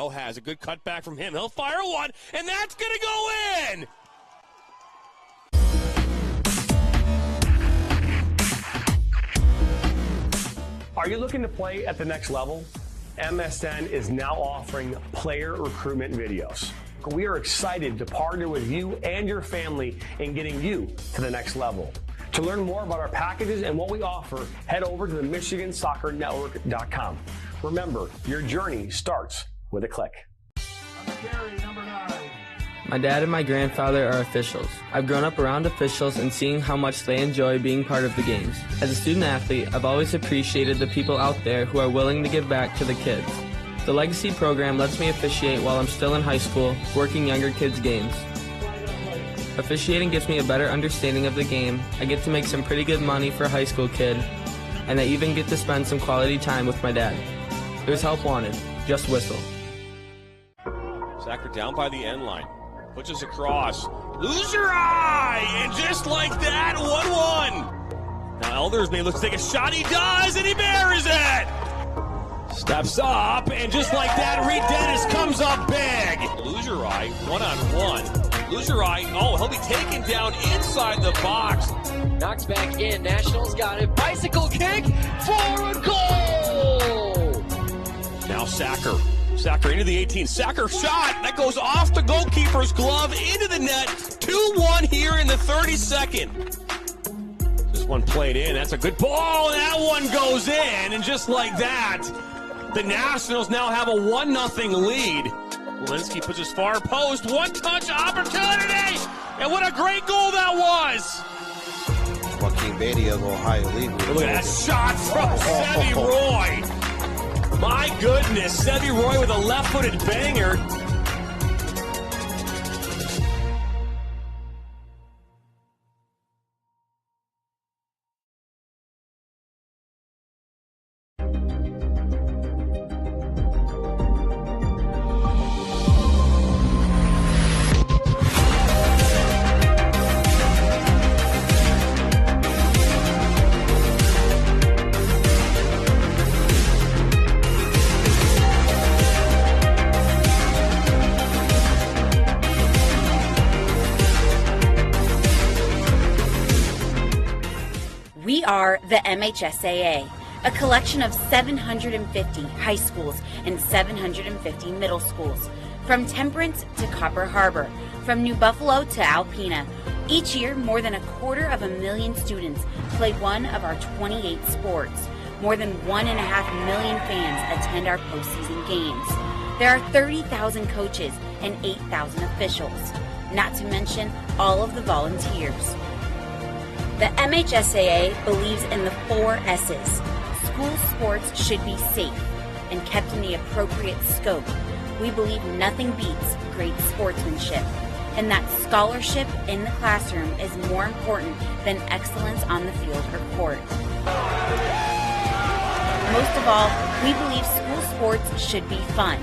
now has a good cutback from him. He'll fire one, and that's going to go in! Are you looking to play at the next level? MSN is now offering player recruitment videos. We are excited to partner with you and your family in getting you to the next level. To learn more about our packages and what we offer, head over to the MichiganSoccerNetwork.com. Remember, your journey starts with a click. My dad and my grandfather are officials. I've grown up around officials and seeing how much they enjoy being part of the games. As a student athlete, I've always appreciated the people out there who are willing to give back to the kids. The Legacy program lets me officiate while I'm still in high school, working younger kids' games. Officiating gives me a better understanding of the game. I get to make some pretty good money for a high school kid, and I even get to spend some quality time with my dad. There's help wanted. Just whistle. Sacker down by the end line. Pushes across. Lose your eye! And just like that, 1-1. Now Elders may look to take a shot. He does, and he buries it! Steps up, and just like that, Reed Dennis comes up big. Lose your eye, 1-on-1. Lose your eye. Oh, he'll be taken down inside the box. Knocks back in. Nationals got it. Bicycle kick. Forward goal! Now Sacker. Sacker into the 18. Sacker shot. That goes off the goalkeeper's glove into the net. 2-1 here in the 32nd. This one played in. That's a good ball. And that one goes in. And just like that, the Nationals now have a 1-0 lead. Walensky puts his far post. One-touch opportunity. And what a great goal that was. Joaquin Beatty of Ohio League. Look at that shot from Sevi Roy. My goodness, Sevi Roy with a left-footed banger. We are the MHSAA, a collection of 750 high schools and 750 middle schools, from Temperance to Copper Harbor, from New Buffalo to Alpena. Each year, more than 250,000 students play one of our 28 sports. More than 1.5 million fans attend our postseason games. There are 30,000 coaches and 8,000 officials, not to mention all of the volunteers. The MHSAA believes in the 4 S's. School sports should be safe and kept in the appropriate scope. We believe nothing beats great sportsmanship, and that scholarship in the classroom is more important than excellence on the field or court. Most of all, we believe school sports should be fun.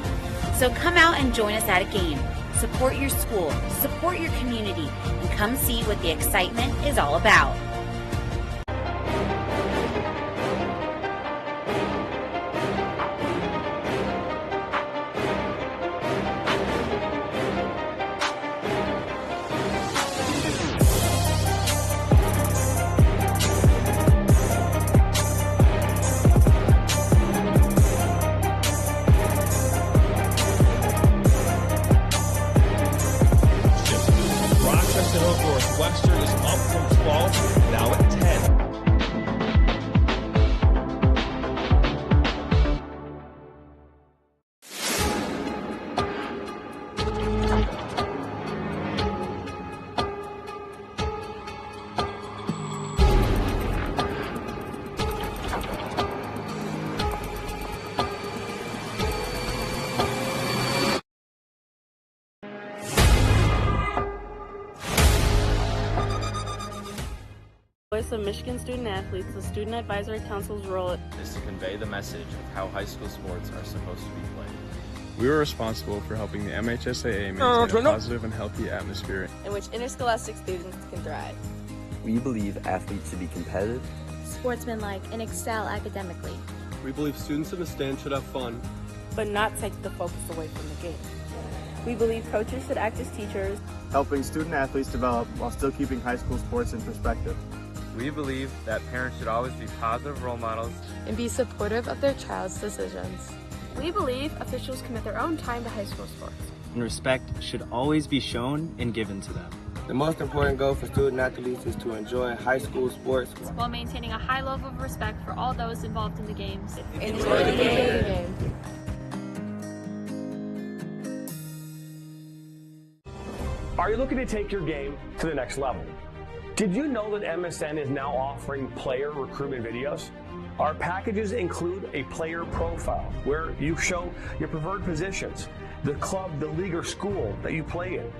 So come out and join us at a game. Support your school, support your community, and come see what the excitement is all about. Northwestern is up from 12, now at 10. Voice of Michigan Student Athletes, the Student Advisory Council's role is to convey the message of how high school sports are supposed to be played. We were responsible for helping the MHSAA maintain a positive and healthy atmosphere in which interscholastic students can thrive. We believe athletes should be competitive, sportsmanlike, and excel academically. We believe students in the stand should have fun, but not take the focus away from the game. We believe coaches should act as teachers, helping student athletes develop while still keeping high school sports in perspective. We believe that parents should always be positive role models and be supportive of their child's decisions. We believe officials commit their own time to high school sports. And respect should always be shown and given to them. The most important goal for student athletes is to enjoy high school sports while maintaining a high level of respect for all those involved in the games. Enjoy the game. Are you looking to take your game to the next level? Did you know that MSN is now offering player recruitment videos? Our packages include a player profile where you show your preferred positions, the club, the league, or school that you play in,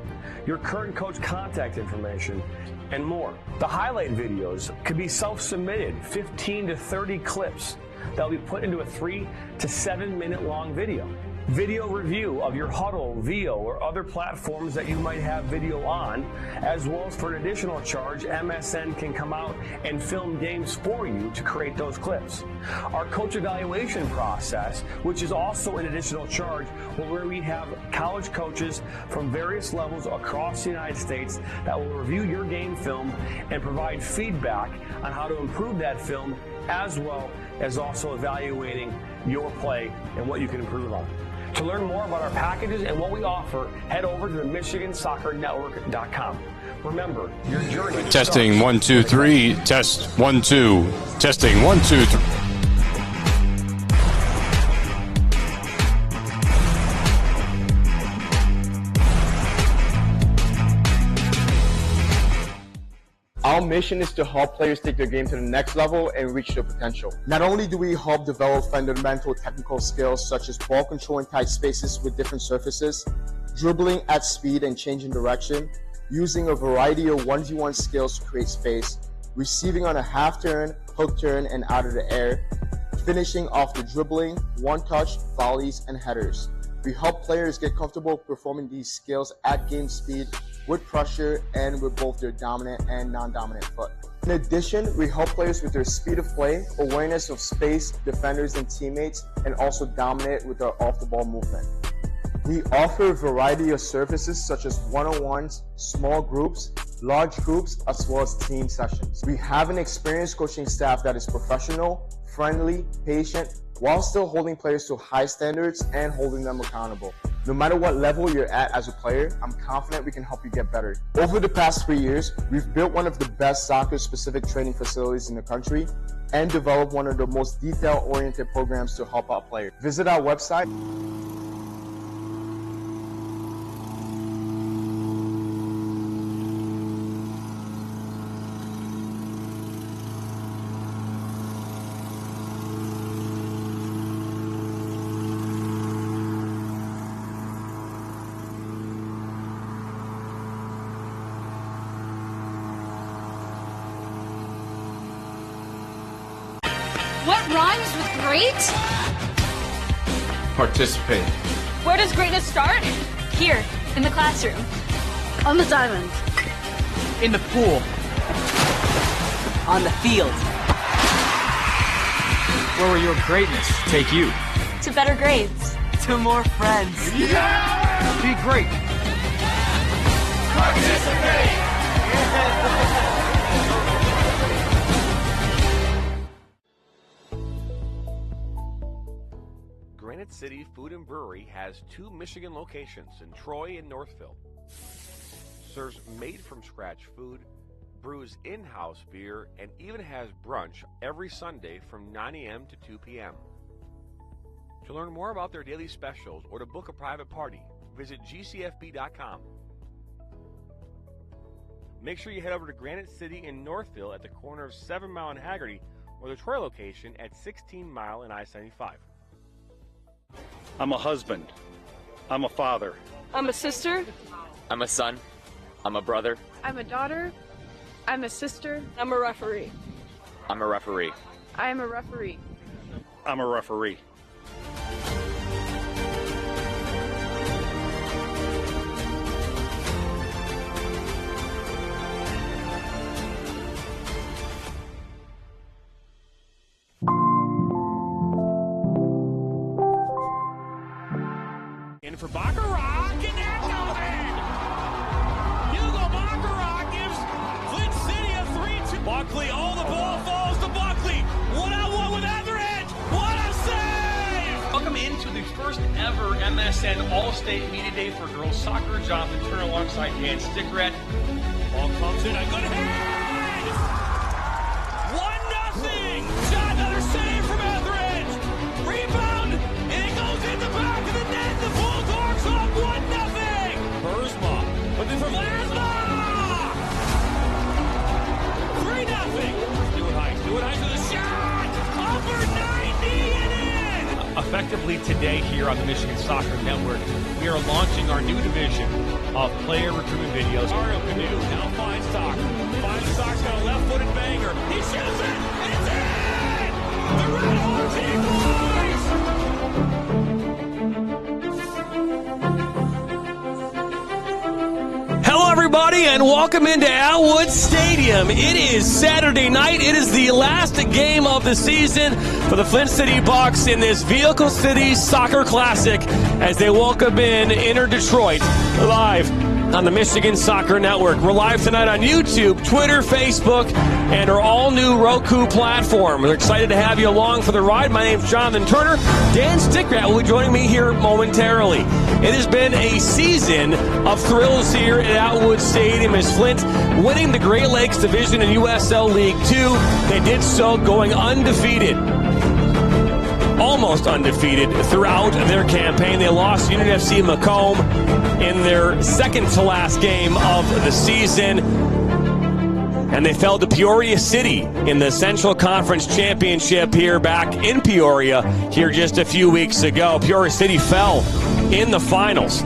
your current coach contact information, and more. The highlight videos could be self-submitted, 15 to 30 clips that will be put into a 3 to 7 minute long video. Video review of your Huddle, VO, or other platforms that you might have video on, as well as for an additional charge, MSN can come out and film games for you to create those clips. Our coach evaluation process, which is also an additional charge, where we have college coaches from various levels across the United States that will review your game film and provide feedback on how to improve that film, as well as also evaluating your play and what you can improve on. To learn more about our packages and what we offer, head over to the MichiganSoccerNetwork.com. Remember, your journey. Testing 1 2 3. Test 1 2. Testing 1 2 3. Our mission is to help players take their game to the next level and reach their potential. Not only do we help develop fundamental technical skills such as ball control in tight spaces with different surfaces, dribbling at speed and changing direction, using a variety of 1v1 skills to create space, receiving on a half turn, hook turn, and out of the air, finishing off the dribbling, one-touch, volleys, and headers. We help players get comfortable performing these skills at game speed with pressure and with both their dominant and non-dominant foot. In addition, we help players with their speed of play, awareness of space, defenders and teammates, and also dominate with our off-the-ball movement. We offer a variety of services such as one-on-ones, small groups, large groups, as well as team sessions. We have an experienced coaching staff that is professional, friendly, patient, while still holding players to high standards and holding them accountable. No matter what level you're at as a player, I'm confident we can help you get better. Over the past 3 years, we've built one of the best soccer-specific training facilities in the country and developed one of the most detail-oriented programs to help out players. Visit our website. What rhymes with great? Participate. Where does greatness start? Here, in the classroom. On the diamond. In the pool. On the field. Where will your greatness take you? To better grades. To more friends. Yeah! Be great. Participate! Granite City Food and Brewery has 2 Michigan locations in Troy and Northville. Serves made-from-scratch food, brews in-house beer, and even has brunch every Sunday from 9 a.m. to 2 p.m. To learn more about their daily specials or to book a private party, visit gcfb.com. Make sure you head over to Granite City in Northville at the corner of 7 Mile and Haggerty, or the Troy location at 16 Mile and I-75. I'm a husband. I'm a father. I'm a sister. I'm a son. I'm a brother. I'm a daughter. I'm a sister. I'm a referee. I'm a referee. I am a referee. I'm a referee. in for Baccarat, and that goes in! Hugo Baccarat gives Flint City a 3-2. Buckley, the ball falls to Buckley. 1-on-1 with Etheridge. What a save! Welcome into the first ever MSN All-State Media Day for girls soccer. Jonathan Turner alongside Dan Stickrat. Ball comes in, a good head! 1-0! Shot, another save from Etheridge! Rebound, and it goes in the back of the net. The Bulldogs up 1-0! Burzma, looking for Lasma! 3-0! Stuart Heiss with a shot! Upper 90 and in! Effectively today here on the Michigan Soccer Network, we are launching our new division of player recruitment videos. Mario Canoe now finds Stock. Stock's got a left-footed banger. He shoots it! It's in! The Red Hawks equalize! Hello, everybody, and welcome into Atwood Stadium. It is Saturday night. It is the last game of the season for the Flint City Bucks in this Vehicle City Soccer Classic as they welcome in Inter Detroit live on the Michigan Soccer Network. We're live tonight on YouTube, Twitter, Facebook, and our all-new Roku platform. We're excited to have you along for the ride. My name's Jonathan Turner. Dan Stickrat will be joining me here momentarily. It has been a season of thrills here at Atwood Stadium as Flint winning the Great Lakes Division in USL League 2. They did so going undefeated. Almost undefeated throughout their campaign. They lost Union FC Macomb in their second-to-last game of the season. And they fell to Peoria City in the Central Conference Championship here back in Peoria here just a few weeks ago. Peoria City fell in the finals.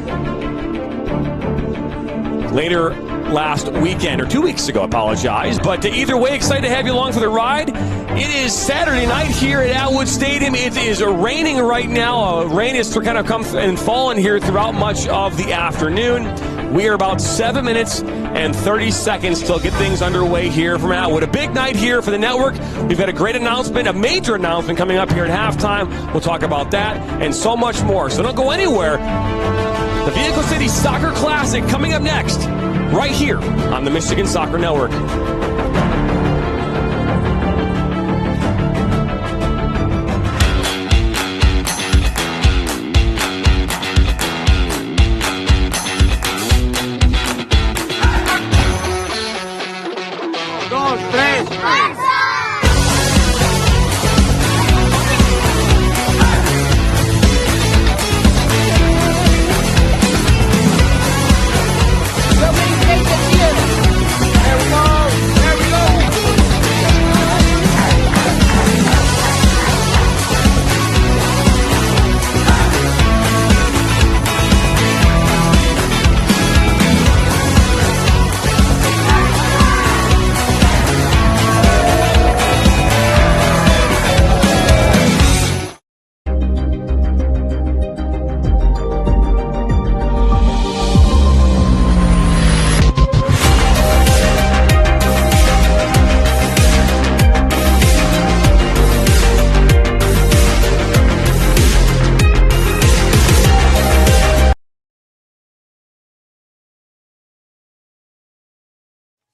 Later last weekend, or 2 weeks ago, I apologize. But either way, excited to have you along for the ride. It is Saturday night here at Atwood Stadium. It is raining right now. Rain has kind of come and fallen here throughout much of the afternoon. We are about 7 minutes and 30 seconds till get things underway here from Atwood. A big night here for the network. We've got a great announcement, a major announcement coming up here at halftime. We'll talk about that and so much more. So don't go anywhere. The Vehicle City Soccer Classic coming up next, right here on the Michigan Soccer Network.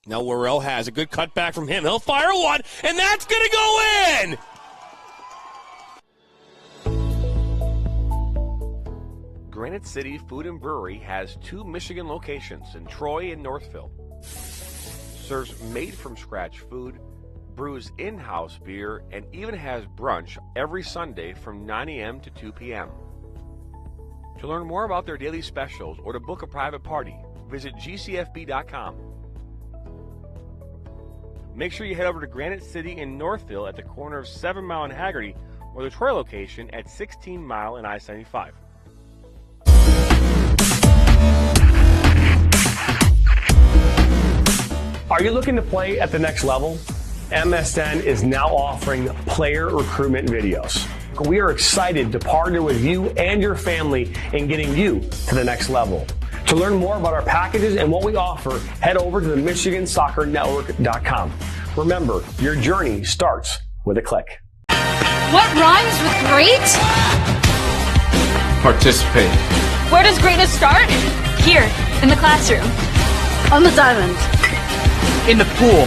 Now Worrell has a good cutback from him. He'll fire one, and that's going to go in! Granite City Food and Brewery has 2 Michigan locations in Troy and Northville. Serves made-from-scratch food, brews in-house beer, and even has brunch every Sunday from 9 a.m. to 2 p.m. To learn more about their daily specials or to book a private party, visit gcfb.com. Make sure you head over to Granite City in Northville at the corner of 7 Mile and Haggerty, or the Troy location at 16 Mile and I-75. Are you looking to play at the next level? MSN is now offering player recruitment videos. We are excited to partner with you and your family in getting you to the next level. To learn more about our packages and what we offer, head over to the MichiganSoccerNetwork.com. Remember, your journey starts with a click. What rhymes with great? Participate. Where does greatness start? Here, in the classroom. On the diamond. In the pool.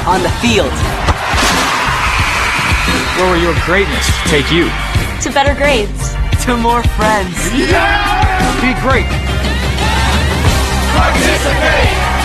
On the field. Where will your greatness take you? To better grades. To more friends. Yeah! Be great. Participate!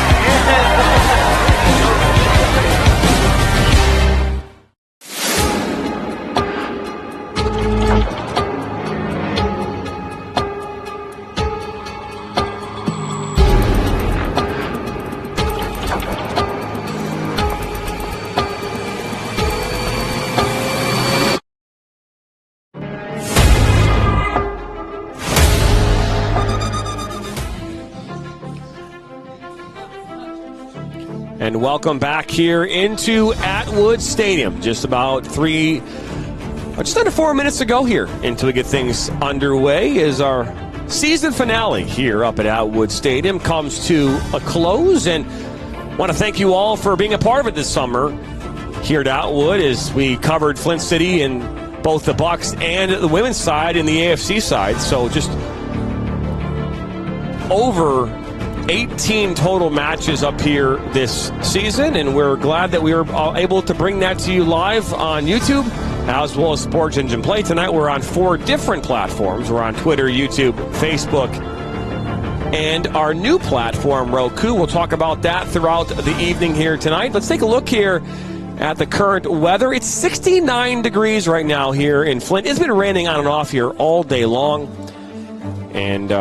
And welcome back here into Atwood Stadium. Just about just under 4 minutes to go here until we get things underway as our season finale here up at Atwood Stadium comes to a close. And want to thank you all for being a part of it this summer here at Atwood as we covered Flint City in both the Bucks and the women's side and the AFC side. So just over 18 total matches up here this season, and we're glad that we were able to bring that to you live on YouTube as well as Sports Engine Play. Tonight we're on 4 different platforms. We're on Twitter, YouTube, Facebook, and our new platform, Roku. We'll talk about that throughout the evening here tonight. Let's take a look here at the current weather. It's 69 degrees right now here in Flint. It's been raining on and off here all day long, and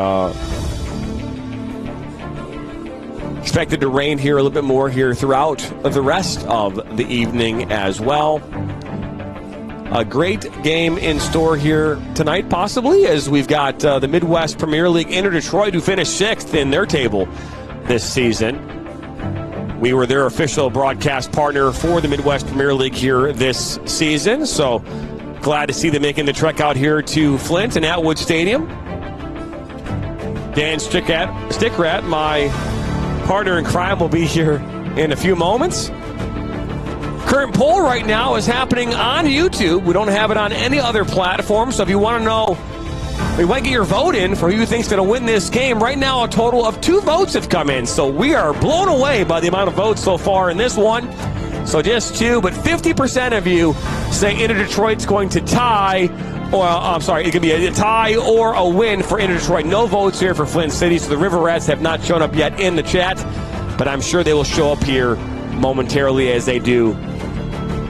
expected to rain here a little bit more here throughout the rest of the evening as well. A great game in store here tonight, possibly, as we've got the Midwest Premier League Inter Detroit, who finished 6th in their table this season. We were their official broadcast partner for the Midwest Premier League here this season, so glad to see them making the trek out here to Flint and Atwood Stadium. Dan Stickrat, my partner in crime, will be here in a few moments. Current poll right now is happening on YouTube. We don't have it on any other platform, so if you want to know, we want to get your vote in for who you think's going to win this game. Right now, a total of 2 votes have come in, so we are blown away by the amount of votes so far in this one. So just 2, but 50% of you say Inter Detroit's going to tie, or it could be a tie or a win for Inter Detroit. No votes here for Flint City, so the River Rats have not shown up yet in the chat, but I'm sure they will show up here momentarily as they do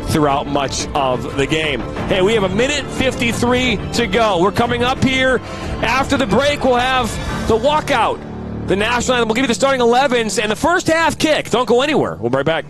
throughout much of the game. Hey, we have 1:53 to go. We're coming up here. After the break, we'll have the walkout, the national anthem. We'll give you the starting 11s and the first half kick. Don't go anywhere. We'll be right back.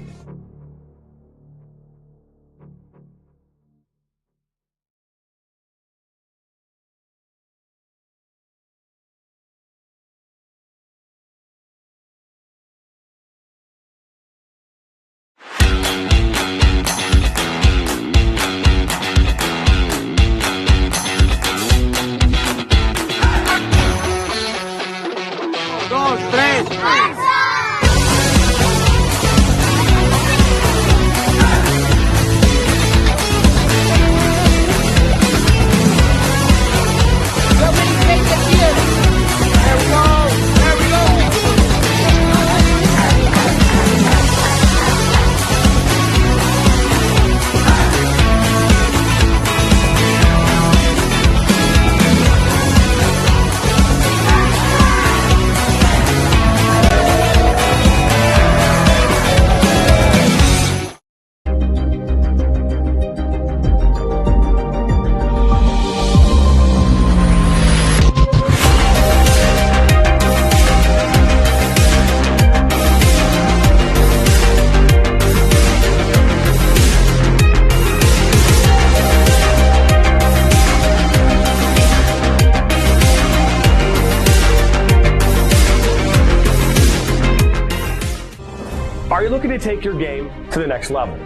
Are you looking to take your game to the next level?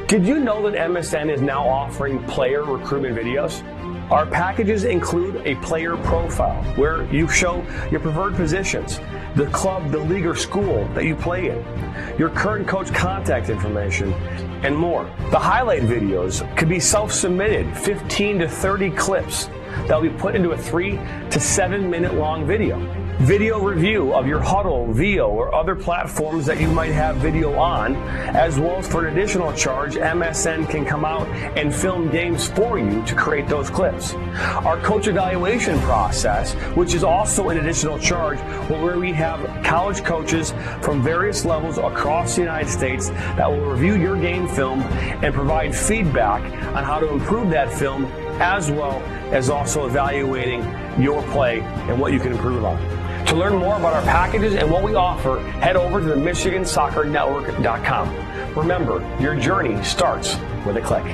Did you know that MSN is now offering player recruitment videos? Our packages include a player profile where you show your preferred positions, the club, the league, or school that you play in, your current coach contact information, and more. The highlight videos could be self-submitted, 15 to 30 clips that will be put into a 3 to 7 minute long video. Video review of your Huddle, VO, or other platforms that you might have video on, as well as for an additional charge, MSN can come out and film games for you to create those clips. Our coach evaluation process, which is also an additional charge, where we have college coaches from various levels across the United States that will review your game film and provide feedback on how to improve that film, as well as also evaluating your play and what you can improve on. To learn more about our packages and what we offer, head over to the MichiganSoccerNetwork.com. Remember, your journey starts with a click.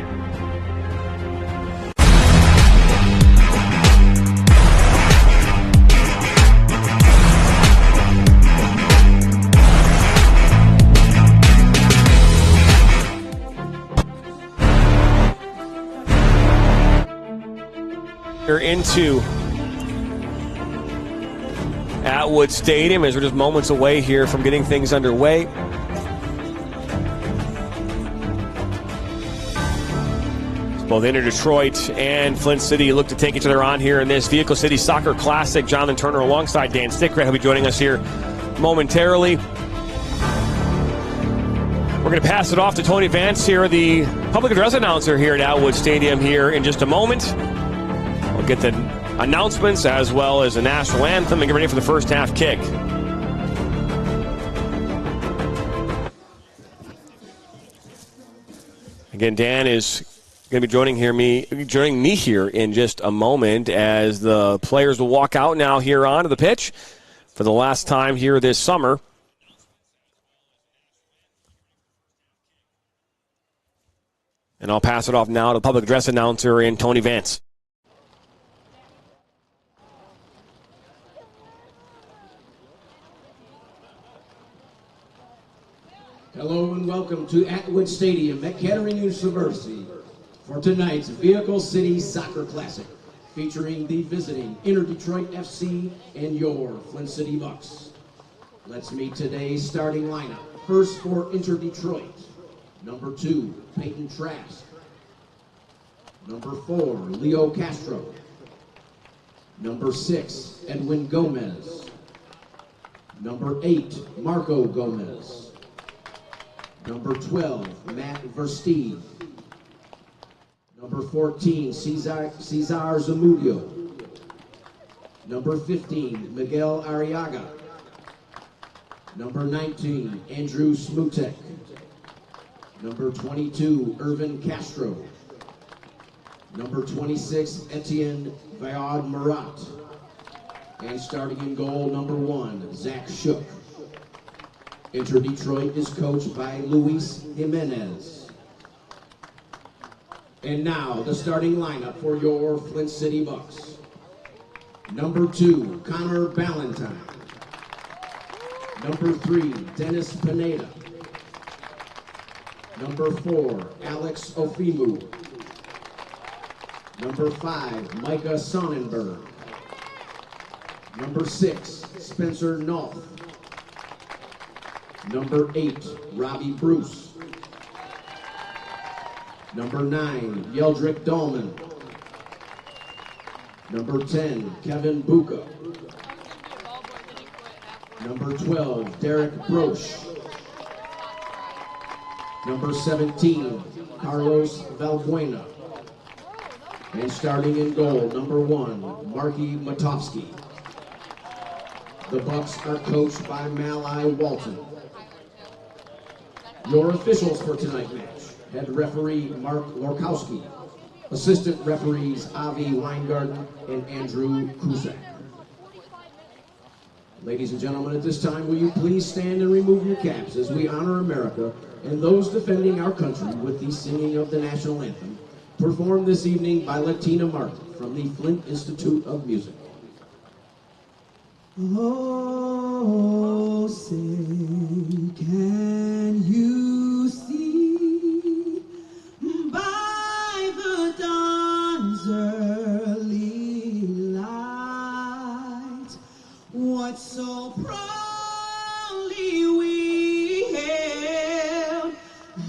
We're into Atwood Stadium as we're just moments away here from getting things underway. Both Inter Detroit and Flint City look to take each other on here in this Vehicle City Soccer Classic. Jonathan Turner alongside Dan Stickrat, who'll be joining us here momentarily. We're going to pass it off to Tony Vance here, the public address announcer here at Atwood Stadium here in just a moment. We'll get the announcements as well as the national anthem and get ready for the first half kick. Again, Dan is going to be joining me here in just a moment as the players will walk out now here onto the pitch for the last time here this summer. And I'll pass it off now to the public address announcer and Tony Vance. Hello and welcome to Atwood Stadium at Kettering University for tonight's Vehicle City Soccer Classic, featuring the visiting Inter Detroit FC and your Flint City Bucks. Let's meet today's starting lineup. First for Inter Detroit, number 2, Peyton Trask. Number 4, Leo Castro. Number 6, Edwin Gomez. Number 8, Marco Gomez. Number 12, Matt Versteeg. Number 14, Cesar Zamudio. Number 15, Miguel Arriaga. Number 19, Andrew Smutek. Number 22, Irvin Castro. Number 26, Etienne Viad Marat. And starting in goal, number 1, Zach Shook. Inter Detroit is coached by Luis Jimenez. And now, the starting lineup for your Flint City Bucks. Number 2, Connor Ballantyne. Number 3, Dennis Pineda. Number 4, Alex Ofimu. Number 5, Micah Sonnenberg. Number 6, Spencer Knopf. Number 8, Robbie Bruce. Number 9, Yeldrick Dahlman. Number 10, Kevin Buka. Number 12, Derek Broche. Number 17, Carlos Valbuena. And starting in goal, number 1, Marky Matovsky. The Bucks are coached by Malai Walton. Your officials for tonight's match: head referee Mark Lorkowski, assistant referees Avi Weingarten and Andrew Kuzak. Ladies and gentlemen, at this time, will you please stand and remove your caps as we honor America and those defending our country with the singing of the national anthem, performed this evening by Latina Martin from the Flint Institute of Music. Oh, say, can you see by the dawn's early light what so proudly we hailed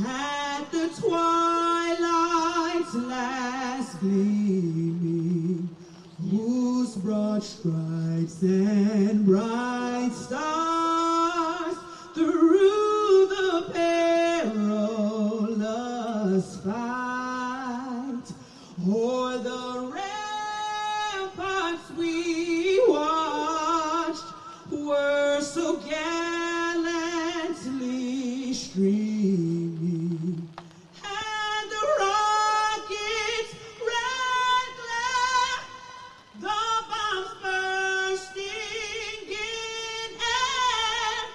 at the twilight's last gleaming, watch stripes and bright stars through the perilous fight. O'er the ramparts we watched were so gallantly streaming, and the rockets red glare, the bombs bursting in air,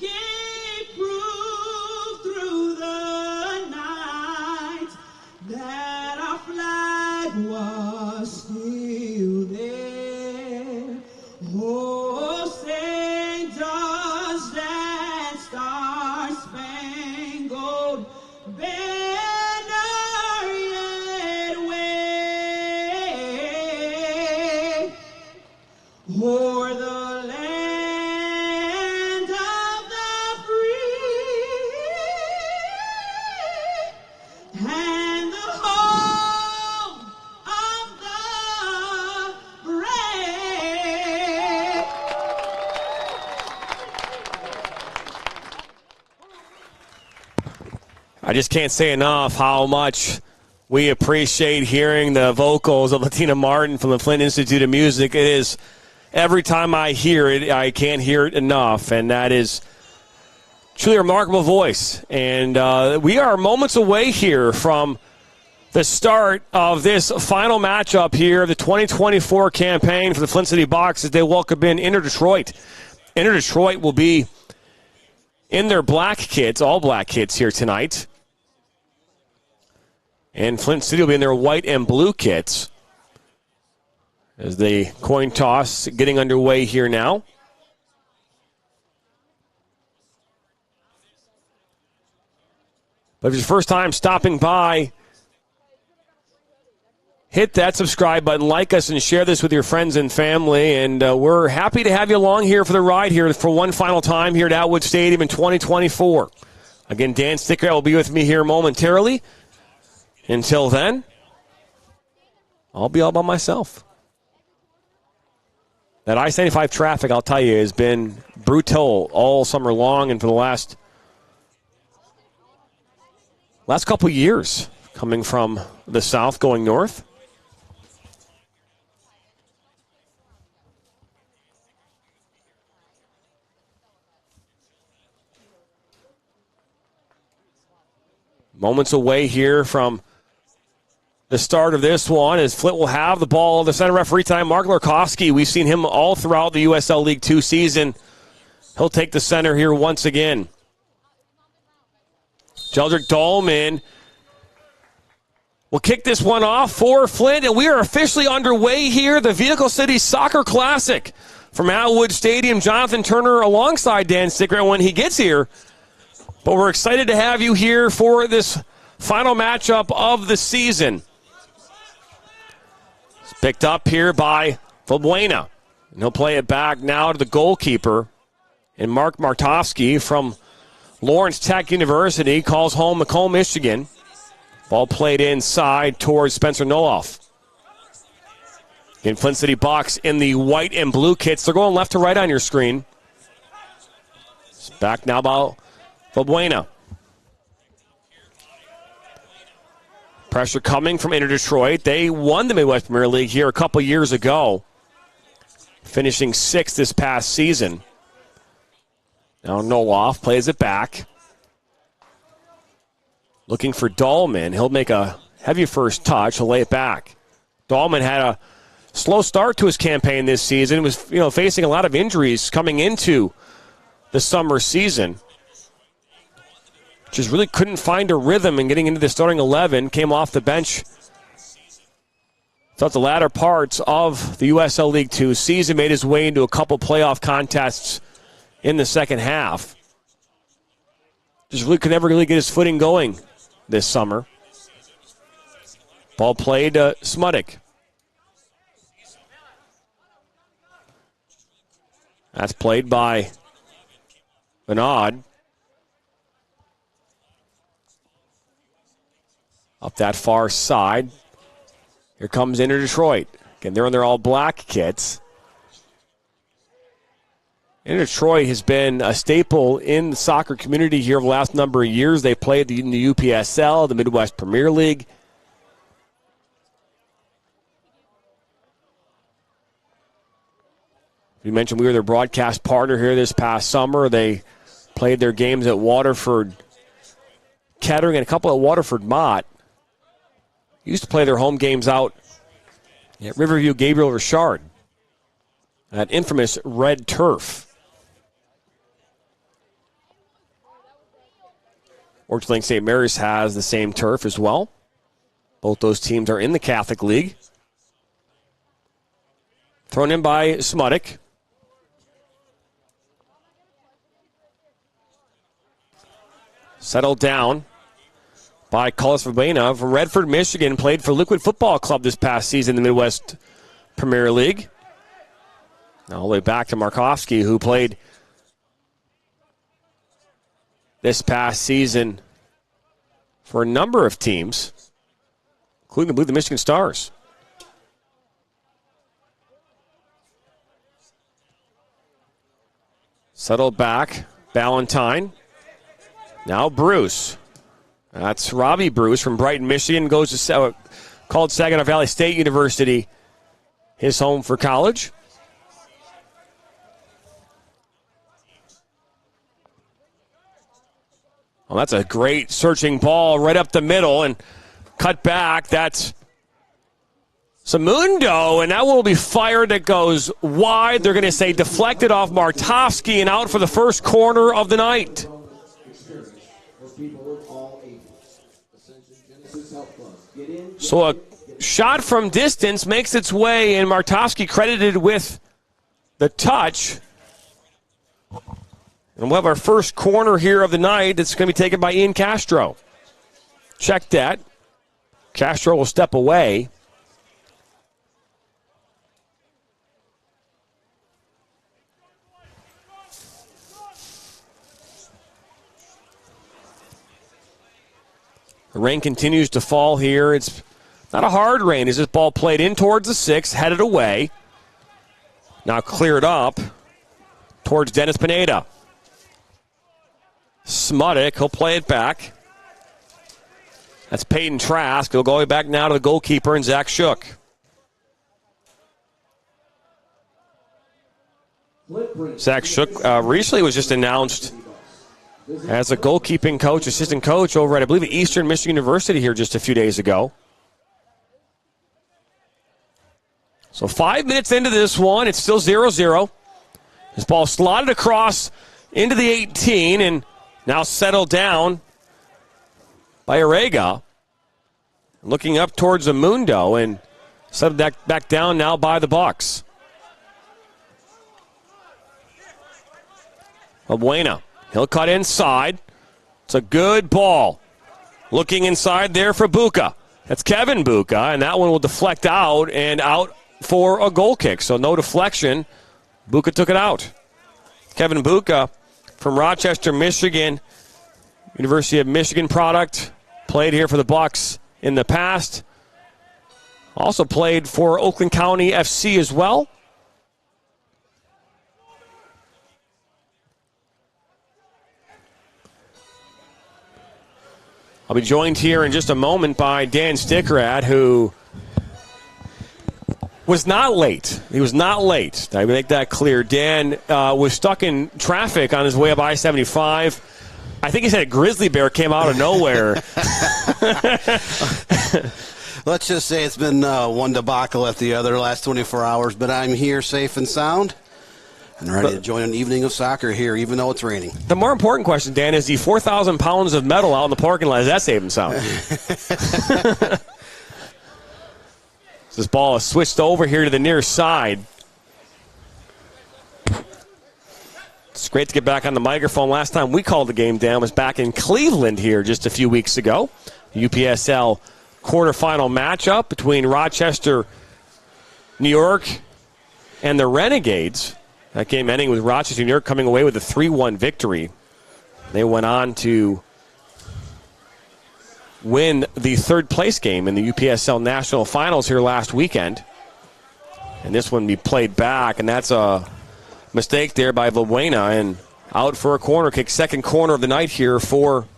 gave proof through the night that our flag was still there. Oh, say does that star-spangled banner yet wave o'er the land of the free and the home of the brave. I just can't say enough how much we appreciate hearing the vocals of Latina Martin from the Flint Institute of Music. It is, every time I hear it, I can't hear it enough, and that is truly a remarkable voice. And we are moments away here from the start of this final matchup here, the 2024 campaign for the Flint City Bucks, as they welcome in Inter Detroit. Inter Detroit will be in their black kits, all black kits here tonight. And Flint City will be in their white and blue kits as the coin toss getting underway here now. But if it's your first time stopping by, hit that subscribe button, like us, and share this with your friends and family. And we're happy to have you along here for the ride here for one final time here at Atwood Stadium in 2024. Again, Dan Sticker will be with me here momentarily. Until then, I'll be all by myself. That I-75 traffic, I'll tell you, has been brutal all summer long and for the last couple years, coming from the south going north. Moments away here from the start of this one as Flint will have the ball. The center referee tonight, Mark Lurkowski. We've seen him all throughout the USL League 2 season. He'll take the center here once again. Jeldrick Dahlman will kick this one off for Flint, and we are officially underway here. The Vehicle City Soccer Classic from Atwood Stadium. Jonathan Turner alongside Dan Sticker when he gets here. But we're excited to have you here for this final matchup of the season. It's picked up here by Valbuena. And he'll play it back now to the goalkeeper. And Mark Martovsky from Lawrence Tech University calls home Macomb, Michigan. Ball played inside towards Spencer Noloff. In Flint City Bucks in the white and blue kits. They're going left to right on your screen. It's back now by Valbuena. Pressure coming from Inter Detroit. They won the Midwest Premier League here a couple years ago, finishing 6th this past season. Now Noloff plays it back. Looking for Dahlman. He'll make a heavy first touch. He'll lay it back. Dahlman had a slow start to his campaign this season. He was, facing a lot of injuries coming into the summer season. Just really couldn't find a rhythm in getting into the starting 11. Came off the bench throughout the latter parts of the USL League 2 season. Made his way into a couple playoff contests in the second half. Just really could never really get his footing going this summer. Ball played to Smuddick. That's played by Bernard. Up that far side. Here comes Inter Detroit. Again, they're in their all-black kits. And Detroit has been a staple in the soccer community here over the last number of years. They played in the UPSL, the Midwest Premier League. We mentioned we were their broadcast partner here this past summer. They played their games at Waterford Kettering and a couple at Waterford Mott. Used to play their home games out at Riverview Gabriel Richard, that infamous red turf. Orchard St. Mary's has the same turf as well. Both those teams are in the Catholic League. Thrown in by Smuddick. Settled down by Cullis Verbena from Redford, Michigan. Played for Liquid Football Club this past season in the Midwest Premier League. Now all the way back to Markovsky, who played this past season for a number of teams, including, I believe, the Michigan Stars. Settled back, Ballantyne. Now Bruce. That's Robbie Bruce from Brighton, Michigan. Goes to called Saginaw Valley State University his home for college. Well, that's a great searching ball right up the middle and cut back. That's Samundo, and that will be fired. That goes wide. They're going to say deflected off Martovsky and out for the first corner of the night. So a shot from distance makes its way, and Martovsky credited with the touch. And we'll have our first corner here of the night. That's going to be taken by Ian Castro. Check that. Castro will step away. The rain continues to fall here. It's not a hard rain as this ball played in towards the 6, headed away. Now cleared up towards Dennis Pineda. Smuddick, he'll play it back. That's Peyton Trask. He'll go back now to the goalkeeper and Zach Shook. Zach Shook recently was just announced as a goalkeeping coach, assistant coach over at, I believe, Eastern Michigan University here just a few days ago. So 5 minutes into this one, it's still 0-0. This ball slotted across into the 18 and now settled down by Arega. Looking up towards Amundo and settled back down now by the Bucks. Abuena. He'll cut inside. It's a good ball. Looking inside there for Buca. That's Kevin Buca, and that one will deflect out and out for a goal kick. So no deflection. Buca took it out. Kevin Buca from Rochester, Michigan. University of Michigan product. Played here for the Bucks in the past. Also played for Oakland County FC as well. I'll be joined here in just a moment by Dan Stickrad, who was not late. He was not late. I make that clear. Dan was stuck in traffic on his way up I-75. I think he said a grizzly bear came out of nowhere. Let's just say it's been one debacle after the other last 24 hours, but I'm here safe and sound and ready to join an evening of soccer here, even though it's raining. The more important question, Dan, is the 4,000 pounds of metal out in the parking lot. Is that safe and sound? This ball is switched over here to the near side. It's great to get back on the microphone. Last time we called the game down was back in Cleveland here just a few weeks ago. UPSL quarterfinal matchup between Rochester, New York, and the Renegades. That game ending with Rochester, New York coming away with a 3-1 victory. They went on to win the third place game in the UPSL National Finals here last weekend. And this one be played back, and that's a mistake there by Valbuena, and out for a corner kick. Second corner of the night here for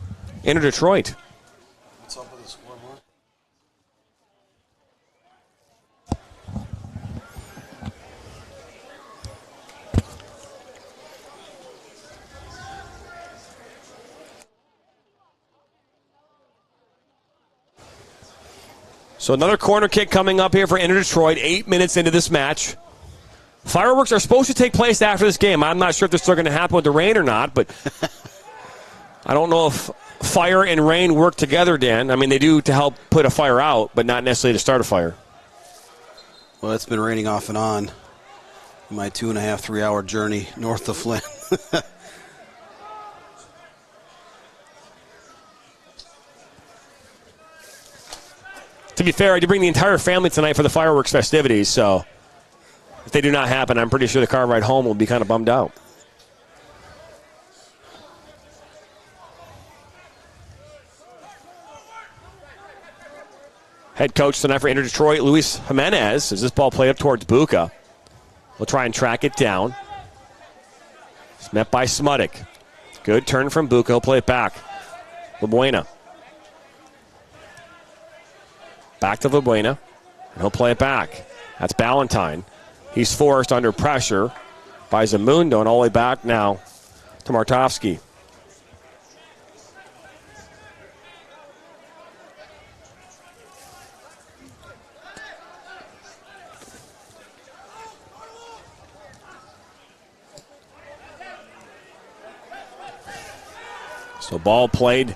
Inter Detroit. What's up with the scoreboard? So another corner kick coming up here for Inter Detroit, 8 minutes into this match. Fireworks are supposed to take place after this game. I'm not sure if this is still going to happen with the rain or not, but I don't know if fire and rain work together, Dan. I mean, they do to help put a fire out, but not necessarily to start a fire. Well, it's been raining off and on my 2.5, 3 hour journey north of Flint. To be fair, I did bring the entire family tonight for the fireworks festivities, so if they do not happen, I'm pretty sure the car ride home will be kind of bummed out. Head coach tonight for Inter Detroit, Luis Jimenez, as this ball played up towards Buca. We'll try and track it down. It's met by Smuddick. Good turn from Buca. He'll play it back. Valbuena. Back to Valbuena, and he'll play it back. That's Ballantyne. He's forced under pressure by Zamundo, and all the way back now to Martovsky. So ball played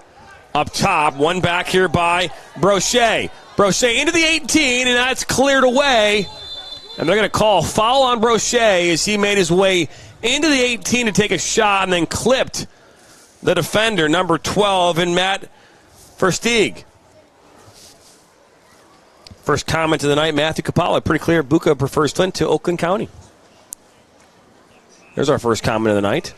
up top. One back here by Brochet. Brochet into the 18, and that's cleared away. And they're going to call foul on Brochet as he made his way into the 18 to take a shot and then clipped the defender, number 12, in Matt Versteeg. First comment of the night, Matthew Capalla. Pretty clear, Buca prefers Flint to Oakland County. There's our first comment of the night.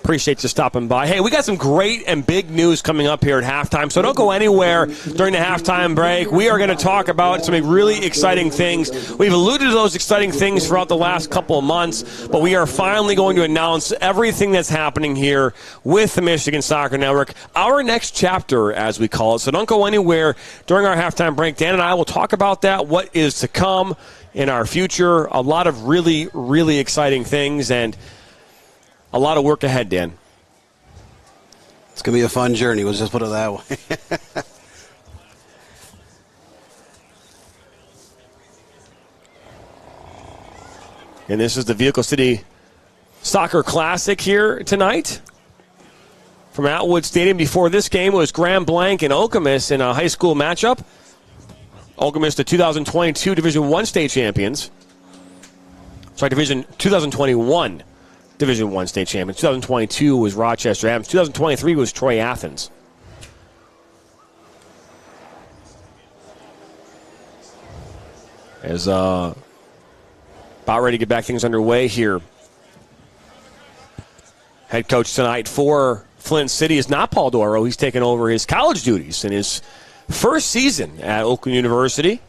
Appreciate you stopping by. Hey, we got some great and big news coming up here at halftime, so don't go anywhere during the halftime break. We are going to talk about some really exciting things. We've alluded to those exciting things throughout the last couple of months, but we are finally going to announce everything that's happening here with the Michigan Soccer Network, our next chapter, as we call it. So don't go anywhere during our halftime break. Dan and I will talk about that, what is to come in our future, a lot of really, really exciting things, and a lot of work ahead, Dan. It's going to be a fun journey. We'll just put it that way. And this is the Vehicle City Soccer Classic here tonight. From Atwood Stadium before this game was Grand Blanc and Okemos in a high school matchup. Okemos, the 2022 Division I state champions. Sorry, 2021 Division I state champions. 2022 was Rochester Adams. 2023 was Troy Athens. As about ready to get back things underway here. Head coach tonight for Flint City is not Paul Doro. He's taken over his college duties in his first season at Oakland University.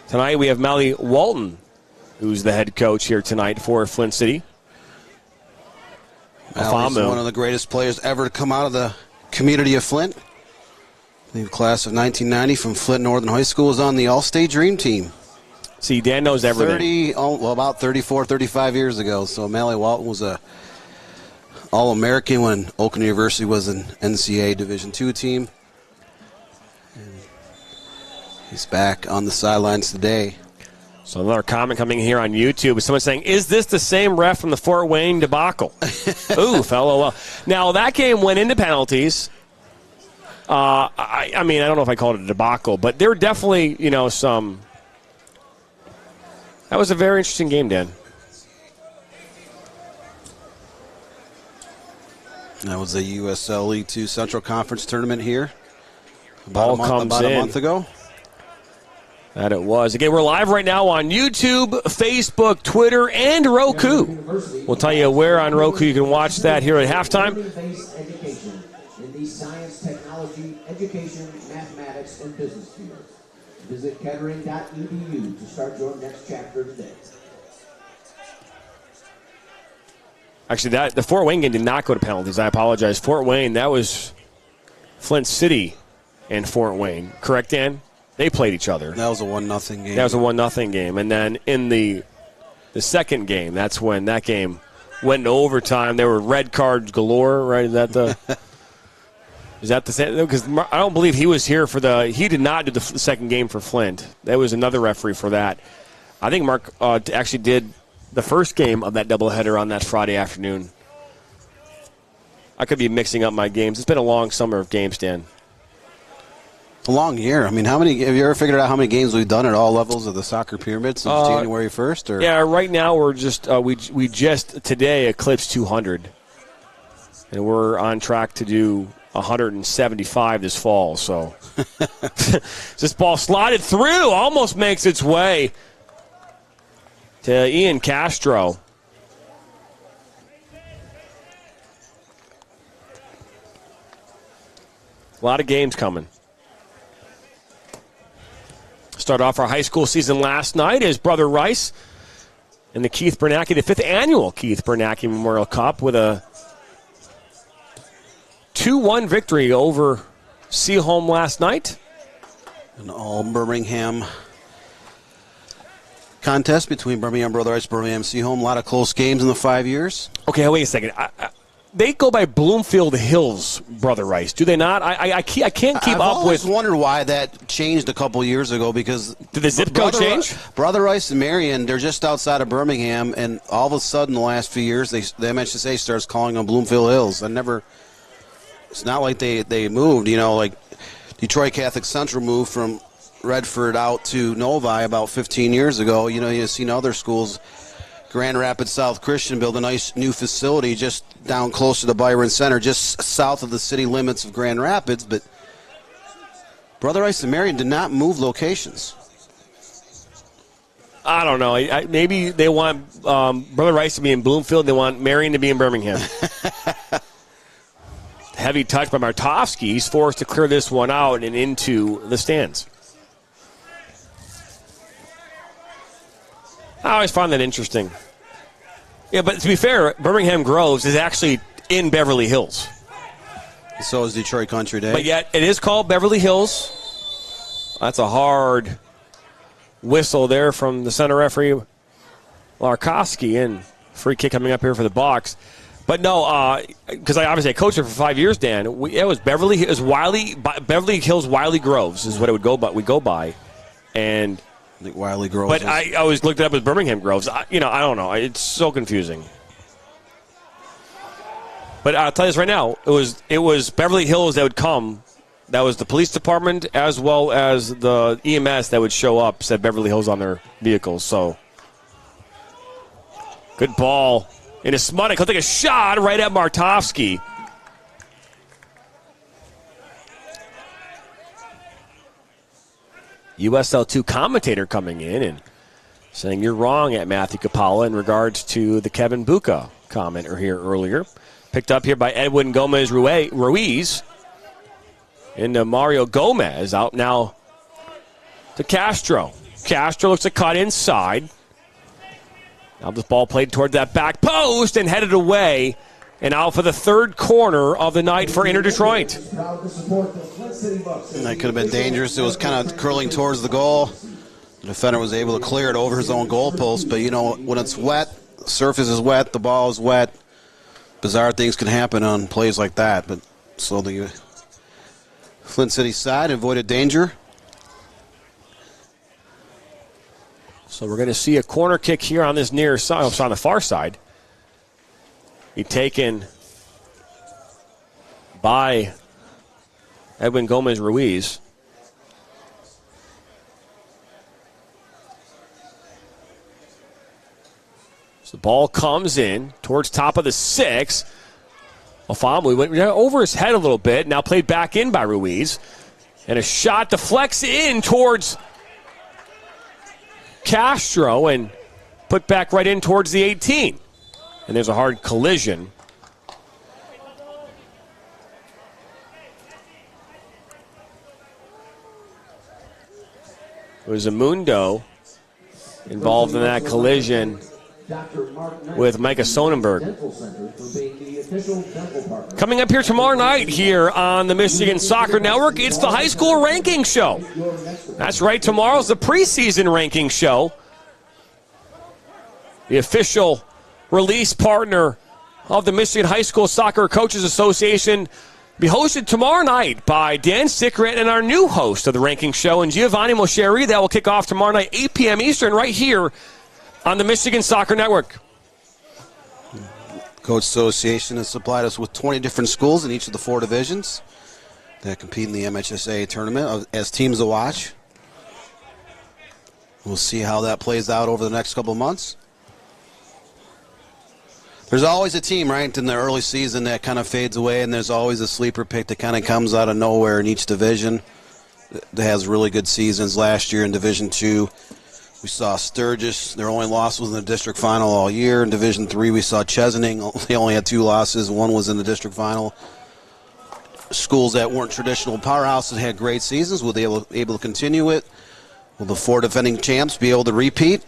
Tonight we have Mally Walton, who's the head coach here tonight for Flint City. Mally's one of the greatest players ever to come out of the community of Flint. The class of 1990 from Flint Northern High School was on the All-State Dream Team. See, Dan knows everything. About 34, 35 years ago. So Mally Walton was a All-American when Oakland University was an NCAA Division II team. And he's back on the sidelines today. So another comment coming here on YouTube is someone saying, is this the same ref from the Fort Wayne debacle? Oof, LOL. Now, that game went into penalties. I mean, I don't know if I called it a debacle, but there were definitely, some. That was a very interesting game, Dan. That was the USL League 2 Central Conference tournament here. Ball about a month ago. That it was. Again, we're live right now on YouTube, Facebook, Twitter, and Roku. We'll tell you where on Roku you can watch that here at halftime. Education in the science, technology, education, mathematics, and business fields. Visit kettering.edu to start your next chapter today. Actually, the Fort Wayne game did not go to penalties. I apologize. Fort Wayne, that was Flint City and Fort Wayne. Correct, Dan? They played each other. That was a 1-0 game. That was a 1-0 game. And then in the second game, that's when that game went into overtime. There were red cards galore, right? Is that the same? Because I don't believe he was here he did not do the second game for Flint. There was another referee for that. I think Mark actually did the first game of that doubleheader on that Friday afternoon. I could be mixing up my games. It's been a long summer of games, Dan. A long year. I mean, have you ever figured out how many games we've done at all levels of the soccer pyramid since January 1st? Or? Yeah, right now we're just we just today eclipsed 200, and we're on track to do 175 this fall. So this ball slided through, almost makes its way to Ian Castro. A lot of games coming. Start off our high school season last night as Brother Rice and the Keith Bernacki, the 5th annual Keith Bernacki Memorial Cup, with a 2-1 victory over Seaholm last night. An all-Birmingham contest between Birmingham Brother Rice, Birmingham Seaholm. A lot of close games in the 5 years. Okay, wait a second. They go by Bloomfield Hills, Brother Rice, do they not? I can't keep up with. I've always wondered why that changed a couple years ago, because did the zip code change? Brother Rice and Marion, they're just outside of Birmingham, and all of a sudden, the last few years, the MHSAA starts calling them Bloomfield Hills. It's not like they moved, like Detroit Catholic Central moved from Redford out to Novi about 15 years ago. You've seen other schools. Grand Rapids South Christian build a nice new facility just down close to the Byron Center, just south of the city limits of Grand Rapids. But Brother Rice and Marion did not move locations. I don't know. Maybe they want Brother Rice to be in Bloomfield. They want Marion to be in Birmingham. Heavy touch by Martovsky. He's forced to clear this one out and into the stands. I always find that interesting. Yeah, but to be fair, Birmingham Groves is actually in Beverly Hills. So is Detroit Country Day. But yet it is called Beverly Hills. That's a hard whistle there from the center referee, Larkowski, and free kick coming up here for the Bucks. But no, because I coached it for 5 years, Dan. It was Beverly Hills Wiley Groves is what it would go by. We go by, and I think Wiley Groves. But I always looked it up as Birmingham Groves. I don't know. It's so confusing. But I'll tell you this right now. It was Beverly Hills that would come. That was the police department as well as the EMS that would show up, said Beverly Hills on their vehicles. So good ball. And Smutnik, he'll take a shot right at Martovsky. USL2 commentator coming in and saying you're wrong at Matthew Capalla in regards to the Kevin Buca commenter here earlier. Picked up here by Edwin Gomez Ruiz. Into Mario Gomez, out now to Castro. Castro looks to cut inside. Now this ball played toward that back post and headed away. And out for the third corner of the night for Inter Detroit. That could have been dangerous. It was kind of curling towards the goal. The defender was able to clear it over his own goalpost. But, when it's wet, the surface is wet, the ball is wet, bizarre things can happen on plays like that. But so the Flint City side avoided danger. So we're going to see a corner kick here on this near side. It's on the far side. Be taken by Edwin Gomez Ruiz. So the ball comes in towards top of the 6. Ofamu went over his head a little bit, now played back in by Ruiz. And a shot deflects in towards Castro and put back right in towards the 18. And there's a hard collision. It was Amundo involved in that collision with Micah Sonnenberg. Coming up here tomorrow night here on the Michigan Soccer Network, it's the high school ranking show. That's right, tomorrow's the preseason ranking show. The official release partner of the Michigan High School Soccer Coaches Association be hosted tomorrow night by Dan Sickret and our new host of the ranking show, and Giovanni Moscheri. That will kick off tomorrow night, 8 p.m. Eastern, right here on the Michigan Soccer Network. Coach Association has supplied us with 20 different schools in each of the 4 divisions that compete in the MHSAA tournament as teams to watch. We'll see how that plays out over the next couple of months. There's always a team, right, in the early season that kind of fades away, and there's always a sleeper pick that kind of comes out of nowhere in each division that has really good seasons. Last year in Division II, we saw Sturgis. Their only loss was in the district final all year. In Division III, we saw Chesaning. They only had 2 losses. One was in the district final. Schools that weren't traditional powerhouses had great seasons. Will they be able to continue it? Will the 4 defending champs be able to repeat?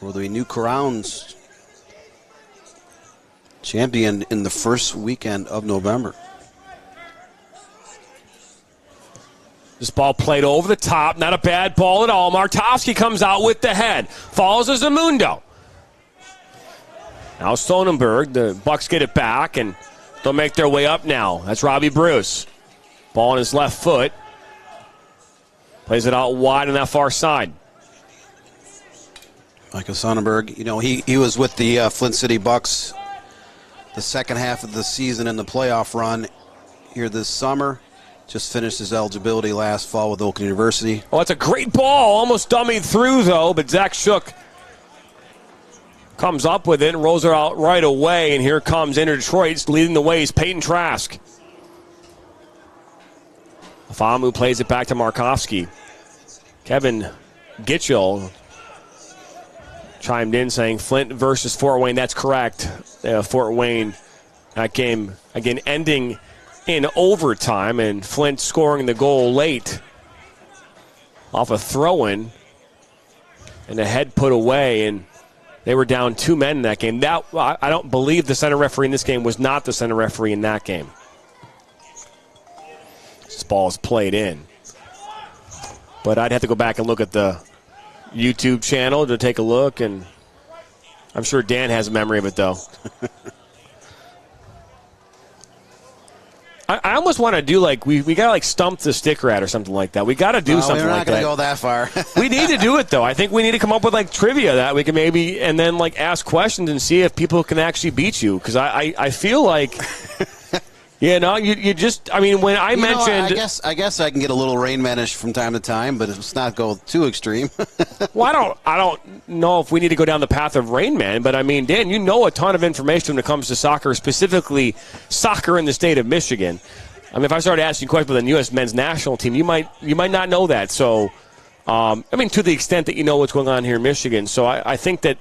Or will there be new crowns? Champion in the first weekend of November. This ball played over the top. Not a bad ball at all. Martovsky comes out with the head. Falls as Amundo. Now Sonnenberg. The Bucks get it back, and they'll make their way up now. That's Robbie Bruce. Ball on his left foot. Plays it out wide on that far side. Michael Sonnenberg, you know, he was with the Flint City Bucks the second half of the season in the playoff run here this summer. Just finished his eligibility last fall with Oakland University. Oh, that's a great ball. Almost dummied through, though, but Zach Shook comes up with it and rolls her out right away, and here comes Inter Detroit. Leading the way is Peyton Trask. Famu plays it back to Markovsky. Kevin Gitchell chimed in saying Flint versus Fort Wayne. That's correct. Fort Wayne, that game, again, ending in overtime, and Flint scoring the goal late off a throw-in and a head put away, and they were down 2 men in that game. That I don't believe the center referee in this game was not the center referee in that game. This ball is played in. But I'd have to go back and look at the YouTube channel to take a look, and I'm sure Dan has a memory of it, though. I almost want to do like we got to like stump the stick rat or something like that. We got to do something like that. We're not going to go that far. We need to do it, though. I think we need to come up with like trivia that we can maybe, and then like ask questions and see if people can actually beat you. Because I feel like, you know, you just, I mean, when I mentioned. I guess I can get a little Rain Man-ish from time to time, but let's not go too extreme. Well, I don't know if we need to go down the path of Rain Man, but I mean, Dan, you know a ton of information when it comes to soccer, specifically soccer in the state of Michigan. I mean, if I started asking questions about the U.S. men's national team, you might not know that. So, I mean, to the extent that you know what's going on here in Michigan. So I think that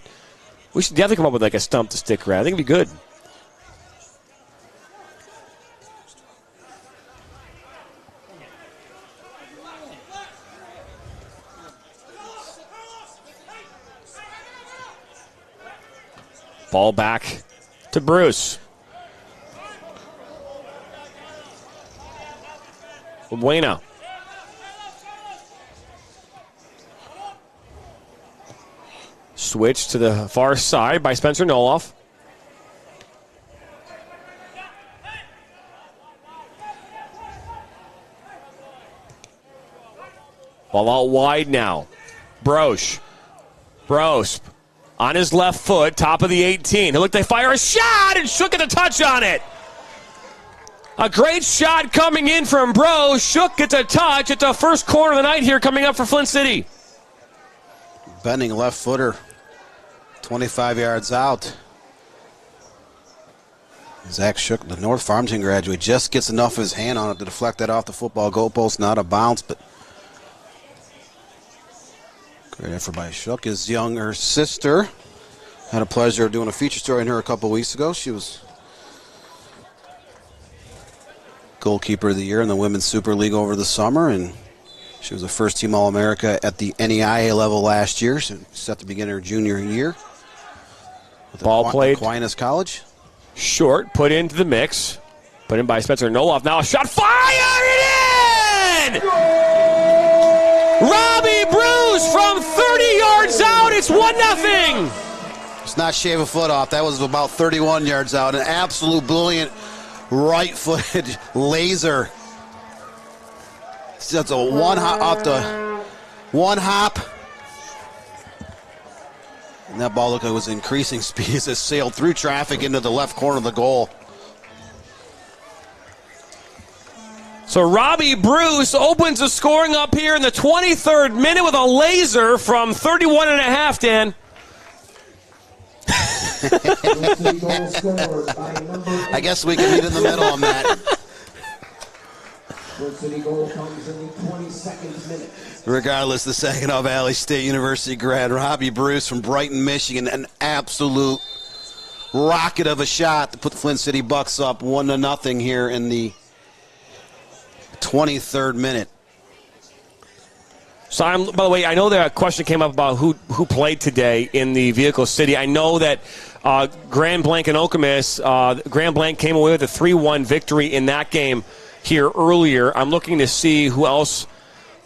we should definitely come up with like a stump the stick rat. I think it'd be good. Ball back to Bruce. Bueno. Switch to the far side by Spencer Noloff. Ball out wide now. Broche. On his left foot, top of the 18. Look, they fire a shot, and Shook get a touch on it. A great shot coming in from Bro. Shook gets a touch. It's a first corner of the night here coming up for Flint City. Bending left footer, 25 yards out. Zach Shook, the North Farmington graduate, just gets enough of his hand on it to deflect that off the football goalpost. Not a bounce, but great effort by Shook. His younger sister had a pleasure of doing a feature story on her a couple weeks ago. She was goalkeeper of the year in the Women's Super League over the summer, and She was a first-team All-America at the NEIA level last year, so set to begin her junior year. Ball played. Aquinas College. Short, put into the mix. Put in by Spencer Noloff. Now a shot fired in! Robbie Bruce from 30 yards out. It's 1-0. It's not shave a foot off. That was about 31 yards out. An absolute brilliant right-footed laser. That's a one hop. And that ball looked like it was increasing speed as it sailed through traffic into the left corner of the goal. So Robbie Bruce opens the scoring up here in the 23rd minute with a laser from 31 and a half, Dan. I guess we can meet in the middle on that. City goal comes in the 22nd minute. Regardless, the Saginaw Valley State University grad Robbie Bruce from Brighton, Michigan, an absolute rocket of a shot to put the Flint City Bucks up 1-0 here in the 23rd minute. So, by the way, I know that a question came up about who played today in the Vehicle City. I know that Grand Blanc and Okemos, Grand Blanc came away with a 3-1 victory in that game here earlier. I'm looking to see who else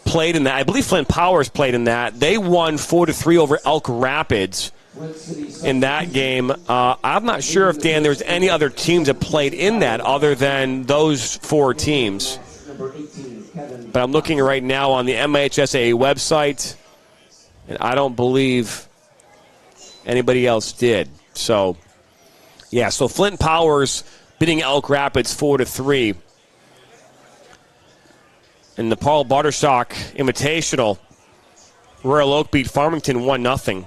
played in that. I believe Flint Powers played in that. They won 4-3 over Elk Rapids in that game. I'm not sure if, Dan, there's any other teams that played in that other than those four teams. But I'm looking right now on the MHSAA website, and I don't believe anybody else did. So, yeah, so Flint Powers beating Elk Rapids 4-3. In the Paul Bartershock Invitational, Royal Oak beat Farmington 1-0.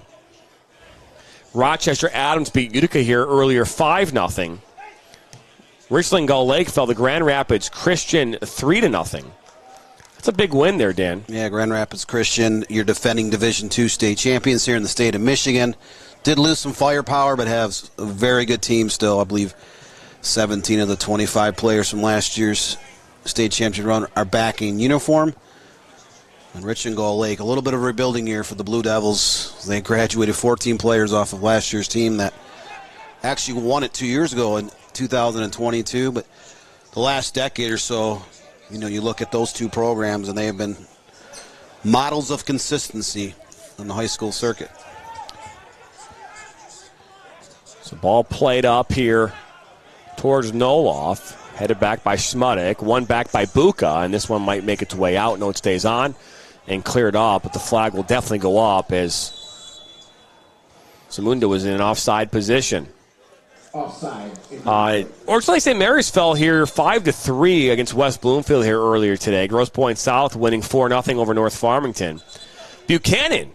Rochester Adams beat Utica here earlier 5-0. Richland Gull Lake fell to Grand Rapids Christian 3-0. That's a big win there, Dan. Yeah, Grand Rapids Christian, your defending Division II state champions here in the state of Michigan. Did lose some firepower, but have a very good team still. I believe 17 of the 25 players from last year's state championship run are back in uniform. And Richland Gull Lake, a little bit of a rebuilding year for the Blue Devils. They graduated 14 players off of last year's team that actually won it 2 years ago in 2022. But the last decade or so, you know, you look at those two programs and they have been models of consistency on the high school circuit. So ball played up here towards Noloff. Headed back by Smuddick, one back by Buka, and this one might make its way out. No, it stays on and cleared up, but the flag will definitely go up as Zamunda was in an offside position. Offside. Or should I say Marys fell here 5-3 against West Bloomfield here earlier today. Grosse Pointe South winning 4-0 over North Farmington. Buchanan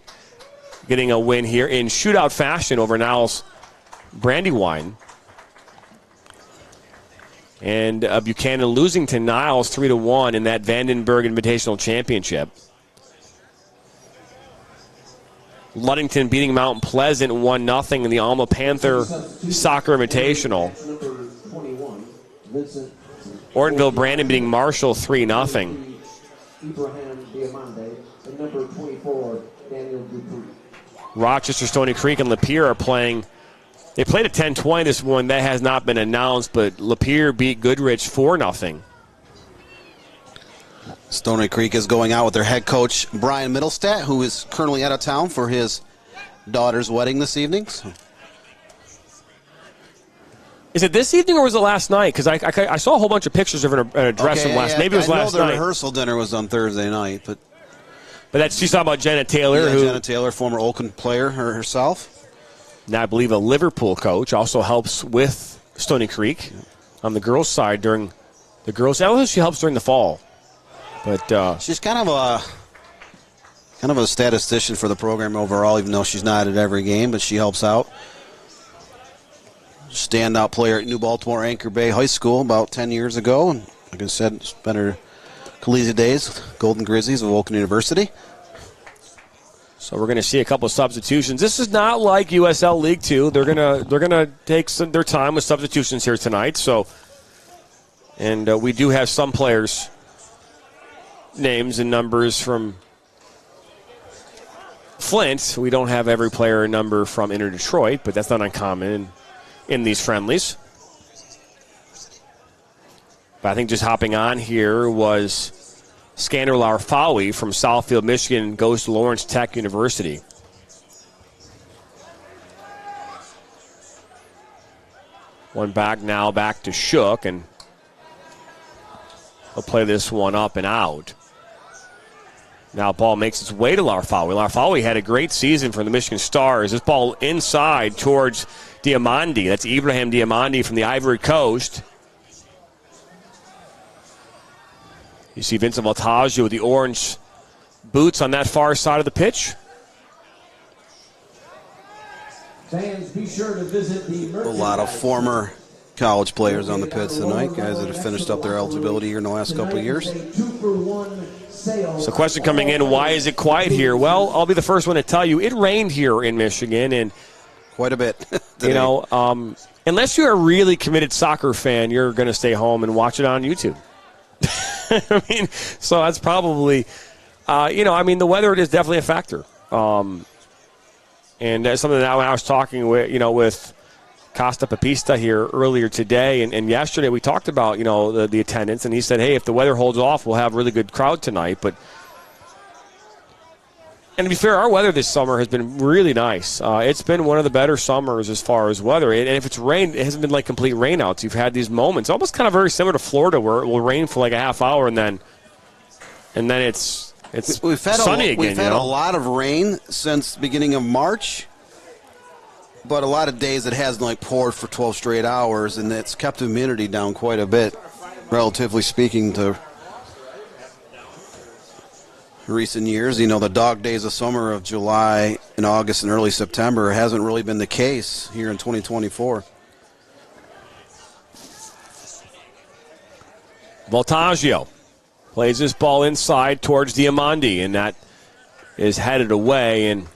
getting a win here in shootout fashion over Niles Brandywine. And Buchanan losing to Niles 3-1 in that Vandenberg Invitational Championship. Ludington beating Mount Pleasant 1-0 in the Alma Panther Soccer Invitational. Ortonville Brandon beating Marshall 3-0. Rochester, Stony Creek, and Lapeer are playing. They played at 10-20 this one. That has not been announced, but Lapeer beat Goodrich 4-0. Stony Creek is going out with their head coach, Brian Middlestat, who is currently out of town for his daughter's wedding this evening. So. Is it this evening or was it last night? Because I saw a whole bunch of pictures of her in a dress from last. Maybe it was last night. I know the rehearsal dinner was on Thursday night, but she's talking about Jenna Taylor. Yeah, Jenna Taylor, former Oakland player herself. Now I believe a Liverpool coach also helps with Stony Creek on the girls' side during the girls. I she helps during the fall, but she's kind of a statistician for the program overall, even though she's not at every game, but she helps out. Standout player at New Baltimore Anchor Bay High School about 10 years ago, and like I said, spent her collegiate days with Golden Grizzlies of Oakland University. So we're going to see a couple of substitutions. This is not like USL League 2. They're gonna take their time with substitutions here tonight. So, and we do have some players names and numbers from Flint. We don't have every player number from Inter Detroit, but that's not uncommon in these friendlies. But I think just hopping on here was Skander Larfawi from Southfield, Michigan, goes to Lawrence Tech University. One back now, back to Shook, and he'll play this one up and out. Now ball makes its way to Larfawi. Larfawi had a great season for the Michigan Stars. This ball inside towards Diamandi. That's Ibrahim Diamandi from the Ivory Coast. You see Vincent Voltaggio with the orange boots on that far side of the pitch. Fans, be sure to visit the A lot of former college players on the pits tonight, guys that have finished up their eligibility here in the last couple of years. So question coming in, why is it quiet here? Well, I'll be the first one to tell you, it rained here in Michigan. And quite a bit. You know, unless you're a really committed soccer fan, you're going to stay home and watch it on YouTube. I mean, so that's probably, the weather is definitely a factor. And that's something that when I was talking with Costa Papista here earlier today and yesterday, we talked about, the attendance, and he said, hey, if the weather holds off, we'll have a really good crowd tonight. And to be fair, our weather this summer has been really nice. It's been one of the better summers as far as weather. And if it's rained, it hasn't been like complete rainouts. You've had these moments, almost kind of very similar to Florida, where it will rain for like a half hour and then it's we've had sunny again. We've had a lot of rain since the beginning of March, but a lot of days it hasn't poured for 12 straight hours, and it's kept humidity down quite a bit, relatively speaking to recent years. The dog days of summer of July and August and early September hasn't really been the case here in 2024. Voltaggio plays this ball inside towards Diamandi, and that is headed away. And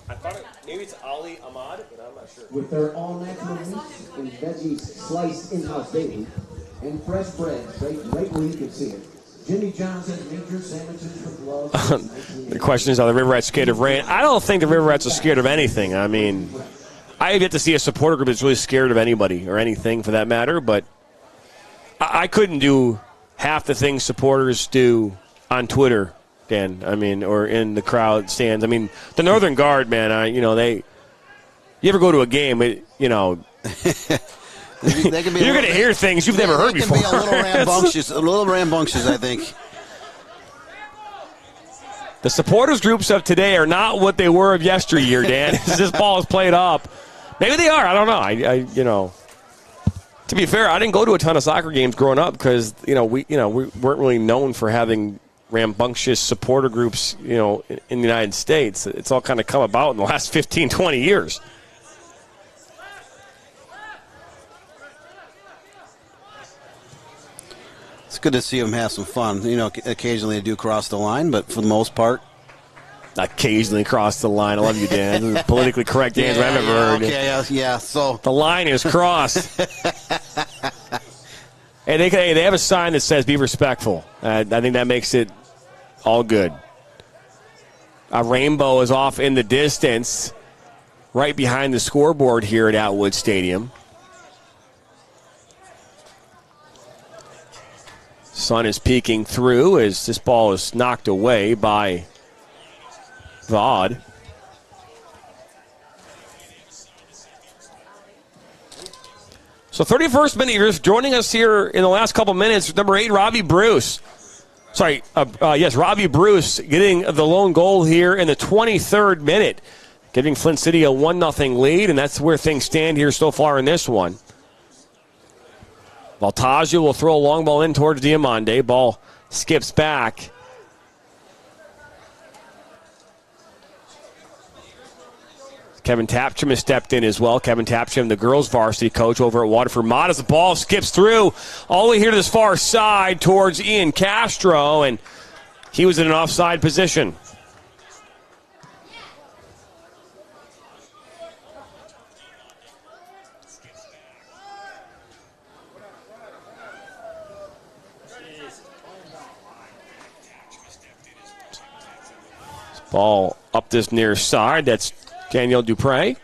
I thought maybe it's Ali Ahmad, but I'm not sure. With their all-natural meats and veggies sliced in-house daily, and fresh bread baked right where you can see it. Jimmy John's has major sandwiches with love. The question is, are the River Rats scared of rain? I don't think the River Rats are scared of anything. I mean, I have yet to see a supporter group that's really scared of anybody or anything for that matter, but I couldn't do half the things supporters do on Twitter, Dan. I mean, or in the crowd stands. I mean, the Northern Guard, man, you ever go to a game, they can be you're going to hear things you've never heard before. They can be a little rambunctious, I think. The supporters groups of today are not what they were of yesteryear, Dan. This ball is played up. Maybe they are. I don't know. To be fair, I didn't go to a ton of soccer games growing up because we weren't really known for having rambunctious supporter groups, in the United States. It's all kind of come about in the last 15, 20 years. It's good to see them have some fun. Occasionally they do cross the line, but for the most part. Occasionally cross the line. I love you, Dan. The politically correct answer I've ever heard. Okay, yeah. So the line is crossed. And they have a sign that says "Be respectful." I think that makes it all good. A rainbow is off in the distance, right behind the scoreboard here at Atwood Stadium. Sun is peeking through as this ball is knocked away by Vaude. So 31st minute, you're joining us here in the last couple minutes. Number 8, Robbie Bruce. Robbie Bruce getting the lone goal here in the 23rd minute, giving Flint City a 1-0 lead, and that's where things stand here so far in this one. Voltaggio will throw a long ball in towards Diamandi. Ball skips back. Kevin Tapcham has stepped in as well. Kevin Tapcham, the girls' varsity coach over at Waterford Mod, as the ball skips through all the way here to this far side towards Ian Castro, and he was in an offside position. Ball up this near side. That's Danielle Dupre.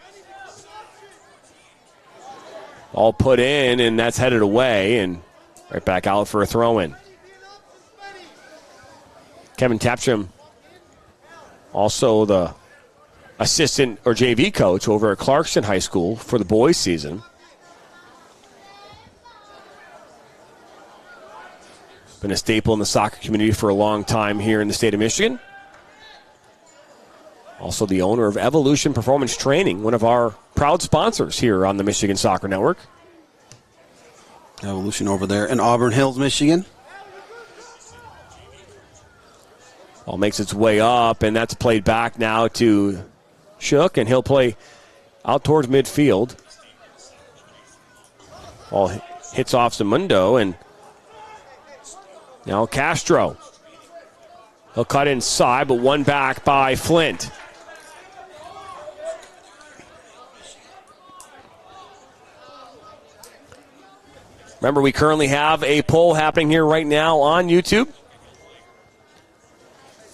All put in, and that's headed away, and right back out for a throw-in. Kevin Tapcham, also the assistant or JV coach over at Clarkston High School for the boys season. Been a staple in the soccer community for a long time here in the state of Michigan. Also the owner of Evolution Performance Training, one of our proud sponsors here on the Michigan Soccer Network. Evolution over there in Auburn Hills, Michigan. Ball makes its way up, and that's played back now to Shook, and he'll play out towards midfield. Ball hits off Zamundo, and now Castro. He'll cut inside, but one back by Flint. Remember, we currently have a poll happening here right now on YouTube.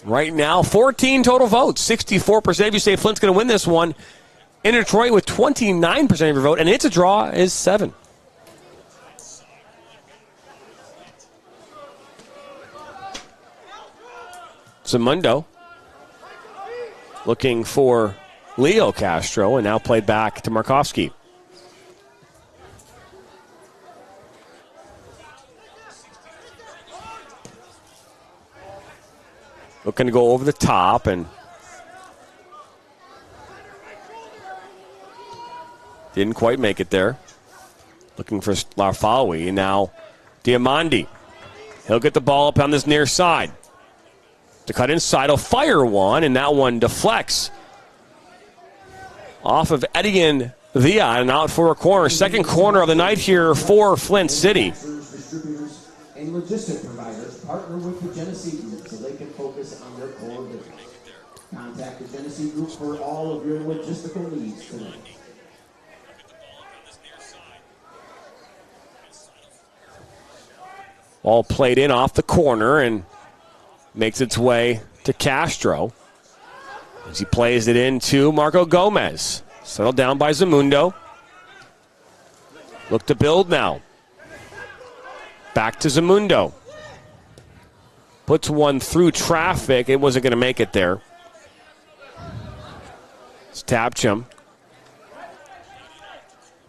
Right now, 14 total votes, 64% of you say Flint's going to win this one. In Detroit with 29% of your vote, and it's a draw is 7. Zamundo looking for Leo Castro, and now played back to Markovsky. Looking to go over the top, and didn't quite make it there. Looking for Larfawi, and now Diamandi. He'll get the ball up on this near side. To cut inside, he'll fire one, and that one deflects off of Edian Villa and out for a corner. Second corner of the night here for Flint City. Distributors and logistic providers partner with the Genesee Group so they can focus on their core business. Contact the Genesee Group for all of your logistical needs today. Ball played in off the corner and makes its way to Castro as he plays it into Marco Gomez. Settled down by Zamundo. Look to build now. Back to Zamundo. Puts one through traffic. It wasn't going to make it there. It's Tapcham.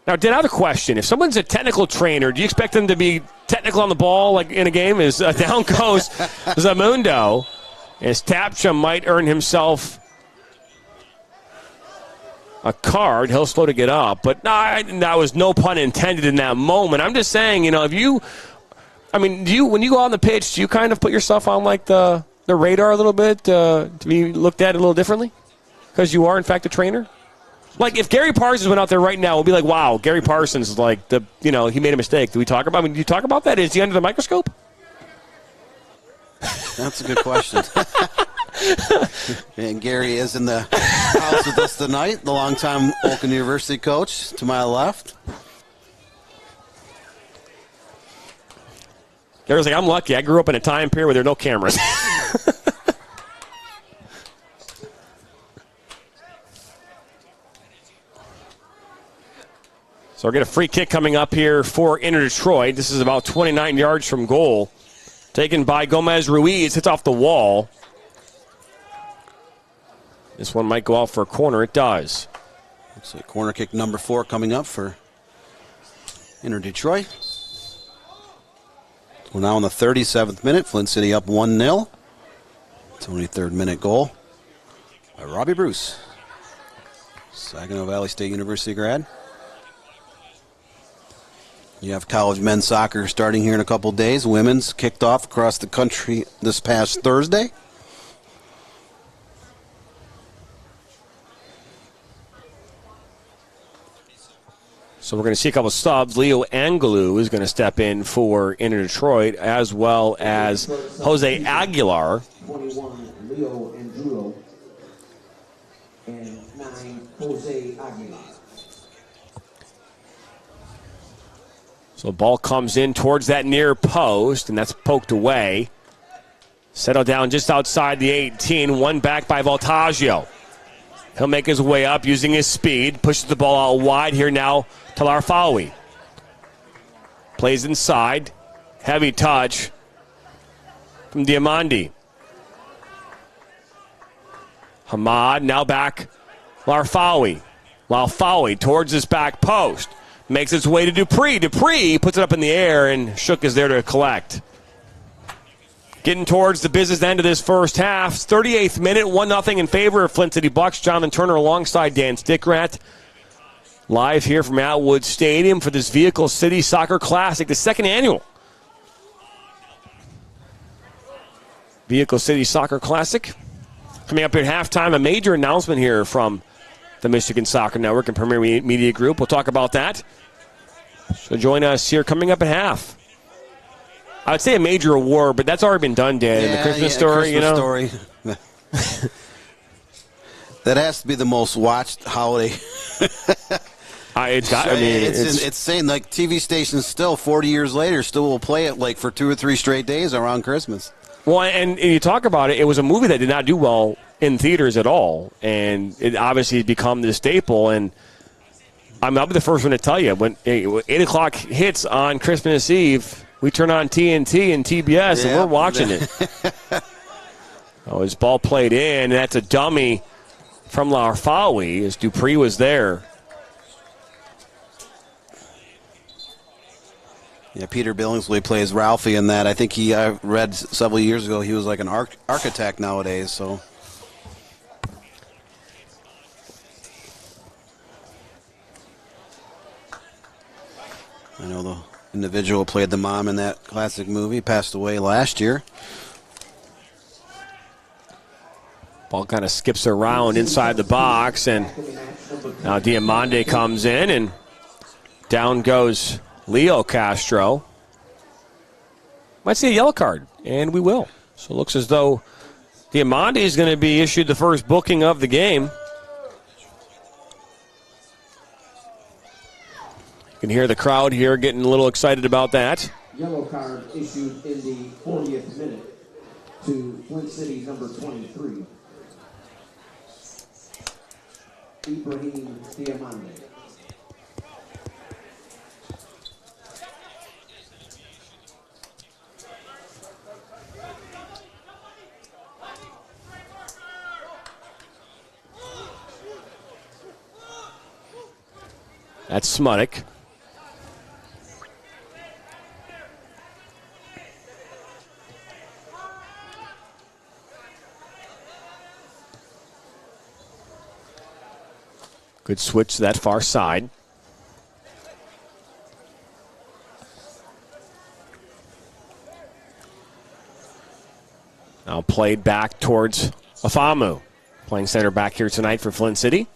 Now, Dan, I have a question. If someone's a technical trainer, do you expect them to be technical on the ball like in a game? As down goes Zamundo, as Tapcham might earn himself a card. He'll slow to get up, but that was no pun intended in that moment. I'm just saying, if you, when you go on the pitch, do you kind of put yourself on like the radar a little bit to be looked at a little differently because you are in fact a trainer? Like, if Gary Parsons went out there right now, we'll be like, wow, Gary Parsons is like, he made a mistake. Do we talk about, do you talk about that? Is he under the microscope? That's a good question. And Gary is in the house with us tonight, the longtime Oakland University coach to my left. Gary's like, I'm lucky. I grew up in a time period where there are no cameras. So we'll get a free kick coming up here for Inter Detroit. This is about 29 yards from goal. Taken by Gomez Ruiz. Hits off the wall. This one might go out for a corner. It does. Looks like corner kick number 4 coming up for Inter Detroit. We're now in the 37th minute. Flint City up 1-0. 23rd minute goal by Robbie Bruce. Saginaw Valley State University grad. You have college men's soccer starting here in a couple days. Women's kicked off across the country this past Thursday. So we're going to see a couple of subs. Leo Angelou is going to step in for Inter Detroit, as well as Jose Aguilar. 21, Leo Angelou, and 9, Jose Aguilar. So the ball comes in towards that near post, and that's poked away. Settled down just outside the 18. One back by Voltaggio. He'll make his way up using his speed. Pushes the ball out wide here now to Larfawi. Plays inside. Heavy touch from Diamandi. Hamad now back. Larfawi. Larfawi towards his back post. Makes its way to Dupree. Dupree puts it up in the air, and Shook is there to collect. Getting towards the business end of this first half. 38th minute, 1-0 in favor of Flint City Bucks. Jonathan Turner alongside Dan Stickrat. Live here from Atwood Stadium for this Vehicle City Soccer Classic, the second annual Vehicle City Soccer Classic. Coming up here at halftime, a major announcement here from the Michigan Soccer Network and Premier Media Group. We'll talk about that. So join us here coming up at half. I would say a major award, but that's already been done, Dan. Yeah, the Christmas story, Christmas story. That has to be the most watched holiday. It's saying like TV stations still 40 years later still will play it like for 2 or 3 straight days around Christmas. Well, and you talk about it, it was a movie that did not do well in theaters at all, and it obviously has become the staple. And I'll be the first one to tell you, when 8 o'clock hits on Christmas Eve, we turn on TNT and TBS, and we're watching it. His ball played in, and that's a dummy from Larfawi as Dupree was there. Yeah, Peter Billingsley plays Ralphie in that. I think I read several years ago he was like an architect nowadays. So I know the individual who played the mom in that classic movie passed away last year. Ball kind of skips around inside the box, and now Diamande comes in, and down goes Leo Castro. Might see a yellow card, and we will. So it looks as though Diamande is going to be issued the first booking of the game. You can hear the crowd here getting a little excited about that. Yellow card issued in the 40th minute to Flint City number 23. Ibrahim Diamande. That's Smuddick. Good switch to that far side. Now played back towards Afamu. Playing center back here tonight for Flint City.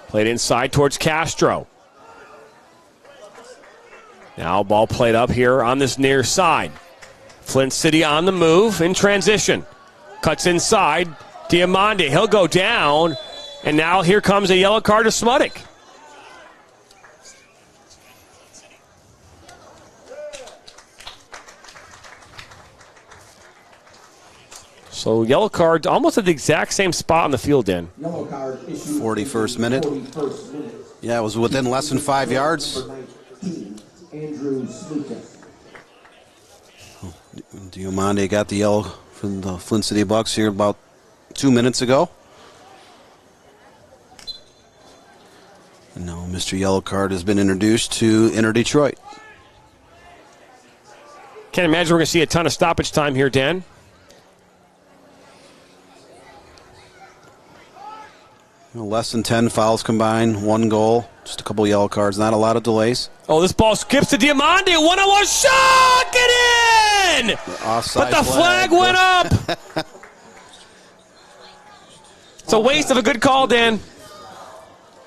Played inside towards Castro. Now ball played up here on this near side. Flint City on the move in transition. Cuts inside. Diamande, he'll go down. And now here comes a yellow card to Smuddick. So yellow card almost at the exact same spot on the field, Dan. 41st minute. Yeah, it was within less than 5 yards. Diamande got the yellow from the Flint City Bucks here about 2 minutes ago. And now Mr. Yellow Card has been introduced to Inter Detroit. Can't imagine we're going to see a ton of stoppage time here, Dan. Less than 10 fouls combined, 1 goal, just a couple yellow cards, not a lot of delays. Oh, this ball skips to Diamande, one-on-one shot, get in! Offside but the flag went up. It's a waste of a good call, Dan.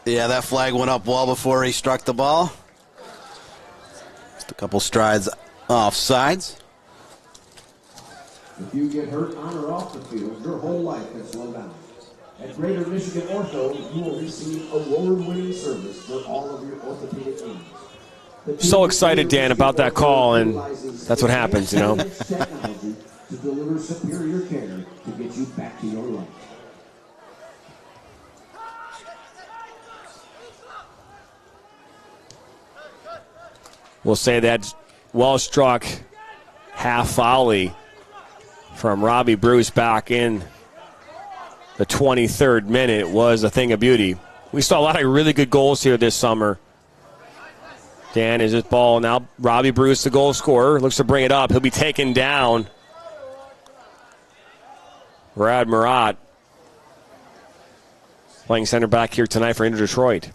Yeah, that flag went up well before he struck the ball. Just a couple strides offsides. If you get hurt on or off the field, your whole life can slow down. At Greater Michigan Ortho, you will receive award-winning service for all of your orthopedic needs. So excited, Dan, about that call, and that's what happens, you know. Technology to deliver superior care to get you back to your life. We'll say that well-struck half volley from Robbie Bruce back in the 23rd minute was a thing of beauty. We saw a lot of really good goals here this summer. Dan is his ball now. Robbie Bruce, the goal scorer, looks to bring it up. He'll be taken down. Brad Murat playing center back here tonight for Inter Detroit.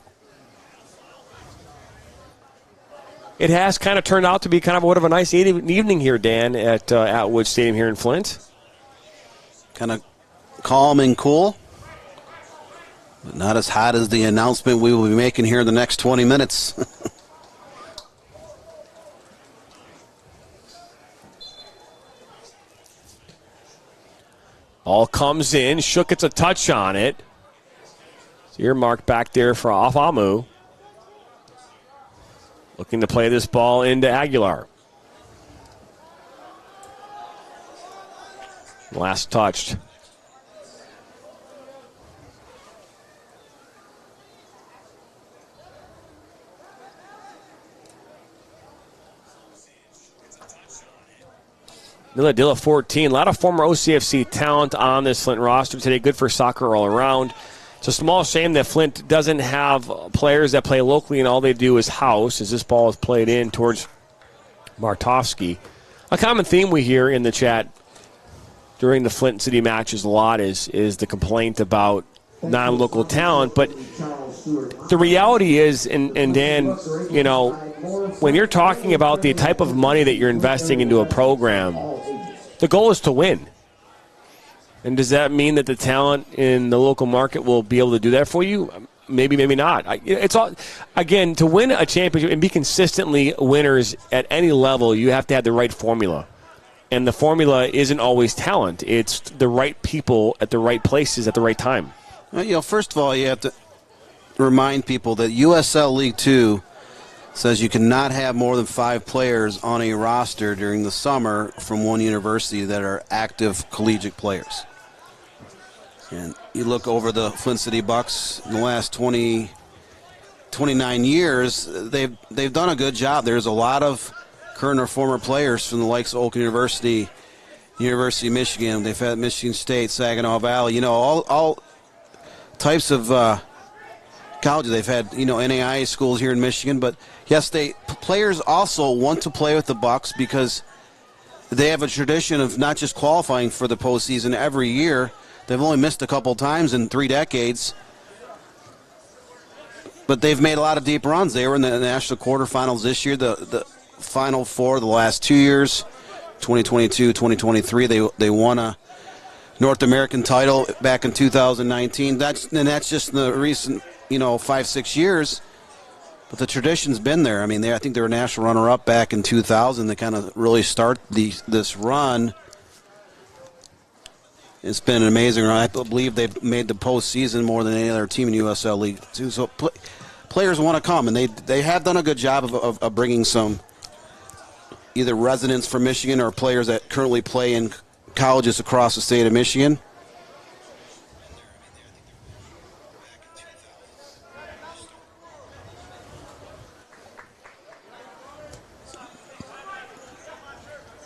It has kind of turned out to be kind of a nice evening here, Dan, at Atwood Stadium here in Flint. Kind of calm and cool, but not as hot as the announcement we will be making here in the next 20 minutes. All comes in. Shook gets a touch on it. It's earmarked back there for Afamu. Looking to play this ball into Aguilar. Last touched. Milladilla 14. A lot of former OCFC talent on this Flint roster today. Good for soccer all around. It's a small shame that Flint doesn't have players that play locally and all they do is house as this ball is played in towards Martovsky. A common theme we hear in the chat during the Flint City matches a lot is the complaint about non-local talent. But the reality is, and Dan, you know, when you're talking about the type of money that you're investing into a program, the goal is to win. And does that mean that the talent in the local market will be able to do that for you? Maybe, maybe not. It's all, again, to win a championship and be consistently winners at any level, you have to have the right formula. And the formula isn't always talent. It's the right people at the right places at the right time. Well, you know, first of all, you have to remind people that USL League 2 says you cannot have more than 5 players on a roster during the summer from one university that are active collegiate players. And you look over the Flint City Bucks in the last 29 years, they've done a good job. There's a lot of current or former players from the likes of Oakland University, University of Michigan. They've had Michigan State, Saginaw Valley, you know, all types of colleges. They've had, you know, NAIA schools here in Michigan. But, yes, players also want to play with the Bucks because they have a tradition of not just qualifying for the postseason every year. They've only missed a couple times in 3 decades. But they've made a lot of deep runs. They were in the national quarterfinals this year, the Final Four the last 2 years, 2022, 2023. They won a North American title back in 2019. That's just in the recent, 5-6 years. But the tradition's been there. I mean, I think they were a national runner-up back in 2000. They kind of really start this run. It's been an amazing run. I believe they've made the postseason more than any other team in USL League 2. So players want to come, and they have done a good job of bringing some either residents from Michigan or players that currently play in colleges across the state of Michigan.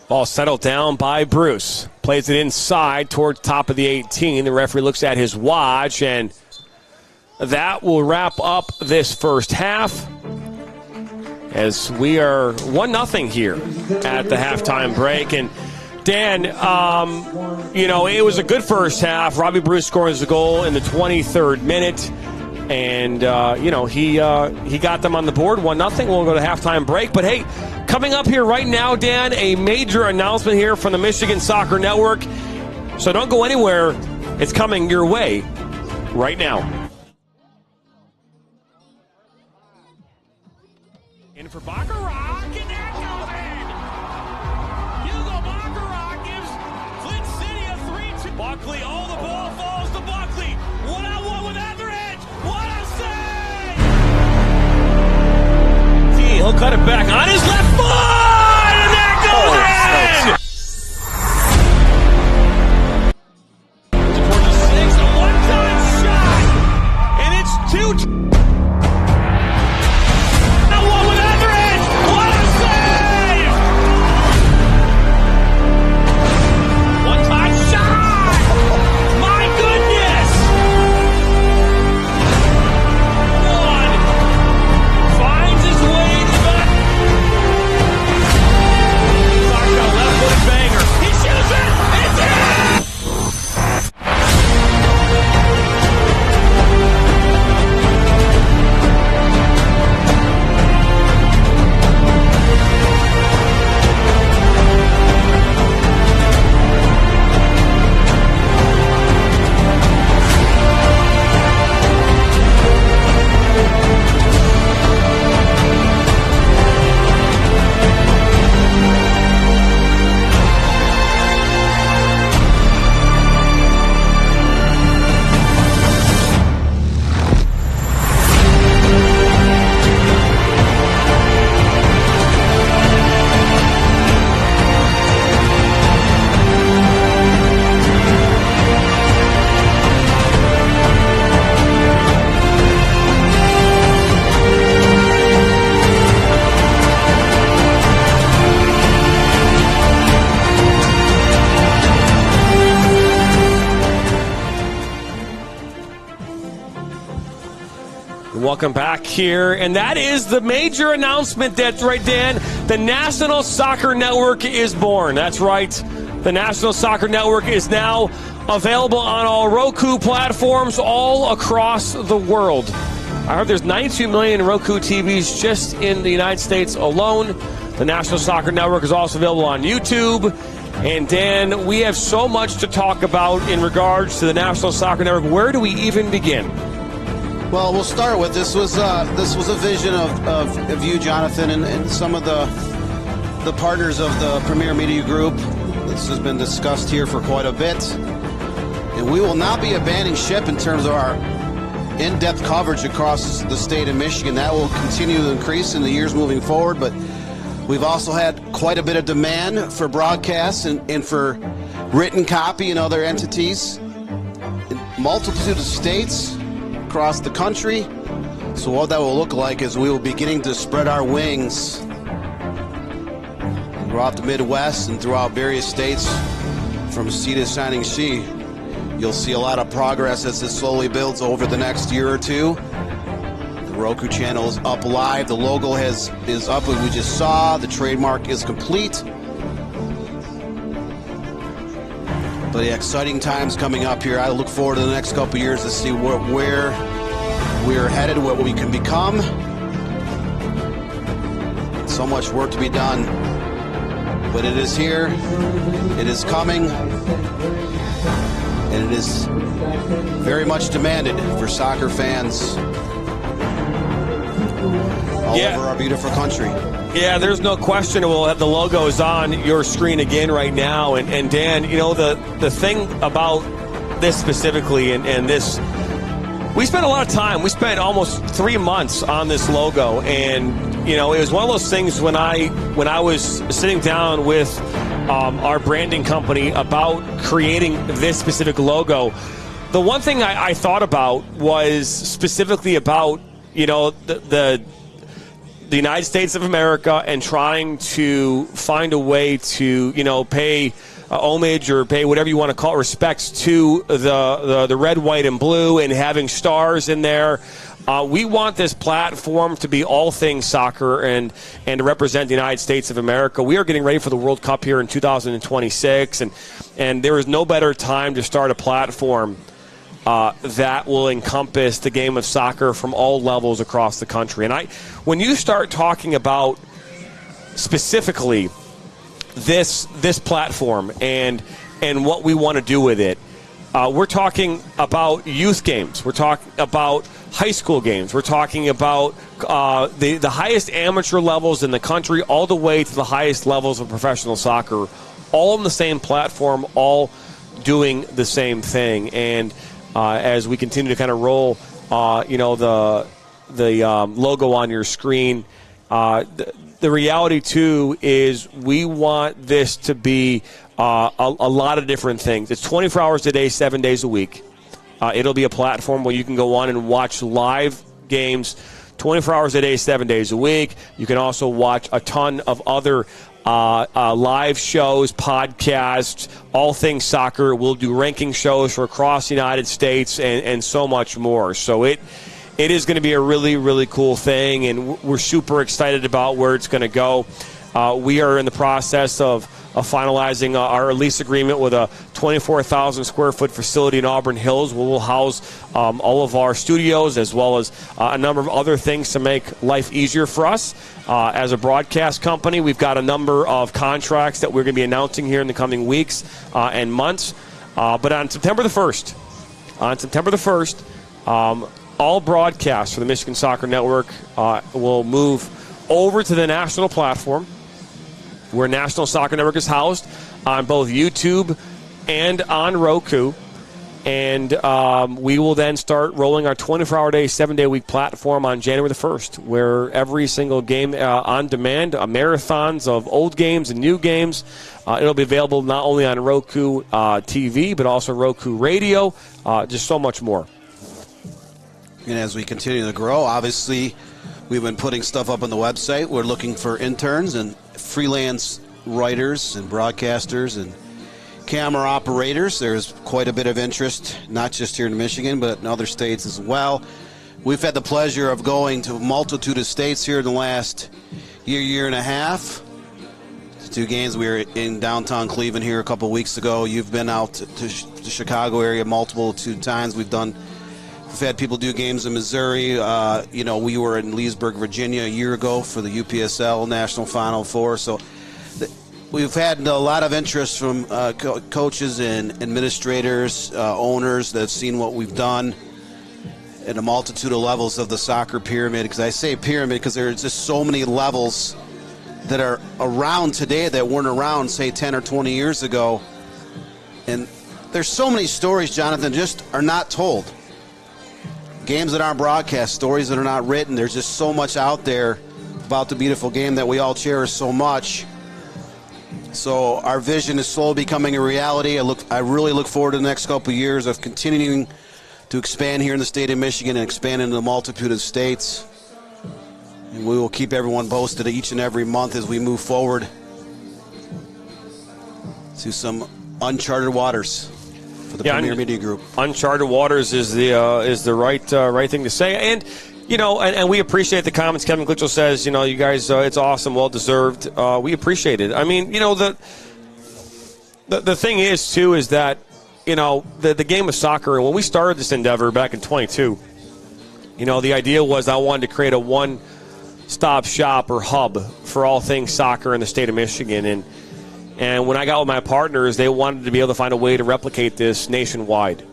Ball settled down by Bruce. Plays it inside towards top of the 18. The referee looks at his watch, and that will wrap up this first half as we are 1-0 here at the halftime break. And Dan, it was a good first half. Robbie Bruce scores the goal in the 23rd minute. And, he got them on the board, 1-0. We'll go to halftime break. But, hey, coming up here right now, Dan, a major announcement here from the Michigan Soccer Network. So don't go anywhere. It's coming your way right now. In for Baccarat, and that goes in. Hugo Baccarat gives Flint City a 3-2. Buckley, the ball falls to Buckley. 1-on-1 with Etheridge. What a save! He'll cut it back. welcome back here. And that is the major announcement. That's right, Dan. The National Soccer Network is born. That's right. The National Soccer Network is now available on all Roku platforms all across the world. I heard there's 92 million Roku TVs just in the United States alone. The National Soccer Network is also available on YouTube. And Dan, we have so much to talk about in regards to the National Soccer Network. Where do we even begin? Well, we'll start with this was a vision of you, Jonathan, and some of the partners of the Premier Media Group. This has been discussed here for quite a bit. And we will not be abandoning ship in terms of our in-depth coverage across the state of Michigan. That will continue to increase in the years moving forward, but we've also had quite a bit of demand for broadcasts and for written copy and other entities in multitude of states across the country. So what that will look like is we will be beginning to spread our wings throughout the Midwest and throughout various states from sea to shining sea. You'll see a lot of progress as this slowly builds over the next year or two. The Roku channel is up live. The logo is up, as we just saw. The trademark is complete. But the exciting times coming up here. I look forward to the next couple of years to see where we're headed, what we can become. So much work to be done. But it is here. It is coming. And it is very much demanded for soccer fans all over our beautiful country. Yeah, there's no question. We'll have the logos on your screen again right now. And Dan, you know, the thing about this specifically and this, we spent a lot of time. We spent almost 3 months on this logo. And, you know, it was one of those things when I was sitting down with our branding company about creating this specific logo, the one thing I thought about was specifically about, you know, the United States of America and trying to find a way to, you know, pay homage or pay whatever you want to call it, respects to the red, white, and blue, and having stars in there. We want this platform to be all things soccer and to represent the United States of America. We are getting ready for the World Cup here in 2026, and there is no better time to start a platform that will encompass the game of soccer from all levels across the country. And when you start talking about specifically this platform and what we want to do with it, we're talking about youth games. We're talking about high school games. We're talking about the highest amateur levels in the country all the way to the highest levels of professional soccer, all on the same platform, all doing the same thing. And as we continue to kind of roll, you know, the logo on your screen, the reality, too, is we want this to be a lot of different things. It's 24 hours a day, 7 days a week. It'll be a platform where you can go on and watch live games 24 hours a day, 7 days a week. You can also watch a ton of other live shows, podcasts, all things soccer. We'll do ranking shows for across the United States and so much more. So it is going to be a really, really cool thing, and we're super excited about where it's going to go. We are in the process of finalizing our lease agreement with a 24,000 square foot facility in Auburn Hills, where we'll house all of our studios as well as a number of other things to make life easier for us. As a broadcast company, we've got a number of contracts that we're going to be announcing here in the coming weeks and months. But on September the 1st, all broadcasts for the Michigan Soccer Network will move over to the national platform, where National Soccer Network is housed on both YouTube and on Roku. And we will then start rolling our 24-hour-day, 7-day-a-week platform on January the 1st, where every single game on demand, marathons of old games and new games, it'll be available not only on Roku TV, but also Roku Radio, just so much more. And as we continue to grow, obviously, we've been putting stuff up on the website. We're looking for interns and freelance writers and broadcasters and camera operators. There's quite a bit of interest, not just here in Michigan, but in other states as well. we've had the pleasure of going to a multitude of states here in the last year and a half. 2 games. We were in downtown Cleveland here a couple of weeks ago. You've been out to the Chicago area multiple times. We've had people do games in Missouri. We were in Leesburg, Virginia a year ago for the UPSL National Final Four. So we've had a lot of interest from coaches and administrators, owners that have seen what we've done at a multitude of levels of the soccer pyramid. Because I say pyramid because there are just so many levels that are around today that weren't around, say, 10 or 20 years ago. And there's so many stories, Jonathan, just are not told. Games that aren't broadcast, stories that are not written. There's just so much out there about the beautiful game that we all cherish so much. So our vision is slowly becoming a reality. I really look forward to the next couple of years of continuing to expand here in the state of Michigan and expand into a multitude of states. And we will keep everyone posted each and every month as we move forward to some uncharted waters for the Premier Media Group. Uncharted waters is the right thing to say. And, and we appreciate the comments. Kevin Glitchell says, you guys, it's awesome, well-deserved. We appreciate it. I mean, the thing is, too, is that, the game of soccer, and when we started this endeavor back in 22, the idea was I wanted to create a one-stop shop or hub for all things soccer in the state of Michigan. And when I got with my partners, they wanted to be able to find a way to replicate this nationwide.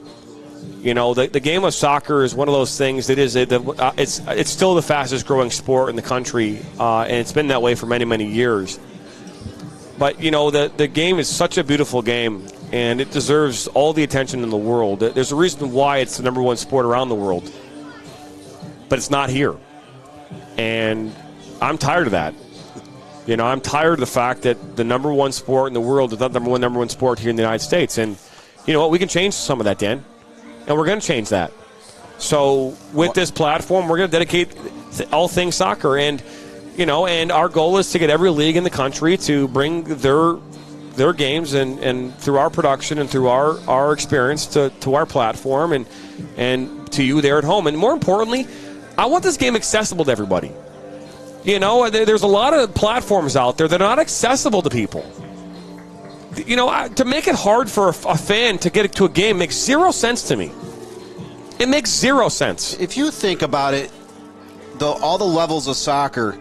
The game of soccer is one of those things that is it's still the fastest growing sport in the country, and it's been that way for many, many years. But, the game is such a beautiful game, and it deserves all the attention in the world. There's a reason why it's the number one sport around the world, but it's not here. And I'm tired of that. I'm tired of the fact that the number one sport in the world is not the number one sport here in the United States. And you know what? We can change some of that, Dan. And we're going to change that. So with this platform, we're going to dedicate all things soccer. And, and our goal is to get every league in the country to bring their games and through our production and through our experience to our platform and to you there at home. And more importantly, I want this game accessible to everybody. There's a lot of platforms out there that are not accessible to people. To make it hard for a fan to get to a game makes zero sense to me. It makes zero sense. If you think about it, all the levels of soccer,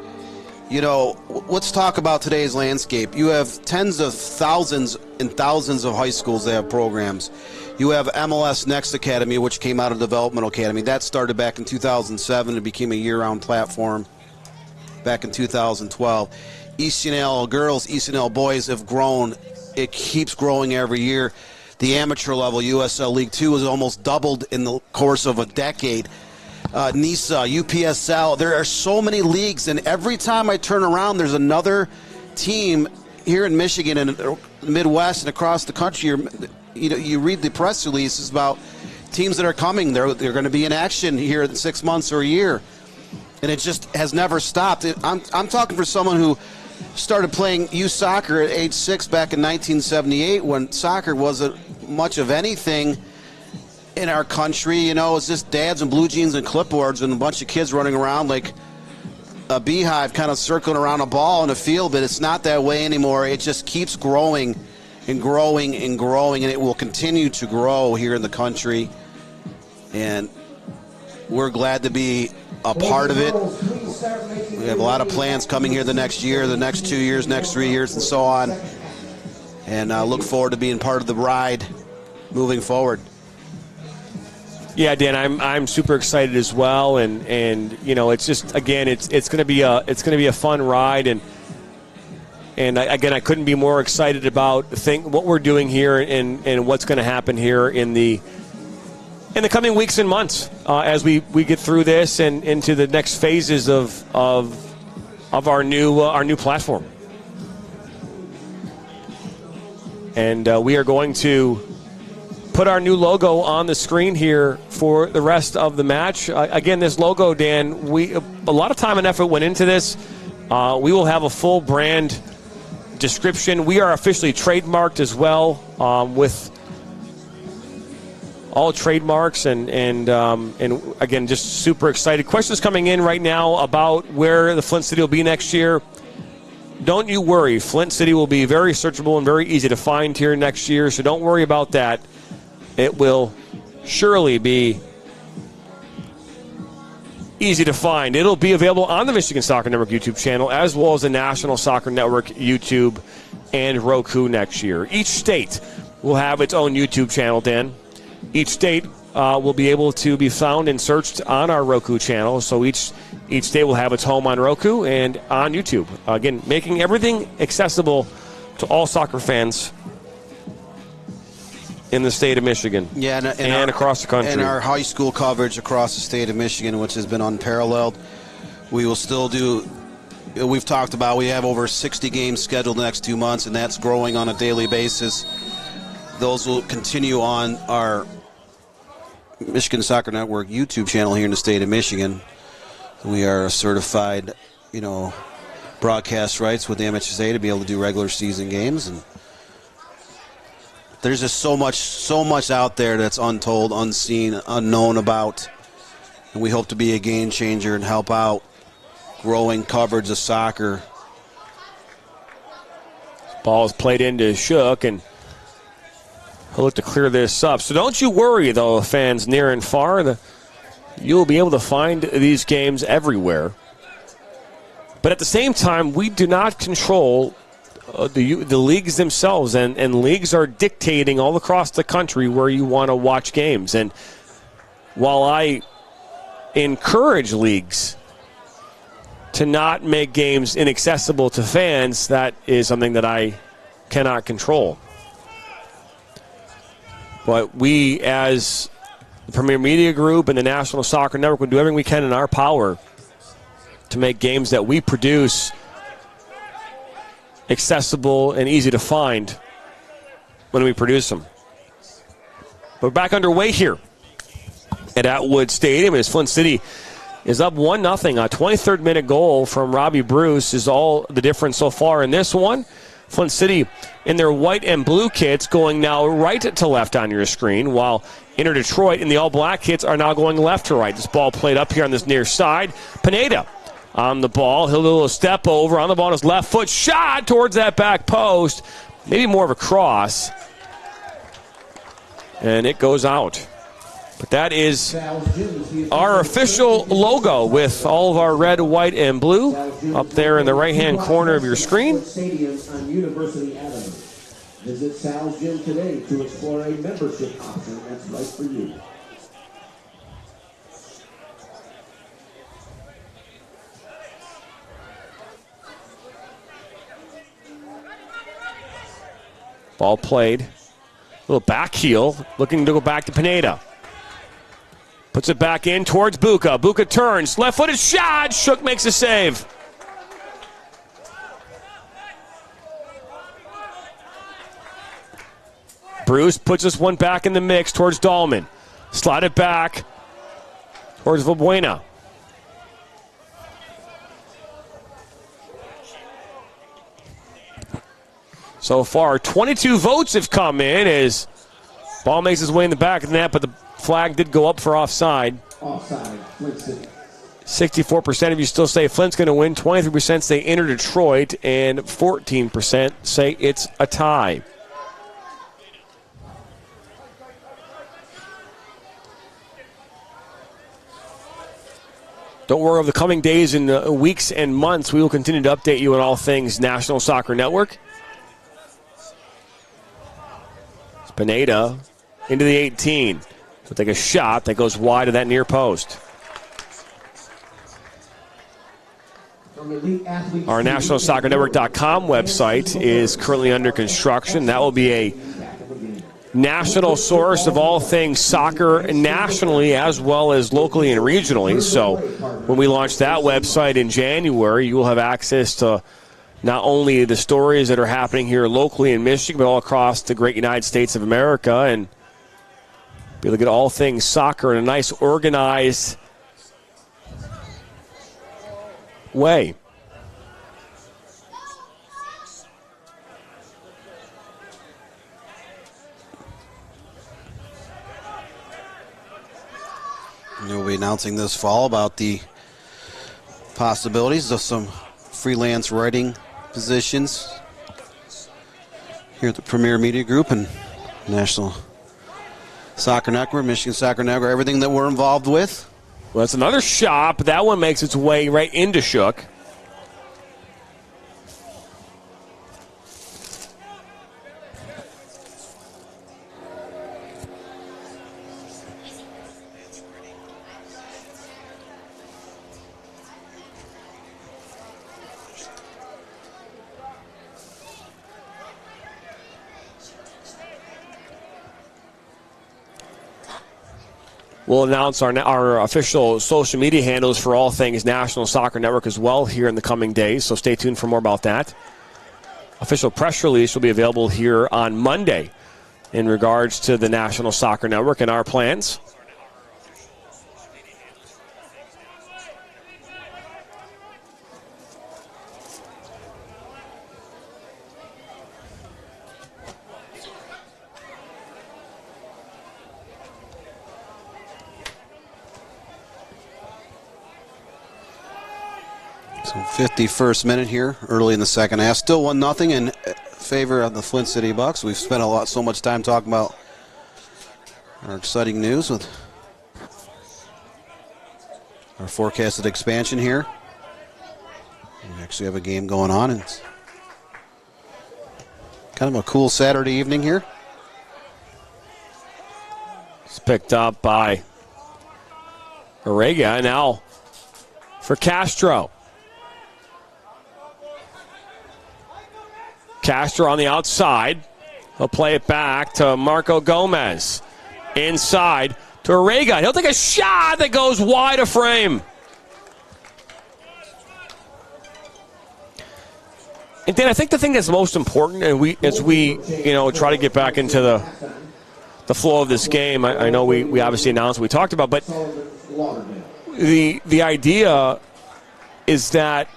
let's talk about today's landscape. You have tens of thousands and thousands of high schools that have programs. You have MLS Next Academy, which came out of Developmental Academy. That started back in 2007 and became a year-round platform back in 2012. ECNL girls, ECNL boys have grown. It keeps growing every year. The amateur level, USL League 2, has almost doubled in the course of a decade. NISA, UPSL, there are so many leagues, and every time I turn around, there's another team here in Michigan and the Midwest and across the country. You read the press releases about teams that are coming. They're going to be in action here in 6 months or a year, and it just has never stopped. I'm talking for someone who started playing youth soccer at age 6 back in 1978 when soccer wasn't much of anything in our country. It was just dads and blue jeans and clipboards and a bunch of kids running around like a beehive kind of circling around a ball in a field, but it's not that way anymore. It just keeps growing and growing and growing, and it will continue to grow here in the country. And we're glad to be a part of it. We have a lot of plans coming here the next year, the next 2 years, next 3 years, and so on. And I look forward to being part of the ride moving forward. Yeah, Dan, I'm super excited as well, and it's just, again, it's going to be a fun ride, and I couldn't be more excited about what we're doing here and what's going to happen here in the coming weeks and months as we get through this and into the next phases of our new platform. And we are going to put our new logo on the screen here for the rest of the match. Again, this logo, Dan, a lot of time and effort went into this. We will have a full brand description. We are officially trademarked as well with all trademarks, and again, just super excited. Questions coming in right now about where the Flint City will be next year. Don't you worry. Flint City will be very searchable and very easy to find here next year, so don't worry about that. It will surely be easy to find. It'll be available on the Michigan Soccer Network YouTube channel as well as the National Soccer Network YouTube and Roku next year. Each state will have its own YouTube channel, Dan. Each state will be able to be found and searched on our Roku channel, so each state will have its home on Roku and on YouTube. Again, making everything accessible to all soccer fans in the state of Michigan and across the country. And our high school coverage across the state of Michigan, which has been unparalleled. We will still do, we've talked about, we have over 60 games scheduled the next 2 months, and that's growing on a daily basis. Those will continue on our Michigan Soccer Network YouTube channel here in the state of Michigan. We are a certified, broadcast rights with the MHSAA to be able to do regular season games, and there's just so much out there that's untold, unseen, unknown about, and we hope to be a game changer and help out growing coverage of soccer. Ball is played into Shook, and he'll look to clear this up. So don't you worry, though, fans near and far. You'll be able to find these games everywhere. But at the same time, we do not control the leagues themselves, and leagues are dictating all across the country where you want to watch games. And while I encourage leagues to not make games inaccessible to fans, that is something that I cannot control. But we, as the Premier Media Group and the National Soccer Network, will do everything we can in our power to make games that we produce accessible and easy to find when we produce them. But back underway here at Atwood Stadium as Flint City is up 1-0. A 23rd minute goal from Robbie Bruce is all the difference so far in this one. Flint City in their white and blue kits going now right to left on your screen, while Inter Detroit in the all-black kits are now going left to right. This ball played up here on this near side. Pineda on the ball. He'll do a little step over on the ball on his left foot. Shot towards that back post. Maybe more of a cross. And it goes out. But that is our official logo with all of our red, white, and blue up there in the right-hand corner of your screen. Visit Sal's Gym today to explore a membership option that's right for you. Ball played. A little back heel, looking to go back to Pineda. Puts it back in towards Buka. Buka turns. Left-footed shot. Shook makes a save. Bruce puts this one back in the mix towards Dahlman. Slide it back towards Valbuena. So far, 22 votes have come in as ball makes its way in the back of the net, but the flag did go up for offside. Offside, Flint City. 64% of you still say Flint's going to win. 23% say Inter Detroit, and 14% say it's a tie. Don't worry, over the coming days and weeks and months, we will continue to update you on all things National Soccer Network. It's Pineda into the 18. So take a shot that goes wide of that near post. Our NationalSoccerNetwork.com website is currently under construction. That will be a national source of all things soccer nationally as well as locally and regionally. So when we launch that website in January, you will have access to not only the stories that are happening here locally in Michigan, but all across the great United States of America, and be able to get all things soccer in a nice organized way. be announcing this fall about the possibilities of some freelance writing positions here at the Premier Media Group and National Soccer Network, Michigan Soccer Network, everything that we're involved with. Well, that's another shot, but that one makes its way right into Shook. We'll announce our official social media handles for all things National Soccer Network as well here in the coming days, so stay tuned for more about that. Official press release will be available here on Monday in regards to the National Soccer Network and our plans. So 51st minute here, early in the second half. Still 1-0 in favor of the Flint City Bucks. We've spent so much time talking about our exciting news with our forecasted expansion here. We actually have a game going on. And it's kind of a cool Saturday evening here. It's picked up by Orega now for Castro. Castro on the outside. He'll play it back to Marco Gomez. Inside to Orega. He'll take a shot that goes wide of frame. And Dan, I think the thing that's most important, and as we try to get back into the flow of this game, I know we obviously announced what we talked about, but the idea is that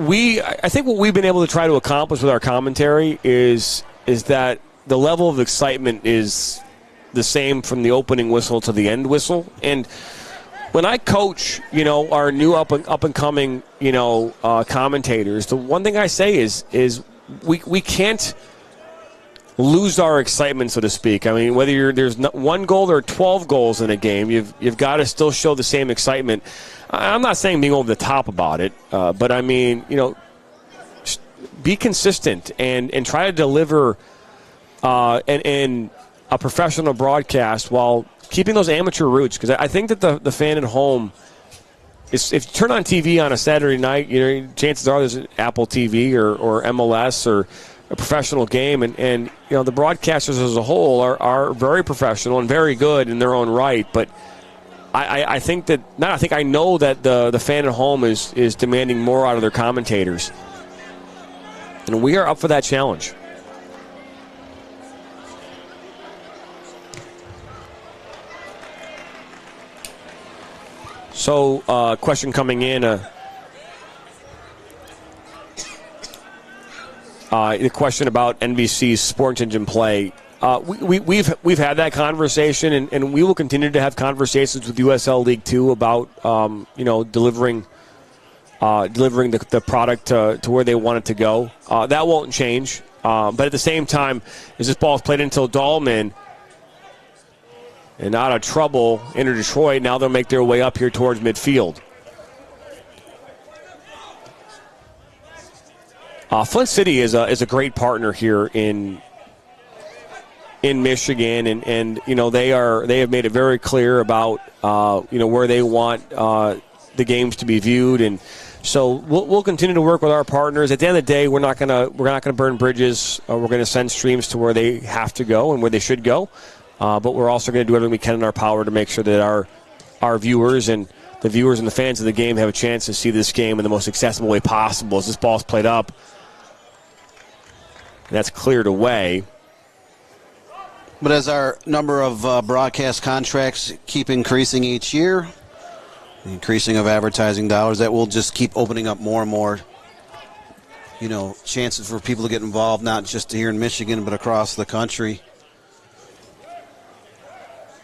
I think what we've been able to try to accomplish with our commentary is that the level of excitement is the same from the opening whistle to the end whistle. And when I coach, our new up and coming, commentators, the one thing I say is we can't lose our excitement, so to speak. I mean, whether there's one goal or 12 goals in a game, you've got to still show the same excitement. I'm not saying being over the top about it, but I mean, be consistent and try to deliver in a professional broadcast while keeping those amateur roots. Because I think that the fan at home, if you turn on TV on a Saturday night, chances are there's an Apple TV or MLS or a professional game, and the broadcasters as a whole are very professional and very good in their own right, but I know that the fan at home is demanding more out of their commentators. And we are up for that challenge. So, question coming in. The question about NBC's Sports Engine play. We've had that conversation, and we will continue to have conversations with USL League 2 about delivering the product to where they want it to go. That won't change. But at the same time, as this ball is played into Dahlman and out of trouble into Detroit, now they'll make their way up here towards midfield. Flint City is a great partner here in Michigan, and they have made it very clear about where they want the games to be viewed, and so we'll continue to work with our partners. At the end of the day, we're not gonna burn bridges. We're gonna send streams to where they have to go and where they should go, but we're also gonna do everything we can in our power to make sure that our viewers and the viewers and the fans of the game have a chance to see this game in the most accessible way possible. As this ball's played up, and that's cleared away. But as our number of broadcast contracts keep increasing each year, the increasing of advertising dollars, that will just keep opening up more and more, chances for people to get involved, not just here in Michigan, but across the country.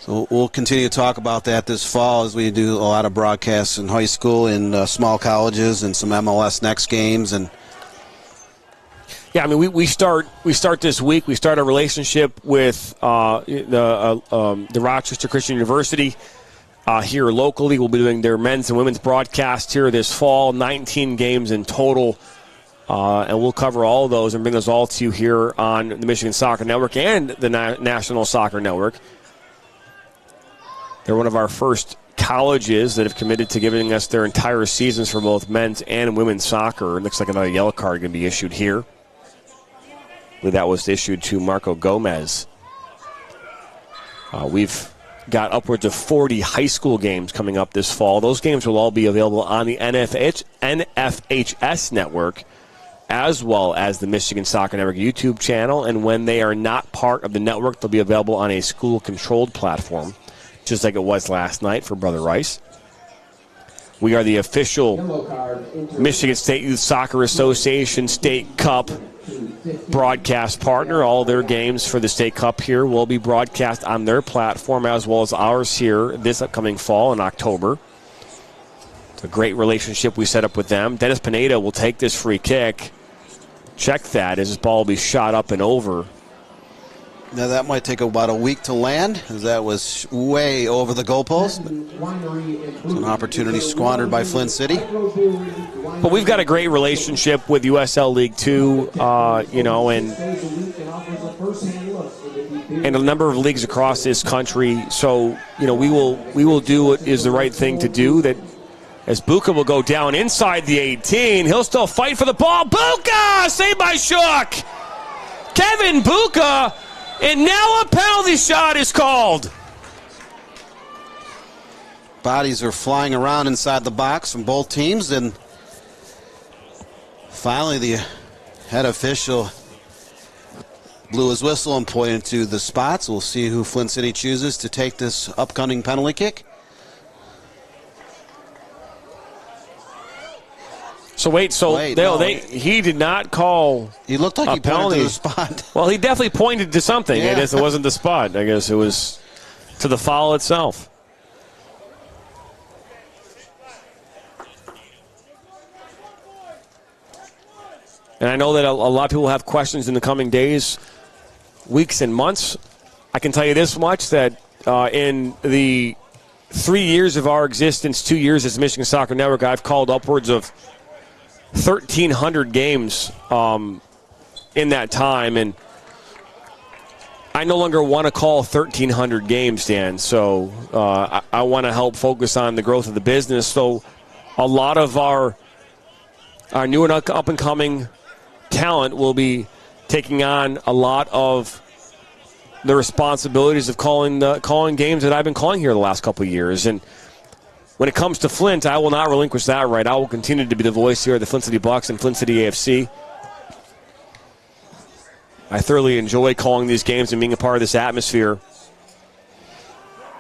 So we'll continue to talk about that this fall as we do a lot of broadcasts in high school and small colleges and some MLS Next games. And yeah, I mean, we start this week. We start a relationship with the Rochester Christian University here locally. We'll be doing their men's and women's broadcast here this fall. 19 games in total, and we'll cover all of those and bring those all to you here on the Michigan Soccer Network and the National Soccer Network. They're one of our first colleges that have committed to giving us their entire seasons for both men's and women's soccer. It looks like another yellow card going to be issued here. I believe that was issued to Marco Gomez. We've got upwards of 40 high school games coming up this fall. Those games will all be available on the NFHS network as well as the Michigan Soccer Network YouTube channel. And when they are not part of the network, they'll be available on a school-controlled platform, just like it was last night for Brother Rice. We are the official Michigan State Youth Soccer Association State Cup broadcast partner. All their games for the State Cup here will be broadcast on their platform as well as ours here this upcoming fall in October. It's a great relationship we set up with them. Dennis Pineda will take this free kick. Check that as this ball will be shot up and over. Now that might take about a week to land, as that was way over the goalpost. It's an opportunity squandered by Flint City. But we've got a great relationship with USL League 2, and a number of leagues across this country. So, we will do what is the right thing to do. That as Buka will go down inside the 18, he'll still fight for the ball. Buka saved by Shook. Kevin Buka. And now a penalty shot is called. Bodies are flying around inside the box from both teams, and finally the head official blew his whistle and pointed to the spots. We'll see who Flint City chooses to take this upcoming penalty kick. He did not call. He looked like he pointed to the spot. Well, he definitely pointed to something. Yeah. I guess it wasn't the spot. I guess it was to the foul itself. And I know that a lot of people have questions in the coming days, weeks, and months. I can tell you this much, that in the 3 years of our existence, 2 years as the Michigan Soccer Network, I've called upwards of 1,300 games in that time, and I no longer want to call 1,300 games, Dan. So I want to help focus on the growth of the business. So a lot of our new and up-and-coming talent will be taking on a lot of the responsibilities of calling games that I've been calling here the last couple of years. And when it comes to Flint, I will not relinquish that right. I will continue to be the voice here of the Flint City Bucks and Flint City AFC. I thoroughly enjoy calling these games and being a part of this atmosphere.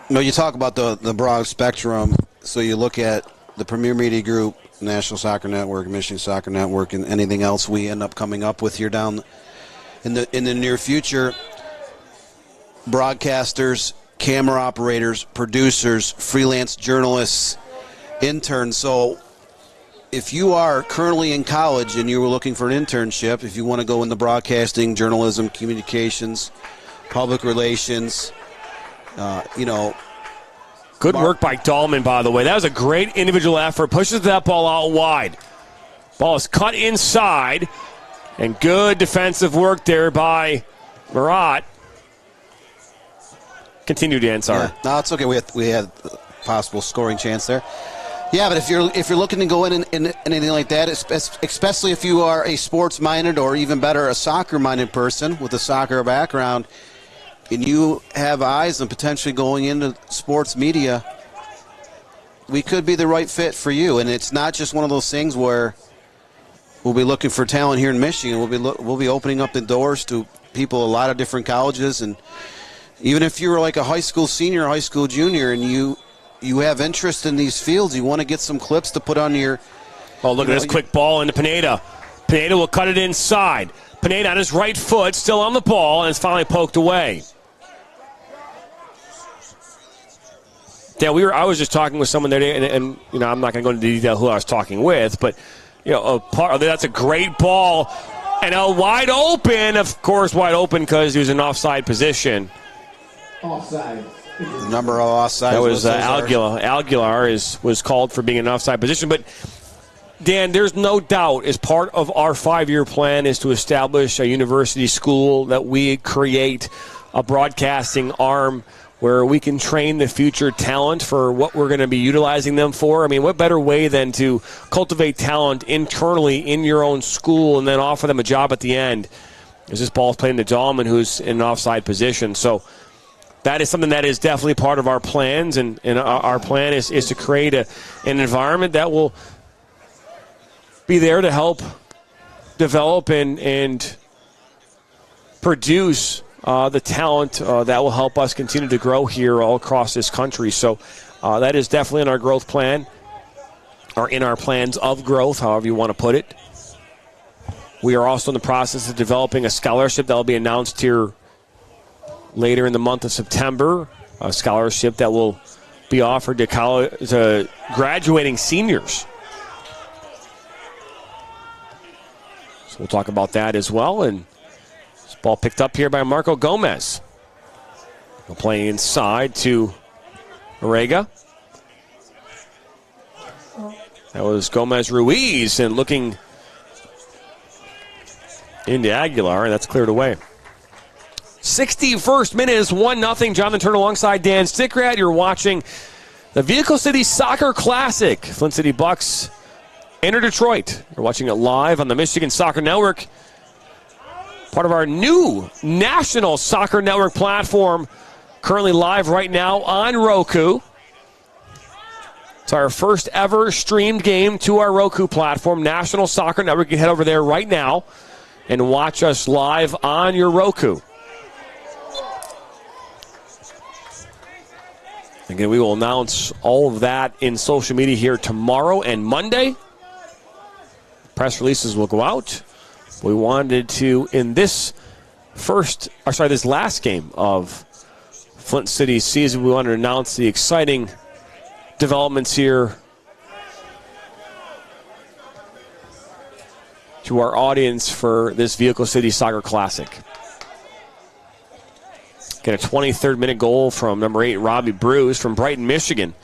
You talk about the broad spectrum. So you look at the Premier Media Group, National Soccer Network, Michigan Soccer Network, and anything else we end up coming up with here down in the near future. Broadcasters, camera operators, producers, freelance journalists, interns. So if you are currently in college and you were looking for an internship, if you want to go into broadcasting, journalism, communications, public relations, Good work by Dahlman, by the way. That was a great individual effort. Pushes that ball out wide. Ball is cut inside, and good defensive work there by Murat. Continue, Dan. Sorry. Yeah. No, it's okay. We had a possible scoring chance there. Yeah, but if you're looking to go in anything like that, especially if you are a sports-minded or even better, a soccer-minded person with a soccer background, and you have eyes on potentially going into sports media, we could be the right fit for you. And it's not just one of those things where we'll be looking for talent here in Michigan. We'll be opening up the doors to people, a lot of different colleges, and even if you're like a high school senior, high school junior, and you have interest in these fields, you want to get some clips to put on your... Oh, look at this quick ball into Pineda. Pineda will cut it inside. Pineda on his right foot, still on the ball, and it's finally poked away. Yeah, I was just talking with someone there, and you know, I'm not going to go into detail who I was talking with, but you know, that's a great ball, and a wide open, of course, wide open because he was in offside position. Offside. The number of offsides. That was Aguilar was called for being in offside position, but Dan, there's no doubt as part of our 5-year plan is to establish a university school that we create a broadcasting arm where we can train the future talent for what we're going to be utilizing them for. I mean, what better way than to cultivate talent internally in your own school and then offer them a job at the end? As this ball's playing to Dahlman, who's in an offside position. So that is something that is definitely part of our plans, and our plan is to create an environment that will be there to help develop and produce the talent that will help us continue to grow here all across this country. So that is definitely in our growth plan, or in our plans of growth, however you want to put it. We are also in the process of developing a scholarship that will be announced here later in the month of September, a scholarship that will be offered to graduating seniors. So we'll talk about that as well. And this ball picked up here by Marco Gomez. He'll play inside to Orega. That was Gomez Ruiz, and looking into Aguilar, and that's cleared away. 61st minute is 1-0. Jonathan Turner alongside Dan Stickrad. You're watching the Vehicle City Soccer Classic. Flint City Bucks enter Detroit. You're watching it live on the Michigan Soccer Network. Part of our new national soccer network platform. Currently live right now on Roku. It's our first ever streamed game to our Roku platform, National Soccer Network. You can head over there right now and watch us live on your Roku. Again, we will announce all of that in social media here tomorrow and Monday. Press releases will go out. We wanted to, in this last game of Flint City's season, we wanted to announce the exciting developments here to our audience for this Vehicle City Soccer Classic. Get a 23rd minute goal from number 8, Robbie Bruce from Brighton, Michigan.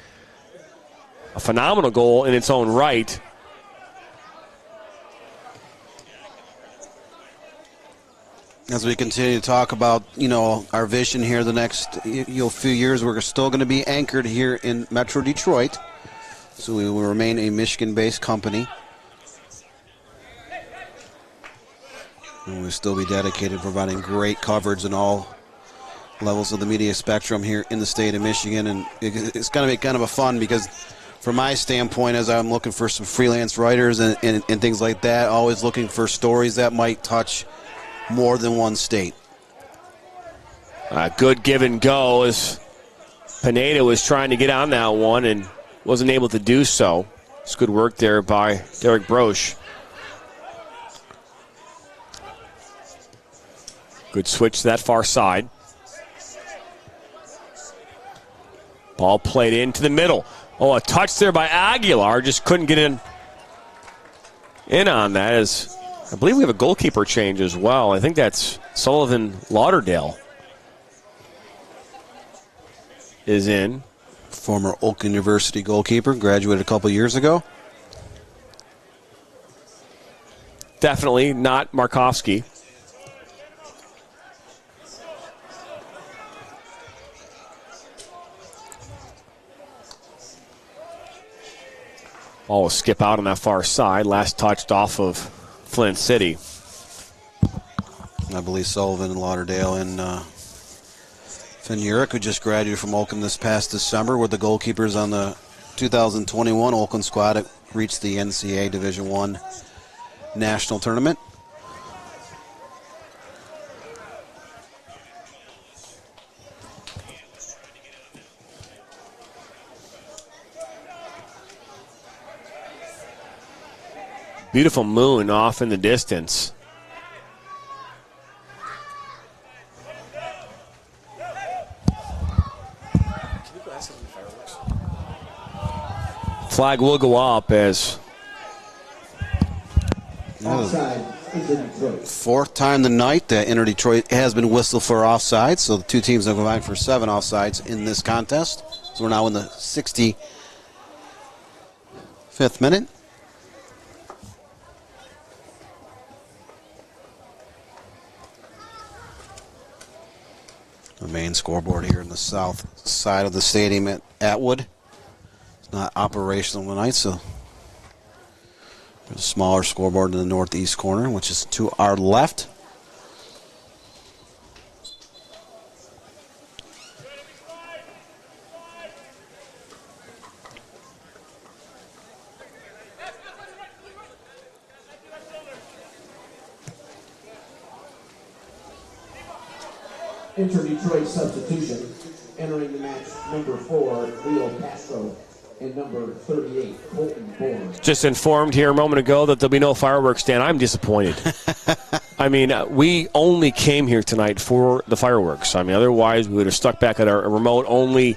A phenomenal goal in its own right. As we continue to talk about, our vision here the next few years, we're still going to be anchored here in Metro Detroit. So we will remain a Michigan-based company. And we'll still be dedicated to providing great coverage in all levels of the media spectrum here in the state of Michigan. And it's going to be kind of a fun because from my standpoint, as I'm looking for some freelance writers and things like that, always looking for stories that might touch more than one state. Good give and go as Pineda was trying to get on that one and wasn't able to do so. It's good work there by Derek Broche. Good switch to that far side. Ball played into the middle. Oh, a touch there by Aguilar. Just couldn't get in on that. As I believe we have a goalkeeper change as well. I think that's Sullivan Lauderdale is in. Former Oak University goalkeeper, graduated a couple years ago. Definitely not Markovsky. Ball will skip out on that far side. Last touched off of Flint City. I believe Sullivan and Lauderdale and Finn Urich, who just graduated from Oakland this past December, were the goalkeepers on the 2021 Oakland squad that reached the NCAA Division I National Tournament. Beautiful moon off in the distance. Flag will go up as fourth time tonight that Inter Detroit has been whistled for offsides, so the two teams have combined for 7 offsides in this contest. So we're now in the 65th minute. The main scoreboard here in the south side of the stadium at Atwood. It's not operational tonight, so there's a smaller scoreboard in the northeast corner, which is to our left. Inter Detroit substitution, entering the match, number 4, Leo Castro, and number 38, Colton Bourne. just informed here a moment ago that there'll be no fireworks, Dan. I'm disappointed. I mean, we only came here tonight for the fireworks. I mean, otherwise we would have stuck back at our remote-only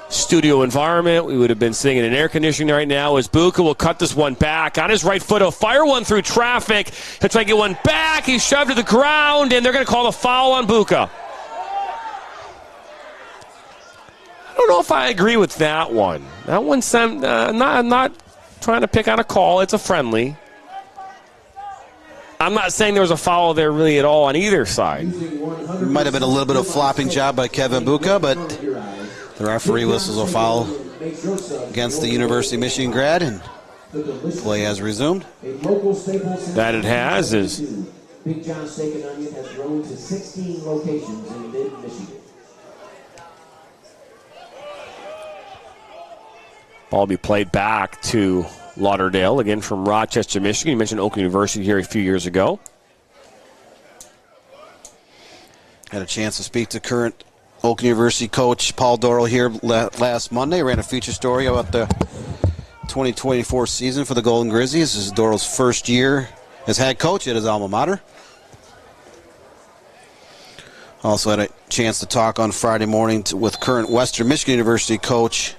studio environment. We would have been sitting in an air conditioning right now as Buka will cut this one back. On his right foot, he'll fire one through traffic. He'll try to get one back. He's shoved to the ground, and they're going to call the foul on Buka. I don't know if I agree with that one. That one's I'm not trying to pick on a call. It's a friendly. I'm not saying there was a foul there really at all on either side. Might have been a little bit of flopping job by Kevin Buka, but the referee whistles a foul against the University of Michigan grad, and play has resumed. That it has is. Big John Steak and Onion has grown to 16 locations in mid-Michigan. Ball will be played back to Lauderdale, again from Rochester, Michigan. You mentioned Oakland University here a few years ago. Had a chance to speak to current Oakland University coach Paul Dorrell here last Monday. Ran a feature story about the 2024 season for the Golden Grizzlies. This is Dorrell's first year as head coach at his alma mater. Also had a chance to talk on Friday morning with current Western Michigan University coach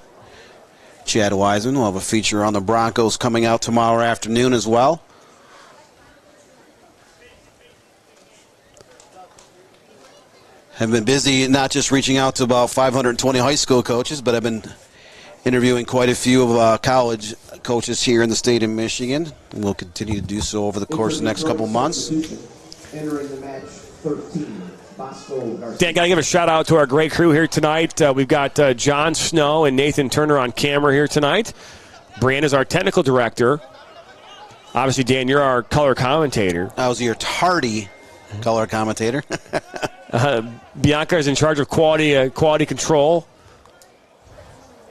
Chad Wiseman. We'll have a feature on the Broncos coming out tomorrow afternoon as well. Have been busy not just reaching out to about 520 high school coaches, but I've been interviewing quite a few of college coaches here in the state of Michigan. And we'll continue to do so over the course of the next couple months. Entering the match, 13. Dan, got to give a shout-out to our great crew here tonight. We've got John Snow and Nathan Turner on camera here tonight. Brand is our technical director. Obviously, Dan, you're our color commentator. I was your tardy color commentator. Bianca is in charge of quality control.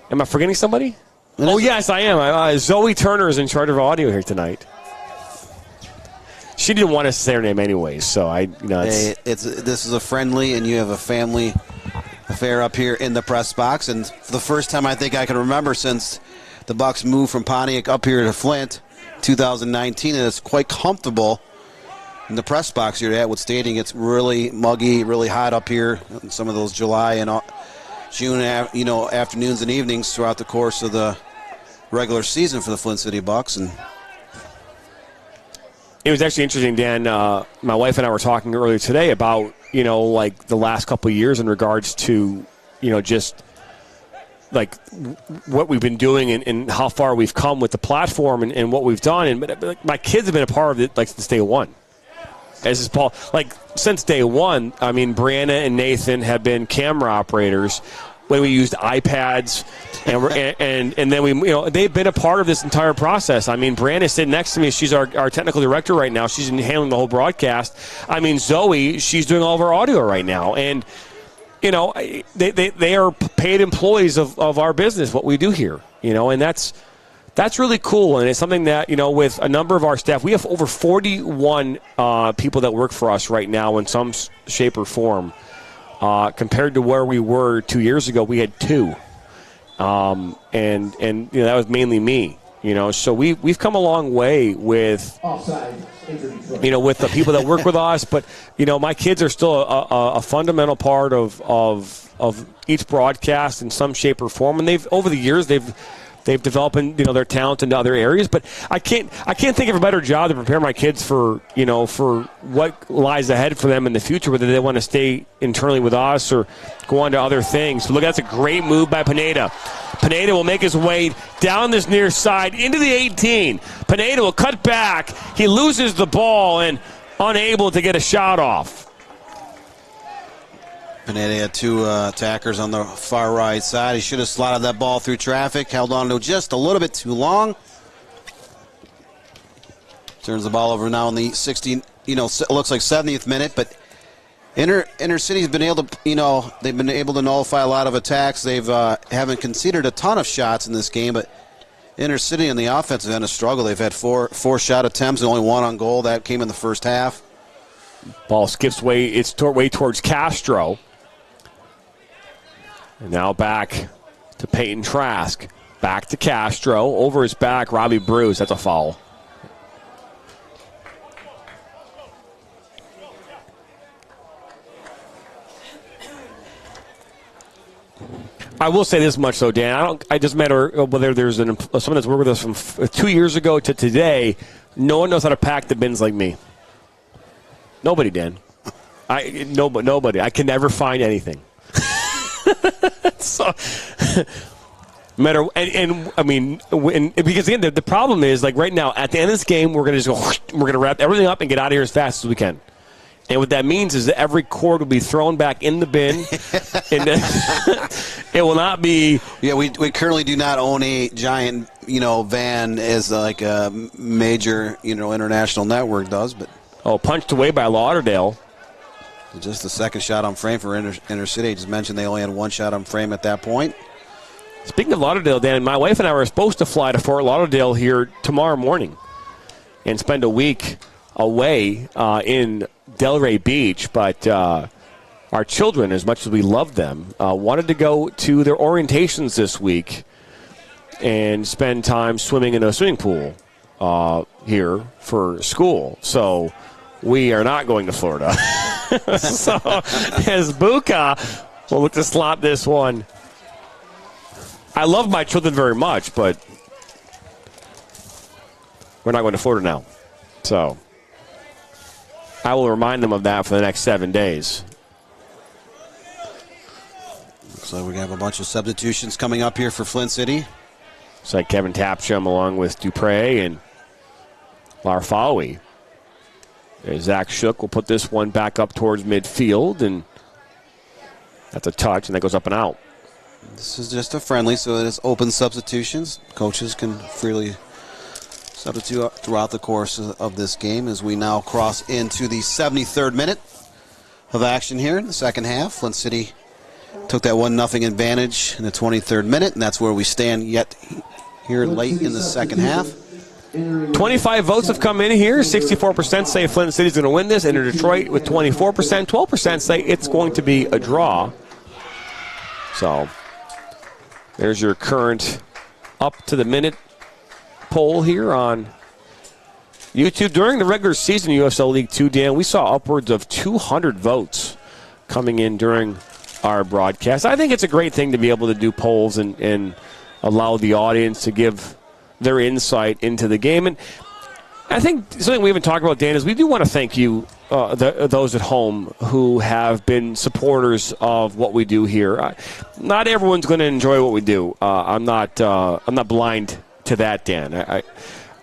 Am I forgetting somebody? Oh, yes, I am. Zoe Turner is in charge of audio here tonight. She didn't want us to say her name anyways, so this is a friendly, and you have a family affair up here in the press box. And for the first time I think I can remember since the Bucks moved from Pontiac up here to Flint, 2019, and it's quite comfortable in the press box here at Atwood Stadium. It's really muggy, really hot up here. Some of those July and June, afternoons and evenings throughout the course of the regular season for the Flint City Bucks, and. It was actually interesting, Dan. My wife and I were talking earlier today about, like the last couple of years in regards to, just like what we've been doing and how far we've come with the platform and what we've done. And my kids have been a part of it like since day one. As is Paul, like since day one. I mean, Brianna and Nathan have been camera operators when we used iPads, and then we, they've been a part of this entire process. I mean, Brandon's sitting next to me. She's our technical director right now. She's handling the whole broadcast. I mean, Zoe, she's doing all of our audio right now. And, they are paid employees of our business, what we do here, and that's really cool. And it's something that, with a number of our staff, we have over 41 people that work for us right now in some shape or form. Compared to where we were 2 years ago, we had 2. And that was mainly me, So we've come a long way with, with the people that work with us. But, my kids are still a fundamental part of of each broadcast in some shape or form, and over the years they've developed their talent into other areas. But I can't think of a better job to prepare my kids for what lies ahead for them in the future, whether they want to stay internally with us or go on to other things. So look, that's a great move by Pineda. Pineda will make his way down this near side into the 18. Pineda will cut back. He loses the ball and unable to get a shot off. Pineda had two attackers on the far right side. He should have slotted that ball through traffic, held on to just a little bit too long. Turns the ball over now in the 16, it looks like 70th minute, but Inner City's been able to, they've been able to nullify a lot of attacks. They've haven't conceded a ton of shots in this game, but Inner City on the offensive end of struggle. They've had four shot attempts and only one on goal. That came in the first half. Ball skips way towards Castro. And now back to Peyton Trask. Back to Castro. Over his back, Robbie Bruce. That's a foul. I will say this much, though, Dan. It doesn't matter whether there's someone that's worked with us from 2 years ago to today. No one knows how to pack the bins like me. Nobody, Dan. Nobody. I can never find anything. So, matter because again, the problem is, like, right now at the end of this game, we're gonna wrap everything up and get out of here as fast as we can. And what that means is that every cord will be thrown back in the bin, and it will not be. Yeah, we currently do not own a giant van as like a major international network does, but punched away by Lauderdale. Just the second shot on frame for Inner City. I just mentioned they only had one shot on frame at that point. Speaking of Lauderdale, Dan, my wife and I were supposed to fly to Fort Lauderdale here tomorrow morning and spend a week away in Delray Beach, but our children, as much as we love them, wanted to go to their orientations this week and spend time swimming in a swimming pool here for school. So we are not going to Florida. So as Buka will look to slot this one. I love my children very much, but we're not going to Florida now. So I will remind them of that for the next 7 days. Looks like we're going to have a bunch of substitutions coming up here for Flint City. It's like Kevin Tapchum along with Dupre and Larfawi. Zach Shook will put this one back up towards midfield, and that's a touch, and that goes up and out. This is just a friendly, so it is open substitutions. Coaches can freely substitute throughout the course of this game as we now cross into the 73rd minute of action here in the second half. Flint City took that 1-0 advantage in the 23rd minute, and that's where we stand yet here late in the second half. 25 votes have come in here. 64% say Flint City's going to win this. Enter Detroit with 24%. 12% say it's going to be a draw. So there's your current up-to-the-minute poll here on YouTube. During the regular season USL League 2, Dan, we saw upwards of 200 votes coming in during our broadcast. I think it's a great thing to be able to do polls and allow the audience to give their insight into the game. And I think something we haven't talked about, Dan, is we do want to thank you, those at home who have been supporters of what we do here. Not everyone's going to enjoy what we do. I'm not blind to that, Dan.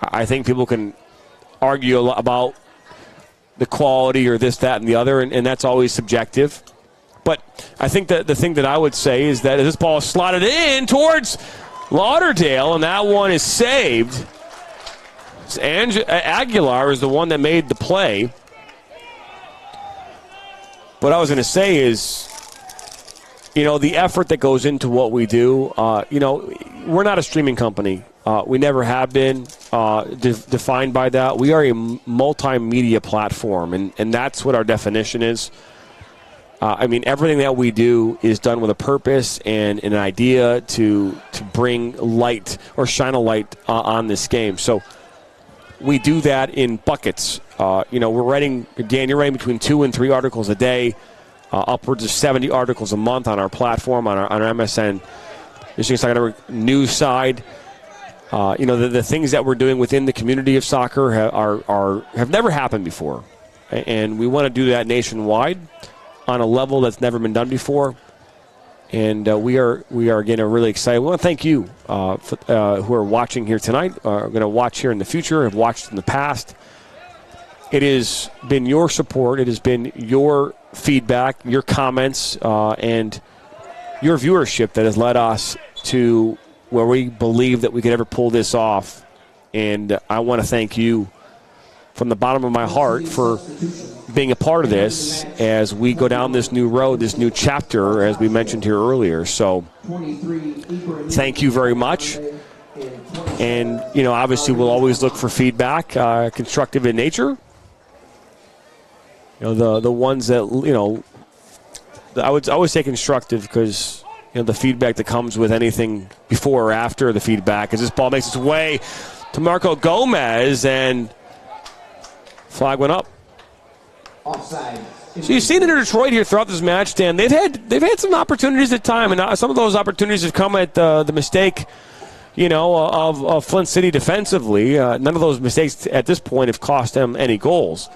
I think people can argue about the quality or this, that, and the other, and that's always subjective. But I think that the thing that I would say is that as this ball is slotted in towards Lauderdale, and that one is saved. Aguilar is the one that made the play. What I was going to say is, the effort that goes into what we do, we're not a streaming company. We never have been defined by that. We are a multimedia platform, and that's what our definition is. Everything that we do is done with a purpose and an idea to bring light or shine a light on this game. So we do that in buckets. We're writing, Dan, you're writing between 2 and 3 articles a day. upwards of 70 articles a month on our platform, on our MSN Michigan Soccer Network news side. The things that we're doing within the community of soccer have never happened before. And we want to do that nationwide on a level that's never been done before. And we are again really excited. We want to thank you who are watching here tonight, are going to watch here in the future, have watched in the past. It has been your support. It has been your feedback, your comments, and your viewership that has led us to where we believe that we could ever pull this off. And I want to thank you from the bottom of my heart for being a part of this as we go down this new road, this new chapter, as we mentioned here earlier. So thank you very much. And, obviously we'll always look for feedback, constructive in nature. The ones that, I would always say constructive because, the feedback that comes with anything before or after the feedback as this ball makes its way to Marco Gomez and flag went up. Offside. So you've seen it in Detroit here throughout this match, Dan. They've had some opportunities at time, and some of those opportunities have come at the mistake, of Flint City defensively. None of those mistakes at this point have cost them any goals.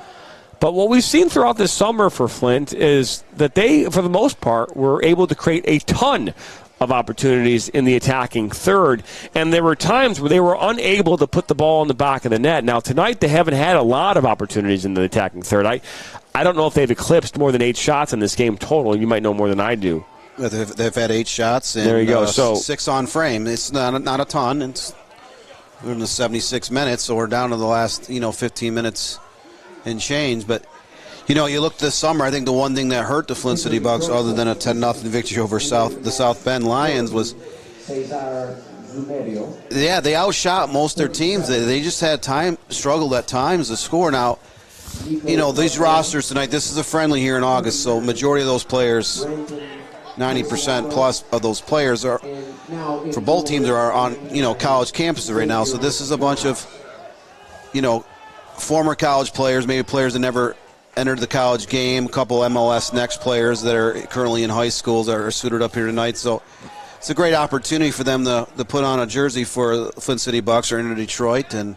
But what we've seen throughout this summer for Flint is that they, for the most part, were able to create a ton of opportunities in the attacking third. And there were times where they were unable to put the ball in the back of the net. Now, tonight they haven't had a lot of opportunities in the attacking third. I don't know if they've eclipsed more than 8 shots in this game total. You might know more than I do. They've had 8 shots and there you go. So 6 on frame. It's not a ton. We're in the 76 minutes, so we're down to the last 15 minutes and change. But you look this summer, I think the one thing that hurt the Flint City Bucks, other than a 10-0 victory over the South Bend Lions, was they outshot most of their teams. They just had struggled at times to score. Now, these rosters tonight, this is a friendly here in August, so majority of those players, 90% plus of those players are, for both teams, are on college campuses right now. So this is a bunch of former college players, maybe players that never entered the college game, a couple MLS Next players that are currently in high schools that are suited up here tonight. So it's a great opportunity for them to put on a jersey for the Flint City Bucks or enter Detroit and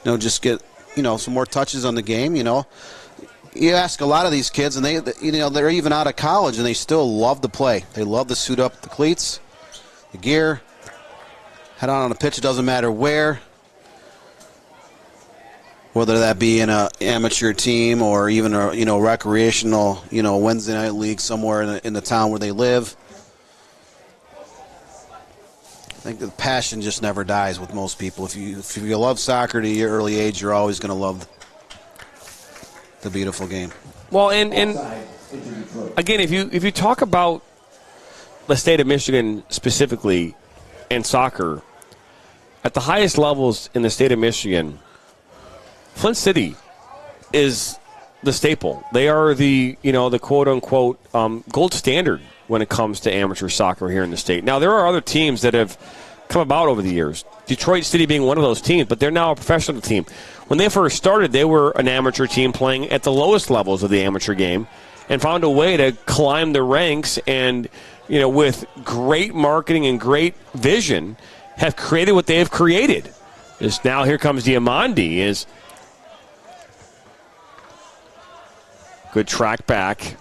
just get some more touches on the game. You ask a lot of these kids, and they're even out of college, and they still love to play. They love to suit up the cleats, the gear, head out on a pitch. It doesn't matter where. Whether that be in an amateur team or even a recreational Wednesday night league somewhere in the town where they live. I think the passion just never dies with most people. If you love soccer at your early age, you're always going to love the beautiful game. Well, and again, if you talk about the state of Michigan specifically and soccer, at the highest levels in the state of Michigan, Flint City is the staple. They are the quote-unquote gold standard when it comes to amateur soccer here in the state. Now, there are other teams that have come about over the years, Detroit City being one of those teams, but they're now a professional team. When they first started, they were an amateur team playing at the lowest levels of the amateur game and found a way to climb the ranks and, with great marketing and great vision, have created what they have created. Now here comes Diamandi. Good track back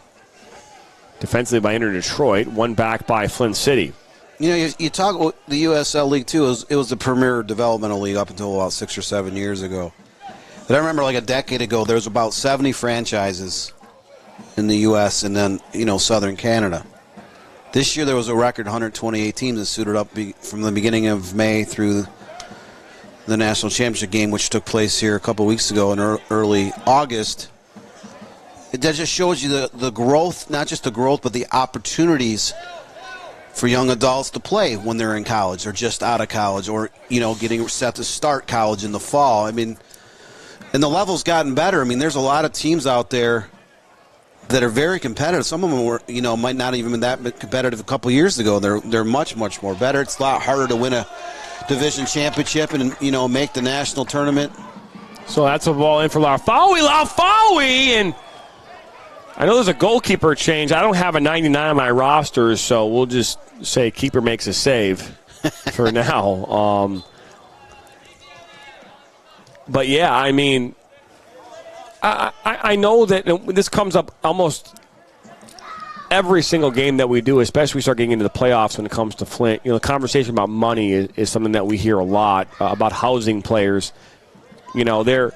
defensively by Inter Detroit, one back by Flint City. You talk about the USL League, too. It was the premier developmental league up until about 6 or 7 years ago. But I remember like a decade ago, there was about 70 franchises in the U.S. and then, southern Canada. This year there was a record 128 teams that suited up from the beginning of May through the national championship game, which took place here a couple weeks ago in early August. That just shows you the growth, not just the growth, but the opportunities for young adults to play when they're in college or just out of college or, getting set to start college in the fall. And the level's gotten better. There's a lot of teams out there that are very competitive. Some of them were, might not even been that competitive a couple years ago. They're much, much more better. It's a lot harder to win a division championship and, make the national tournament. So that's a ball in for Lafawi, and I know there's a goalkeeper change. I don't have a 99 on my roster, so we'll just say keeper makes a save for now. But, yeah, I mean, I know that this comes up almost every single game that we do, especially we start getting into the playoffs when it comes to Flint. The conversation about money is something that we hear a lot, about housing players. There are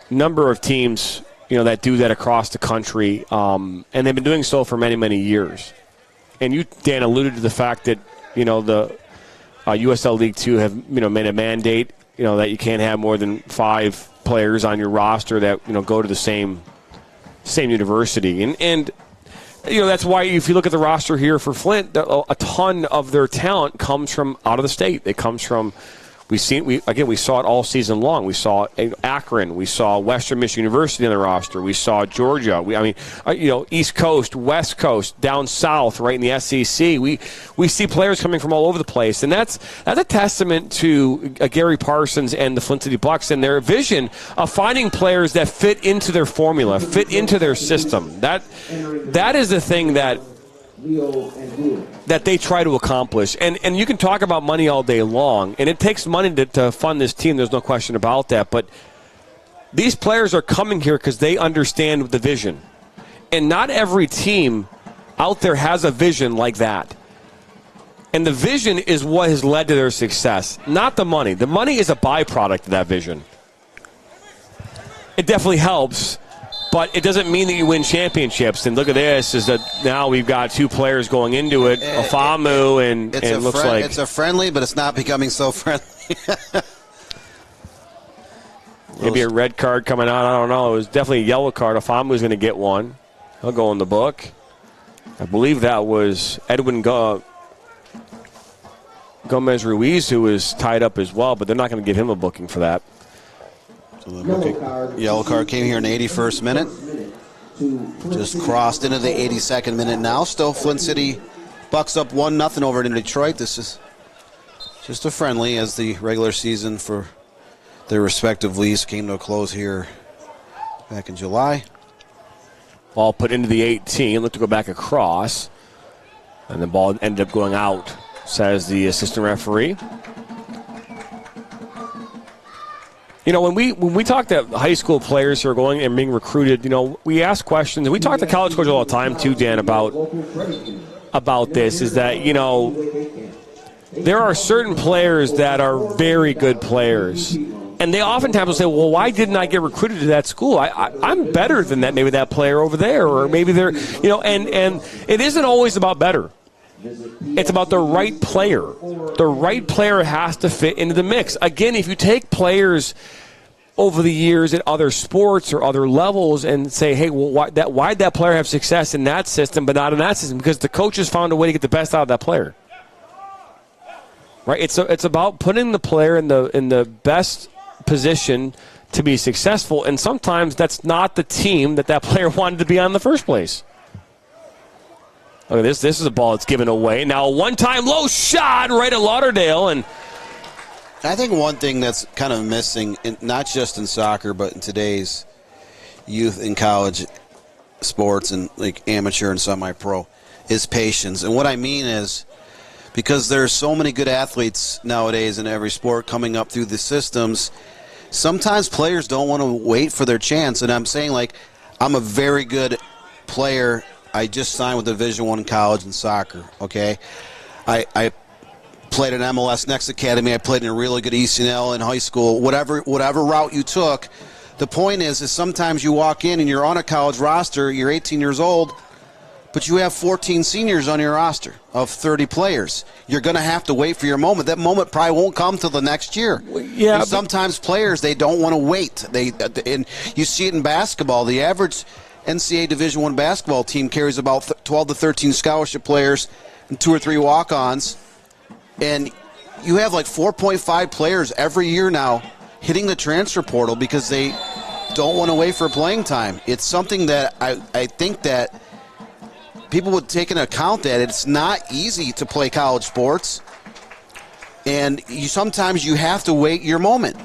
a number of teams – that do that across the country, and they've been doing so for many, many years. And you, Dan, alluded to the fact that, the USL League 2 have, made a mandate, that you can't have more than 5 players on your roster that, go to the same university. And that's why if you look at the roster here for Flint, a ton of their talent comes from out of the state. It comes from we saw it all season long. We saw Akron. We saw Western Michigan University on the roster. We saw Georgia. East Coast, West Coast, down south, right in the SEC. We see players coming from all over the place, and that's a testament to Gary Parsons and the Flint City Bucks and their vision of finding players that fit into their formula, fit into their system. That is the thing that they try to accomplish. And you can talk about money all day long, and it takes money to fund this team. There's no question about that. But these players are coming here because they understand the vision. And not every team out there has a vision like that. And the vision is what has led to their success, not the money. The money is a byproduct of that vision. It definitely helps, but it doesn't mean that you win championships. And look at this, is that now we've got 2 players going into it, Afamu, and it looks like it's a friendly, but it's not becoming so friendly. Maybe a red card coming out. I don't know. It was definitely a yellow card. Afamu's going to get one. He'll go in the book. I believe that was Edwin Gomez Ruiz, who was tied up as well, but they're not going to give him a booking for that. So the yellow card came here in the 81st minute. Just crossed into the 82nd minute now. Still Flint City Bucks up 1-0 over in Detroit. This is just a friendly as the regular season for their respective leagues came to a close here back in July. Ball put into the 18. Looked to go back across. And the ball ended up going out, says the assistant referee. When we talk to high school players who are going and being recruited, we ask questions. And we talk to college coaches all the time too, Dan, about this, is that, there are certain players that are very good players. And they oftentimes will say, well, why didn't I get recruited to that school? I'm better than that, maybe that player over there, or maybe they're, and it isn't always about better. It's about the right player. The right player has to fit into the mix. Again, if you take players over the years at other sports or other levels and say, hey, well, why'd that player have success in that system but not in that system? Because the coaches found a way to get the best out of that player. Right? It's about putting the player in the best position to be successful, and sometimes that's not the team that player wanted to be on in the first place. Look at this. This is a ball that's given away. Now a one-time low shot right at Lauderdale. And I think one thing that's kind of missing, not just in soccer, but in today's youth and college sports and like amateur and semi-pro, is patience. And what I mean is, because there's so many good athletes nowadays in every sport coming up through the systems, sometimes players don't want to wait for their chance. And I'm saying, like, I'm a very good player. I just signed with Division I college in soccer, okay? I played at MLS Next Academy. I played in a really good ECNL in high school. Whatever route you took, the point is sometimes you walk in and you're on a college roster, you're 18 years old, but you have 14 seniors on your roster of 30 players. You're going to have to wait for your moment. That moment probably won't come till the next year. Yeah, and sometimes players, they don't want to wait. And you see it in basketball. The average NCAA Division I basketball team carries about 12 to 13 scholarship players and 2 or 3 walk-ons. And you have like 4.5 players every year now hitting the transfer portal because they don't want to wait for playing time. It's something that I think that people would take into account, that it's not easy to play college sports. And sometimes you have to wait your moment.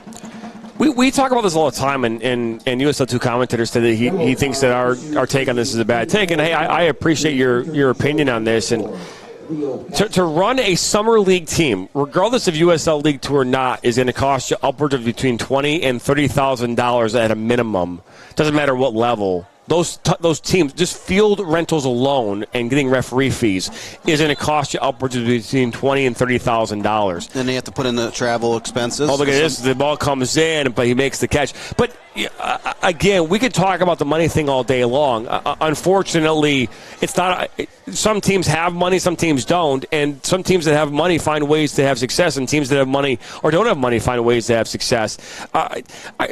We talk about this all the time, and USL2 commentator said that he thinks that our take on this is a bad take. And hey, I appreciate your opinion on this. And to run a summer league team, regardless of USL League 2 or not, is going to cost you upwards of between $20,000 and $30,000 at a minimum. Doesn't matter what level. Those teams, just field rentals alone and getting referee fees is going to cost you upwards of between $20,000 and $30,000. Then they have to put in the travel expenses. Oh, look at this. The ball comes in, but he makes the catch. But, again, we could talk about the money thing all day long. Unfortunately, it's not. Some teams have money, some teams don't. And some teams that have money find ways to have success, and teams that have money or don't have money find ways to have success.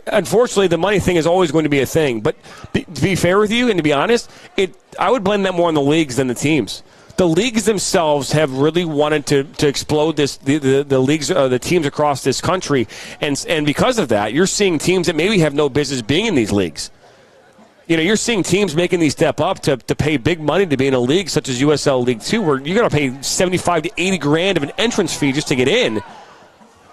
Unfortunately, the money thing is always going to be a thing. But to be fair with you and to be honest, I would blame that more on the leagues than the teams. The leagues themselves have really wanted to explode this. The leagues, the teams across this country, and because of that, you're seeing teams that maybe have no business being in these leagues. You know, you're seeing teams making these step up to pay big money to be in a league such as USL League 2, where you're going to pay $75,000 to $80,000 of an entrance fee just to get in,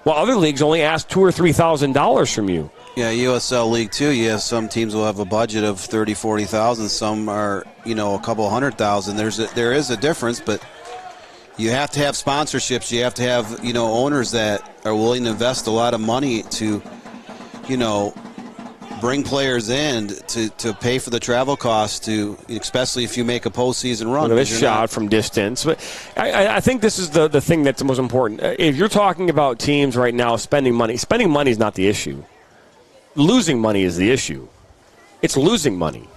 while other leagues only ask $2,000 or $3,000 from you. Yeah, USL League 2, yes, some teams will have a budget of $30,000, $40,000. Some are, a couple $100,000. There is a difference, but you have to have sponsorships. You have to have, owners that are willing to invest a lot of money to, bring players in to pay for the travel costs, especially if you make a postseason run. Look at this shot from distance. But I think this is the thing that's the most important. If you're talking about teams right now spending money is not the issue. Losing money is the issue. It's losing money.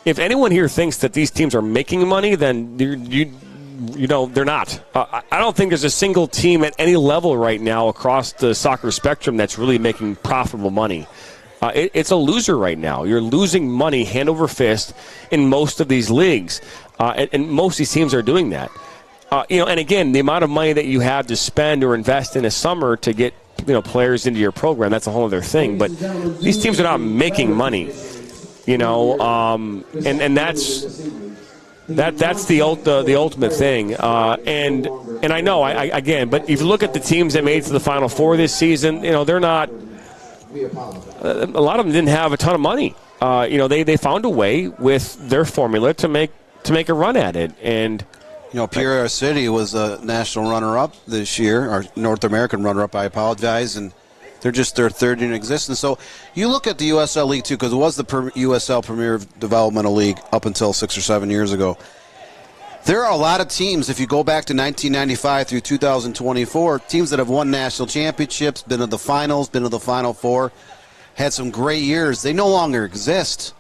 If anyone here thinks that these teams are making money, then they're not. I don't think there's a single team at any level right now across the soccer spectrum that's really making profitable money. It's a loser right now. You're losing money hand over fist in most of these leagues, and most of these teams are doing that. And again, the amount of money that you have to spend or invest in a summer to get players into your program, that's a whole other thing. But these teams are not making money, and that's the ultimate thing. And I know, again, but if you look at the teams that made it to the Final Four this season, they're not. A lot of them didn't have a ton of money. They found a way with their formula to make a run at it. And Peoria City was a national runner-up this year, or North American runner-up. I apologize, and they're just their third in existence. So you look at the USL League 2, because it was the USL Premier Developmental League up until 6 or 7 years ago. There are a lot of teams, if you go back to 1995 through 2024, teams that have won national championships, been to the finals, been to the Final Four, had some great years. They no longer exist.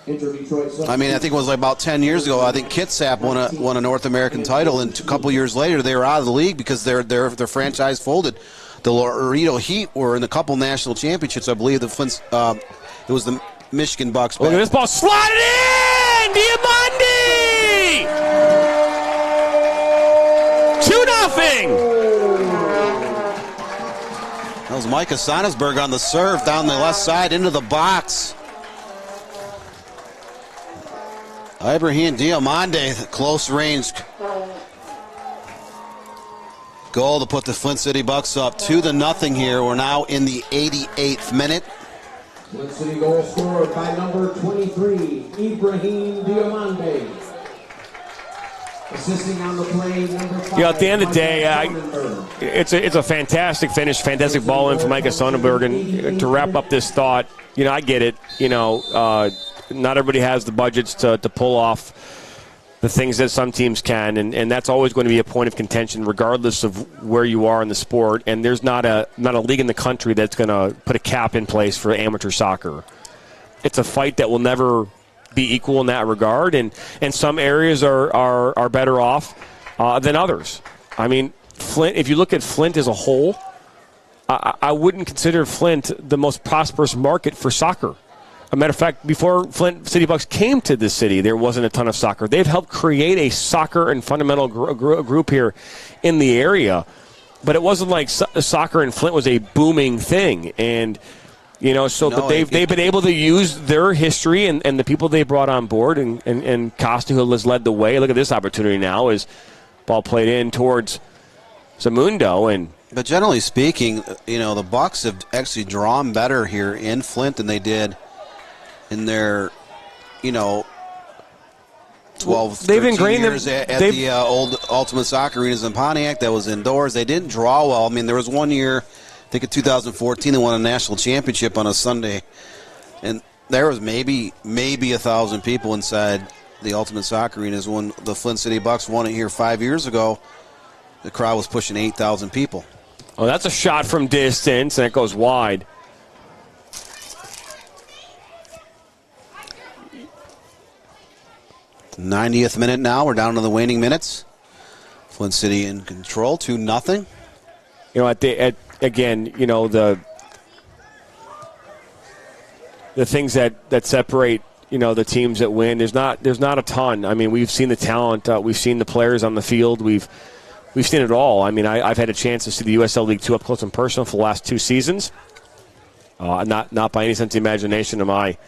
I think it was like about 10 years ago, I think Kitsap won a North American title, and a couple years later they were out of the league because their franchise folded. The Laredo Heat were in a couple national championships. I believe it was the Michigan Bucks. Look at this ball sliding in! Diamandi! 2-0! That was Micah Sonnesberg on the serve down the left side into the box. Ibrahim Diamandi, close range goal to put the Flint City Bucks up 2-0 here. We're now in the 88th minute. Flint City goal scored by number 23, Ibrahim Diamandi. Assisting on the play, number 5. At the end of the day, it's a fantastic finish, fantastic ball in for Micah Sonnenberg. And to wrap up this thought, I get it. Not everybody has the budgets to pull off the things that some teams can, and that's always going to be a point of contention regardless of where you are in the sport. And there's not a league in the country that's going to put a cap in place for amateur soccer. It's a fight that will never be equal in that regard, and some areas are better off than others. I mean, Flint, if you look at Flint as a whole, I wouldn't consider Flint the most prosperous market for soccer. As a matter of fact, before Flint City Bucks came to this city, there wasn't a ton of soccer. They've helped create a soccer and fundamental group here in the area, but it wasn't like soccer in Flint was a booming thing. And but they've been able to use their history and the people they brought on board, and Costa, who has led the way. Look at this opportunity now, as ball played in towards Zamundo, and But generally speaking, the Bucks have actually drawn better here in Flint than they did in their, 12, 13 years at the old Ultimate Soccer Arenas in Pontiac that was indoors. They didn't draw well. I mean, there was one year, I think in 2014, they won a national championship on a Sunday, and there was maybe 1,000 people inside the Ultimate Soccer Arenas. When the Flint City Bucks won it here 5 years ago, the crowd was pushing 8,000 people. Oh, that's a shot from distance, and it goes wide. The 90th minute now. We're down to the waning minutes. Flint City in control, 2-0. The things that separate, the teams that win, there's not a ton. I mean, we've seen the talent, we've seen the players on the field, we've seen it all. I mean, I've had a chance to see the USL League 2 up close and personal for the last 2 seasons. Not by any sense of imagination am I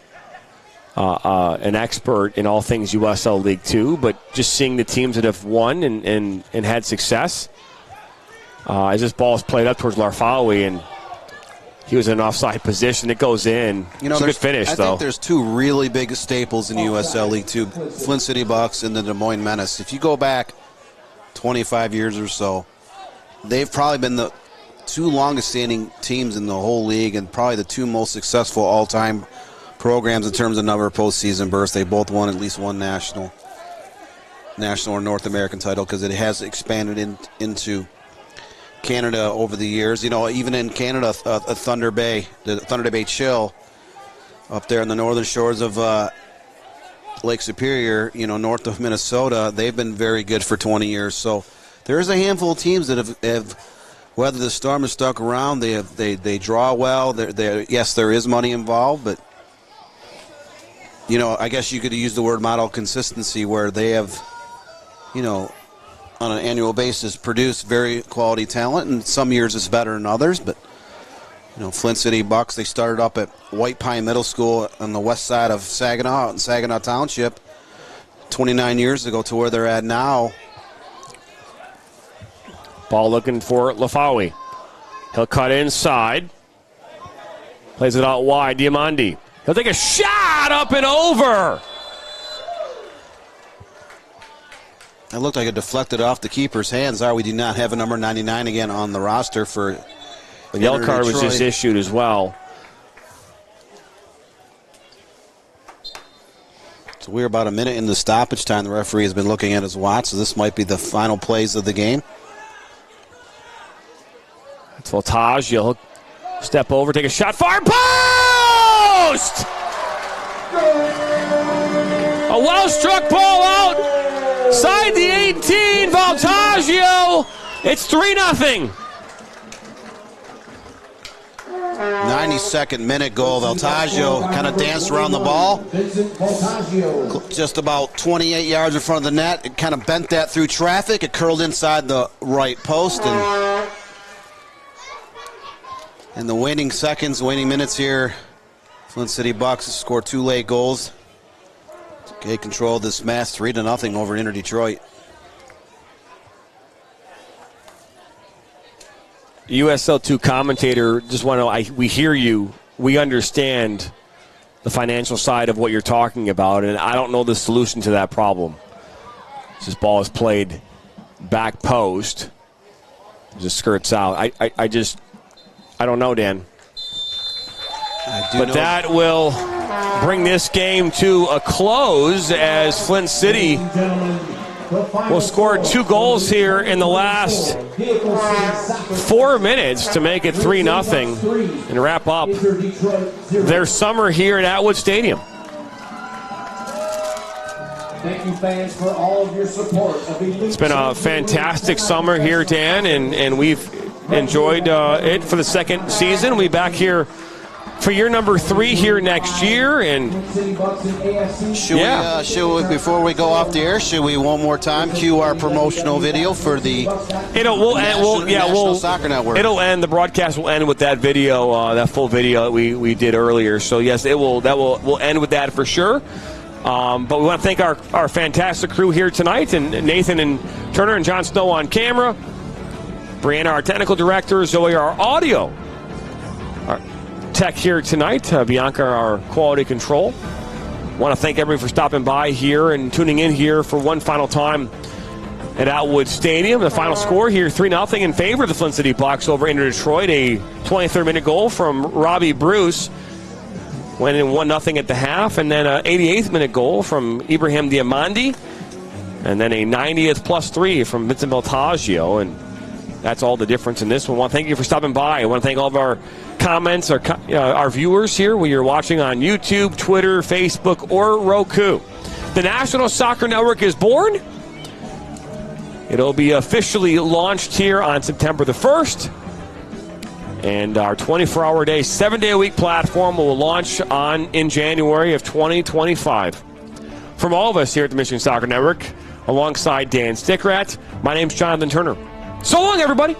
an expert in all things USL League 2, but just seeing the teams that have won and had success. As this ball is played up towards Larfawi, and he was in an offside position. It goes in. It's a good finish, I think there's 2 really big staples in USL League 2, Flint City Bucks and the Des Moines Menace. If you go back 25 years or so, they've probably been the 2 longest-standing teams in the whole league and probably the 2 most successful all-time programs in terms of number of postseason berths. They both won at least one national or North American title because it has expanded into Canada over the years. Even in Canada, the Thunder Bay Chill up there on the northern shores of Lake Superior, north of Minnesota, they've been very good for 20 years. So there's a handful of teams that have weathered the storm and stuck around. They draw well. Yes, there is money involved, but I guess you could use the word model consistency, where they have, on an annual basis, produce very quality talent, and some years it's better than others. But Flint City Bucks, they started up at White Pine Middle School on the west side of Saginaw, in Saginaw Township, 29 years ago, to where they're at now. Ball looking for Lafawi. He'll cut inside, plays it out wide. Diamandi, he'll take a shot up and over. It looked like it deflected off the keeper's hands. We do not have a number 99 again on the roster for the yellow card was just issued as well. So we're about a minute into stoppage time. The referee has been looking at his watch, so this might be the final plays of the game. It's Voltage. He'll step over, take a shot, far post! A well-struck ball out. Side the 18, Voltaggio. It's 3-0. 92nd minute goal. Voltaggio kind of danced around the ball. Just about 28 yards in front of the net. It kind of bent that through traffic. It curled inside the right post. And in the waning minutes here, Flint City Bucks scored 2 late goals. They control this match 3-0 over Inter Detroit. USL 2 commentator, just want to we hear you. We understand the financial side of what you're talking about, and I don't know the solution to that problem. This ball is played back post. Just skirts out. I don't know, Dan. But that will bring this game to a close as Flint City will score 2 goals here in the last 4 minutes to make it 3-0 and wrap up their summer here at Atwood Stadium. Thank you, fans, for all of your support. It's been a fantastic summer here, Dan, and we've enjoyed it for the second season. We'll be back here for year number 3 here next year. And should we, before we go off the air, should we one more time cue our promotional video for the National Soccer Network? It'll end. The broadcast will end with that video, that full video that we did earlier. So yes, we'll end with that for sure. But we want to thank our fantastic crew here tonight, and Nathan and Turner and John Snow on camera. Brianna, our technical director. Zoe, our audio our tech here tonight. Bianca, our quality control. Want to thank everyone for stopping by here and tuning in here for one final time at Atwood Stadium. The final score here, 3-0 in favor of the Flint City Bucks over into Detroit. A 23rd-minute goal from Robbie Bruce. Went in 1-0 at the half, and then an 88th-minute goal from Ibrahim Diamandi, and then a 90th +3 from Vincent Beltagio, and that's all the difference in this one. I want to thank you for stopping by. I want to thank all of our comments, our viewers here, whether you're watching on YouTube, Twitter, Facebook, or Roku. The National Soccer Network is born. It'll be officially launched here on September the 1st. And our 24-hour-a-day, 7-day-a-week platform will launch in January of 2025. From all of us here at the Michigan Soccer Network, alongside Dan Stickrat, my name's Jonathan Turner. So long, everybody.